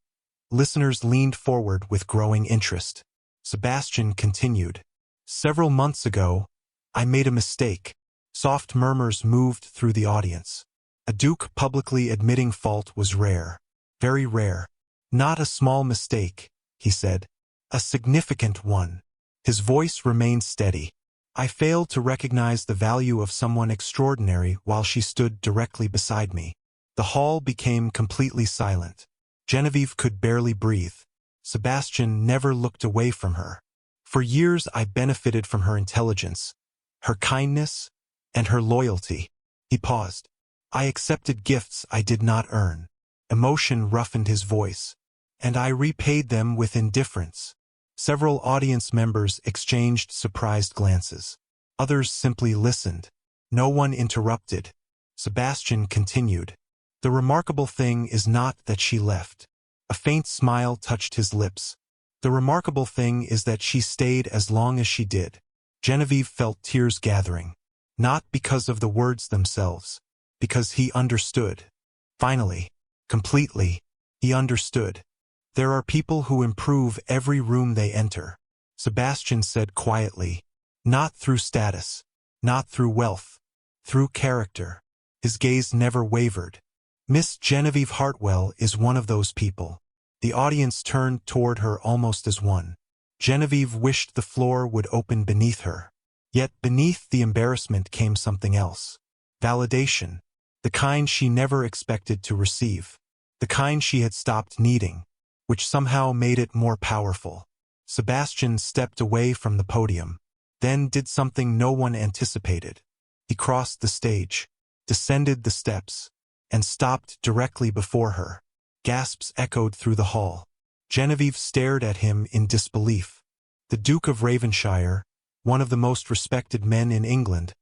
listeners leaned forward with growing interest. Sebastian continued. "Several months ago, I made a mistake." Soft murmurs moved through the audience. A duke publicly admitting fault was rare. Very rare. "Not a small mistake," he said. "A significant one." His voice remained steady. "I failed to recognize the value of someone extraordinary while she stood directly beside me." The hall became completely silent. Genevieve could barely breathe. Sebastian never looked away from her. "For years I benefited from her intelligence, her kindness, and her loyalty." He paused. "I accepted gifts I did not earn." Emotion roughened his voice. "And I repaid them with indifference." Several audience members exchanged surprised glances. Others simply listened. No one interrupted. Sebastian continued. "The remarkable thing is not that she left." A faint smile touched his lips. "The remarkable thing is that she stayed as long as she did." Genevieve felt tears gathering. Not because of the words themselves, because he understood. Finally, completely, he understood. "There are people who improve every room they enter," Sebastian said quietly. "Not through status, not through wealth, through character." His gaze never wavered. "Miss Genevieve Hartwell is one of those people." The audience turned toward her almost as one. Genevieve wished the floor would open beneath her. Yet beneath the embarrassment came something else. Validation. The kind she never expected to receive. The kind she had stopped needing, which somehow made it more powerful. Sebastian stepped away from the podium, then did something no one anticipated. He crossed the stage, descended the steps, and stopped directly before her. Gasps echoed through the hall. Genevieve stared at him in disbelief. The Duke of Raven-shire, one of the most respected men in England,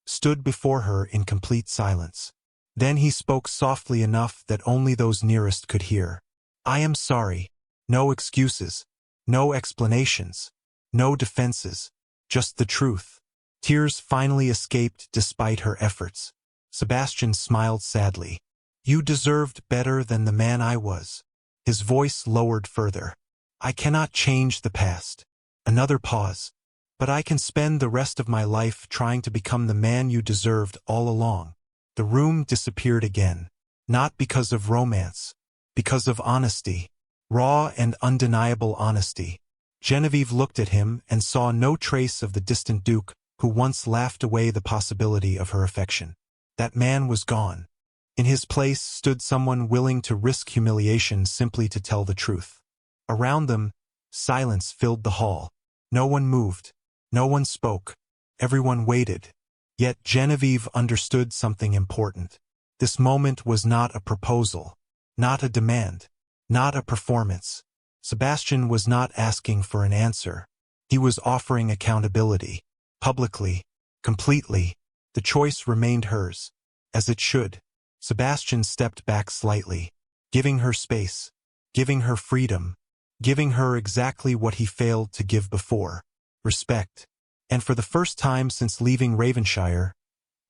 stood before her in complete silence. Then he spoke softly enough that only those nearest could hear. "I am sorry. No excuses. No explanations. No defenses. Just the truth." Tears finally escaped despite her efforts. Sebastian smiled sadly. "You deserved better than the man I was." His voice lowered further. "I cannot change the past." Another pause. "But I can spend the rest of my life trying to become the man you deserved all along." The room disappeared again. Not because of romance. Because of honesty. Raw and undeniable honesty. Genevieve looked at him and saw no trace of the distant Duke who once laughed away the possibility of her affection. That man was gone. In his place stood someone willing to risk humiliation simply to tell the truth. Around them, silence filled the hall. No one moved. No one spoke. Everyone waited. Yet Genevieve understood something important. This moment was not a proposal, not a demand, not a performance. Sebastian was not asking for an answer. He was offering accountability. Publicly, completely. The choice remained hers. As it should. Sebastian stepped back slightly, giving her space, giving her freedom, giving her exactly what he failed to give before. Respect. And for the first time since leaving Raven-shire,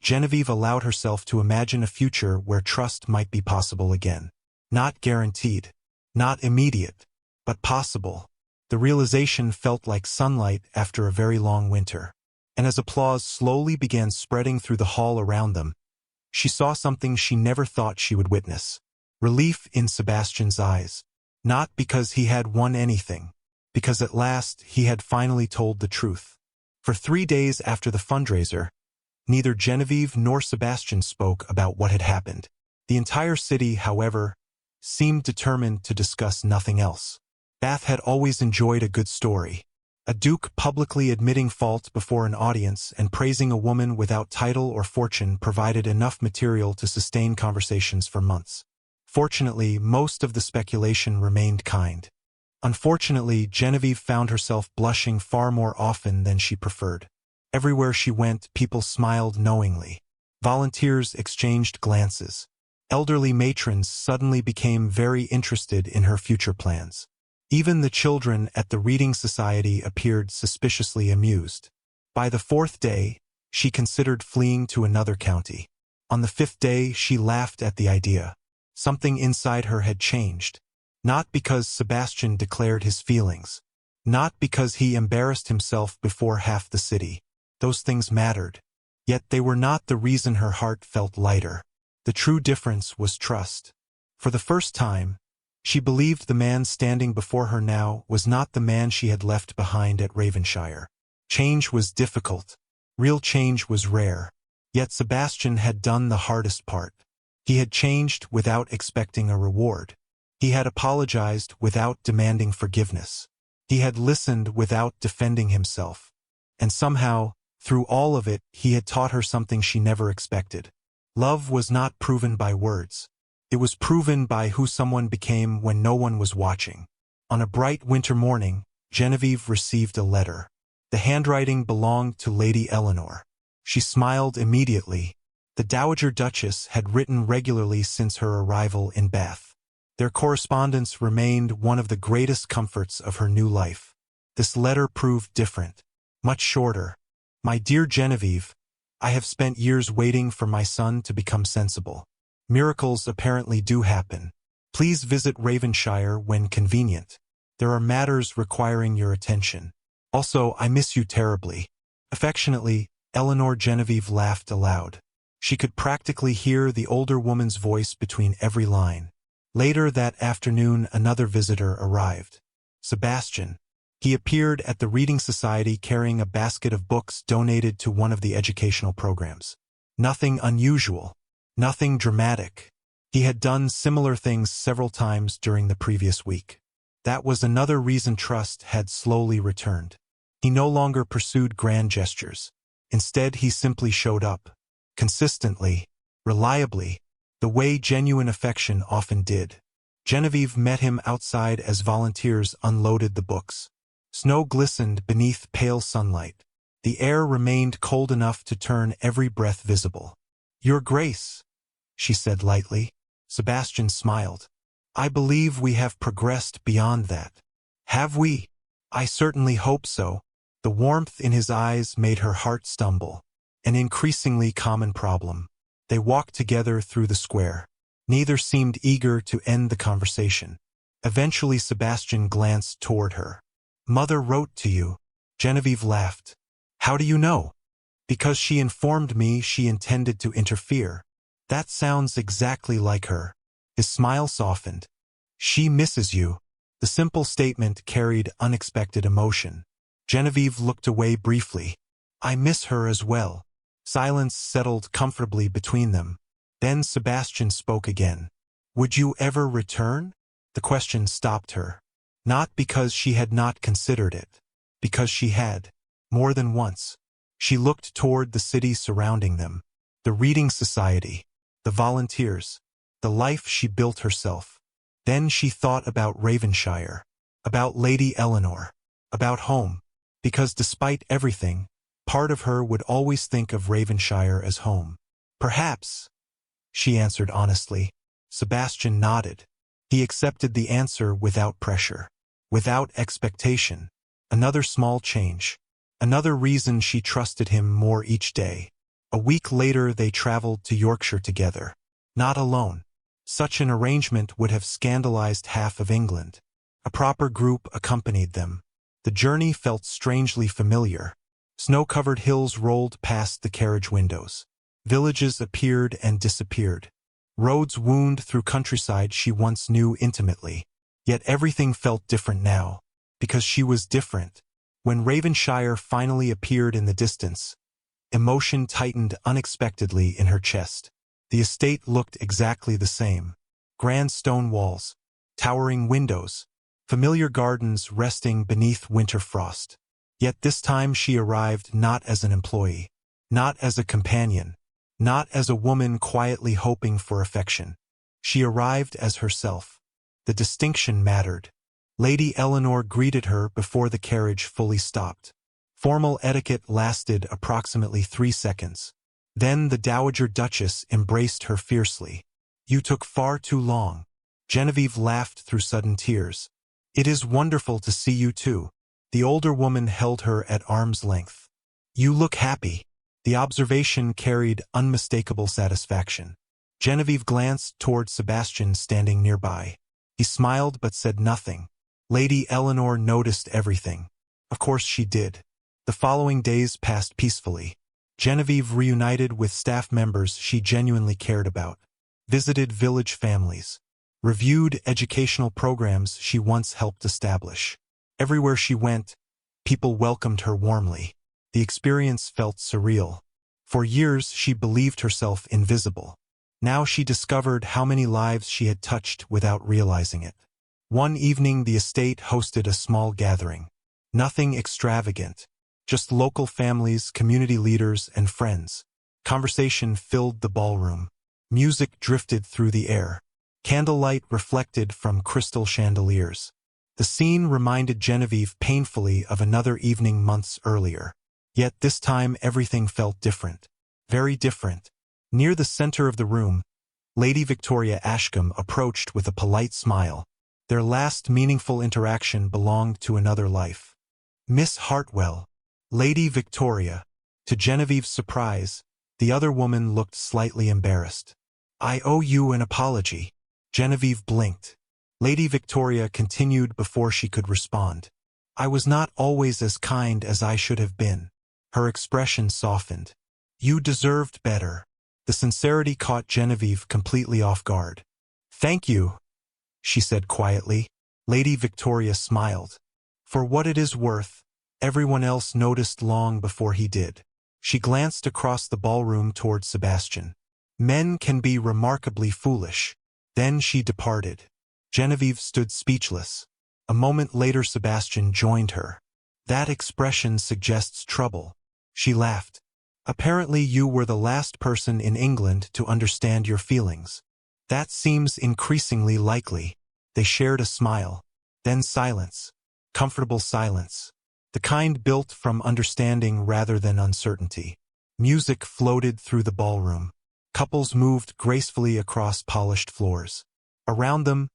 Genevieve allowed herself to imagine a future where trust might be possible again. Not guaranteed, not immediate, but possible. The realization felt like sunlight after a very long winter. And as applause slowly began spreading through the hall around them, she saw something she never thought she would witness. Relief in Sebastian's eyes. Not because he had won anything, because at last he had finally told the truth. For 3 days after the fundraiser, neither Genevieve nor Sebastian spoke about what had happened. The entire city, however, seemed determined to discuss nothing else. Bath had always enjoyed a good story. A duke publicly admitting fault before an audience and praising a woman without title or fortune provided enough material to sustain conversations for months. Fortunately, most of the speculation remained kind. Unfortunately, Genevieve found herself blushing far more often than she preferred. Everywhere she went, people smiled knowingly. Volunteers exchanged glances. Elderly matrons suddenly became very interested in her future plans. Even the children at the reading society appeared suspiciously amused. By the fourth day, she considered fleeing to another county. On the fifth day, she laughed at the idea. Something inside her had changed. Not because Sebastian declared his feelings. Not because he embarrassed himself before half the city. Those things mattered. Yet they were not the reason her heart felt lighter. The true difference was trust. For the first time, she believed the man standing before her now was not the man she had left behind at Raven-shire. Change was difficult. Real change was rare. Yet Sebastian had done the hardest part. He had changed without expecting a reward. He had apologized without demanding forgiveness. He had listened without defending himself. And somehow, through all of it, he had taught her something she never expected. Love was not proven by words. It was proven by who someone became when no one was watching. On a bright winter morning, Genevieve received a letter. The handwriting belonged to Lady Eleanor. She smiled immediately. The Dowager Duchess had written regularly since her arrival in Bath. Their correspondence remained one of the greatest comforts of her new life. This letter proved different. Much shorter. My dear Genevieve, I have spent years waiting for my son to become sensible. Miracles apparently do happen. Please visit Raven-shire when convenient. There are matters requiring your attention. Also, I miss you terribly. Affectionately, Eleanor. Genevieve laughed aloud. She could practically hear the older woman's voice between every line. Later that afternoon, another visitor arrived. Sebastian. He appeared at the Reading Society carrying a basket of books donated to one of the educational programs. Nothing unusual. Nothing dramatic. He had done similar things several times during the previous week. That was another reason trust had slowly returned. He no longer pursued grand gestures. Instead, he simply showed up. Consistently. Reliably. The way genuine affection often did. Genevieve met him outside as volunteers unloaded the books. Snow glistened beneath pale sunlight. The air remained cold enough to turn every breath visible. Your Grace, she said lightly. Sebastian smiled. I believe we have progressed beyond that. Have we? I certainly hope so. The warmth in his eyes made her heart stumble. An increasingly common problem. They walked together through the square. Neither seemed eager to end the conversation. Eventually Sebastian glanced toward her. Mother wrote to you. Genevieve laughed. How do you know? Because she informed me she intended to interfere. That sounds exactly like her. His smile softened. She misses you. The simple statement carried unexpected emotion. Genevieve looked away briefly. I miss her as well. Silence settled comfortably between them. Then Sebastian spoke again. Would you ever return? The question stopped her. Not because she had not considered it. Because she had. More than once. She looked toward the city surrounding them. The Reading Society. The volunteers. The life she built herself. Then she thought about Raven-shire. About Lady Eleanor. About home. Because despite everything, part of her would always think of Raven-shire as home. Perhaps, she answered honestly. Sebastian nodded. He accepted the answer without pressure. Without expectation. Another small change. Another reason she trusted him more each day. A week later they traveled to Yorkshire together. Not alone. Such an arrangement would have scandalized half of England. A proper group accompanied them. The journey felt strangely familiar. Snow-covered hills rolled past the carriage windows. Villages appeared and disappeared. Roads wound through countryside she once knew intimately. Yet everything felt different now. Because she was different. When Raven-shire finally appeared in the distance, emotion tightened unexpectedly in her chest. The estate looked exactly the same. Grand stone walls, towering windows, familiar gardens resting beneath winter frost. Yet this time she arrived not as an employee, not as a companion, not as a woman quietly hoping for affection. She arrived as herself. The distinction mattered. Lady Eleanor greeted her before the carriage fully stopped. Formal etiquette lasted approximately 3 seconds. Then the Dowager Duchess embraced her fiercely. "You took far too long." Genevieve laughed through sudden tears. "It is wonderful to see you too." The older woman held her at arm's length. "You look happy." The observation carried unmistakable satisfaction. Genevieve glanced toward Sebastian standing nearby. He smiled but said nothing. Lady Eleanor noticed everything. Of course she did. The following days passed peacefully. Genevieve reunited with staff members she genuinely cared about, visited village families, reviewed educational programs she once helped establish. Everywhere she went, people welcomed her warmly. The experience felt surreal. For years she believed herself invisible. Now she discovered how many lives she had touched without realizing it. One evening the estate hosted a small gathering. Nothing extravagant, just local families, community leaders, and friends. Conversation filled the ballroom. Music drifted through the air. Candlelight reflected from crystal chandeliers. The scene reminded Genevieve painfully of another evening months earlier. Yet this time everything felt different. Very different. Near the center of the room, Lady Victoria Ashcombe approached with a polite smile. Their last meaningful interaction belonged to another life. "Miss Hartwell." "Lady Victoria." To Genevieve's surprise, the other woman looked slightly embarrassed. "I owe you an apology." Genevieve blinked. Lady Victoria continued before she could respond. "I was not always as kind as I should have been." Her expression softened. "You deserved better." The sincerity caught Genevieve completely off guard. "Thank you," she said quietly. Lady Victoria smiled. "For what it is worth, everyone else noticed long before he did." She glanced across the ballroom toward Sebastian. "Men can be remarkably foolish." Then she departed. Genevieve stood speechless. A moment later Sebastian joined her. "That expression suggests trouble." She laughed. "Apparently you were the last person in England to understand your feelings." "That seems increasingly likely." They shared a smile. Then silence. Comfortable silence. The kind built from understanding rather than uncertainty. Music floated through the ballroom. Couples moved gracefully across polished floors. Around them,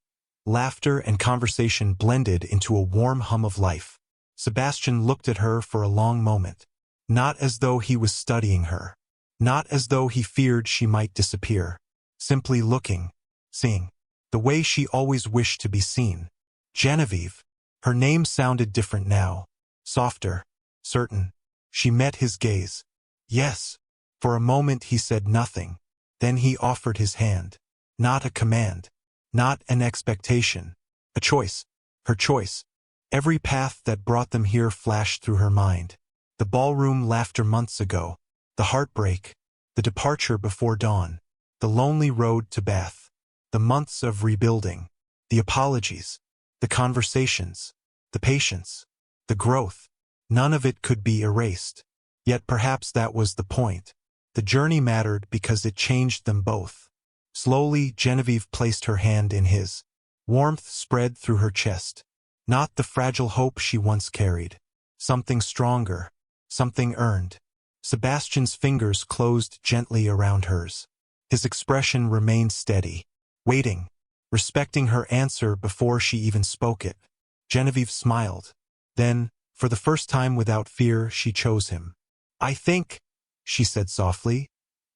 laughter and conversation blended into a warm hum of life. Sebastian looked at her for a long moment. Not as though he was studying her. Not as though he feared she might disappear. Simply looking, seeing. The way she always wished to be seen. Genevieve. Her name sounded different now. Softer. Certain. She met his gaze. "Yes." For a moment he said nothing. Then he offered his hand. Not a command. Not an expectation. A choice. Her choice. Every path that brought them here flashed through her mind. The ballroom laughter months ago. The heartbreak. The departure before dawn. The lonely road to Bath. The months of rebuilding. The apologies. The conversations. The patience. The growth. None of it could be erased. Yet perhaps that was the point. The journey mattered because it changed them both. Slowly, Genevieve placed her hand in his. Warmth spread through her chest. Not the fragile hope she once carried. Something stronger. Something earned. Sebastian's fingers closed gently around hers. His expression remained steady. Waiting. Respecting her answer before she even spoke it. Genevieve smiled. Then, for the first time without fear, she chose him. "I think," she said softly,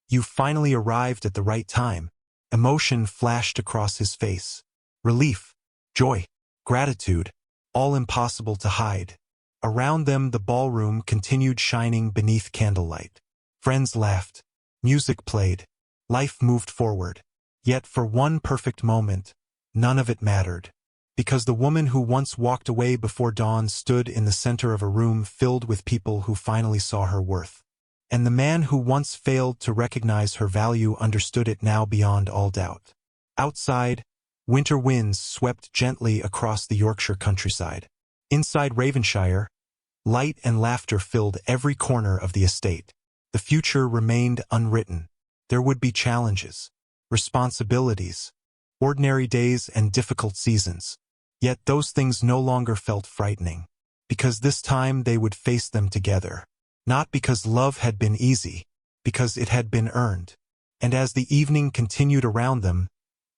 "you finally arrived at the right time." Emotion flashed across his face. Relief, joy, gratitude, all impossible to hide. Around them the ballroom continued shining beneath candlelight. Friends laughed. Music played. Life moved forward. Yet for one perfect moment, none of it mattered. Because the woman who once walked away before dawn stood in the center of a room filled with people who finally saw her worth. And the man who once failed to recognize her value understood it now beyond all doubt. Outside, winter winds swept gently across the Yorkshire countryside. Inside Raven-shire, light and laughter filled every corner of the estate. The future remained unwritten. There would be challenges, responsibilities, ordinary days and difficult seasons. Yet those things no longer felt frightening, because this time they would face them together. Not because love had been easy, because it had been earned. And as the evening continued around them,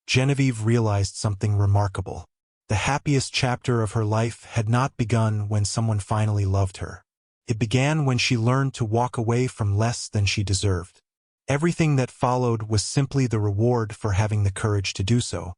Genevieve realized something remarkable. The happiest chapter of her life had not begun when someone finally loved her. It began when she learned to walk away from less than she deserved. Everything that followed was simply the reward for having the courage to do so.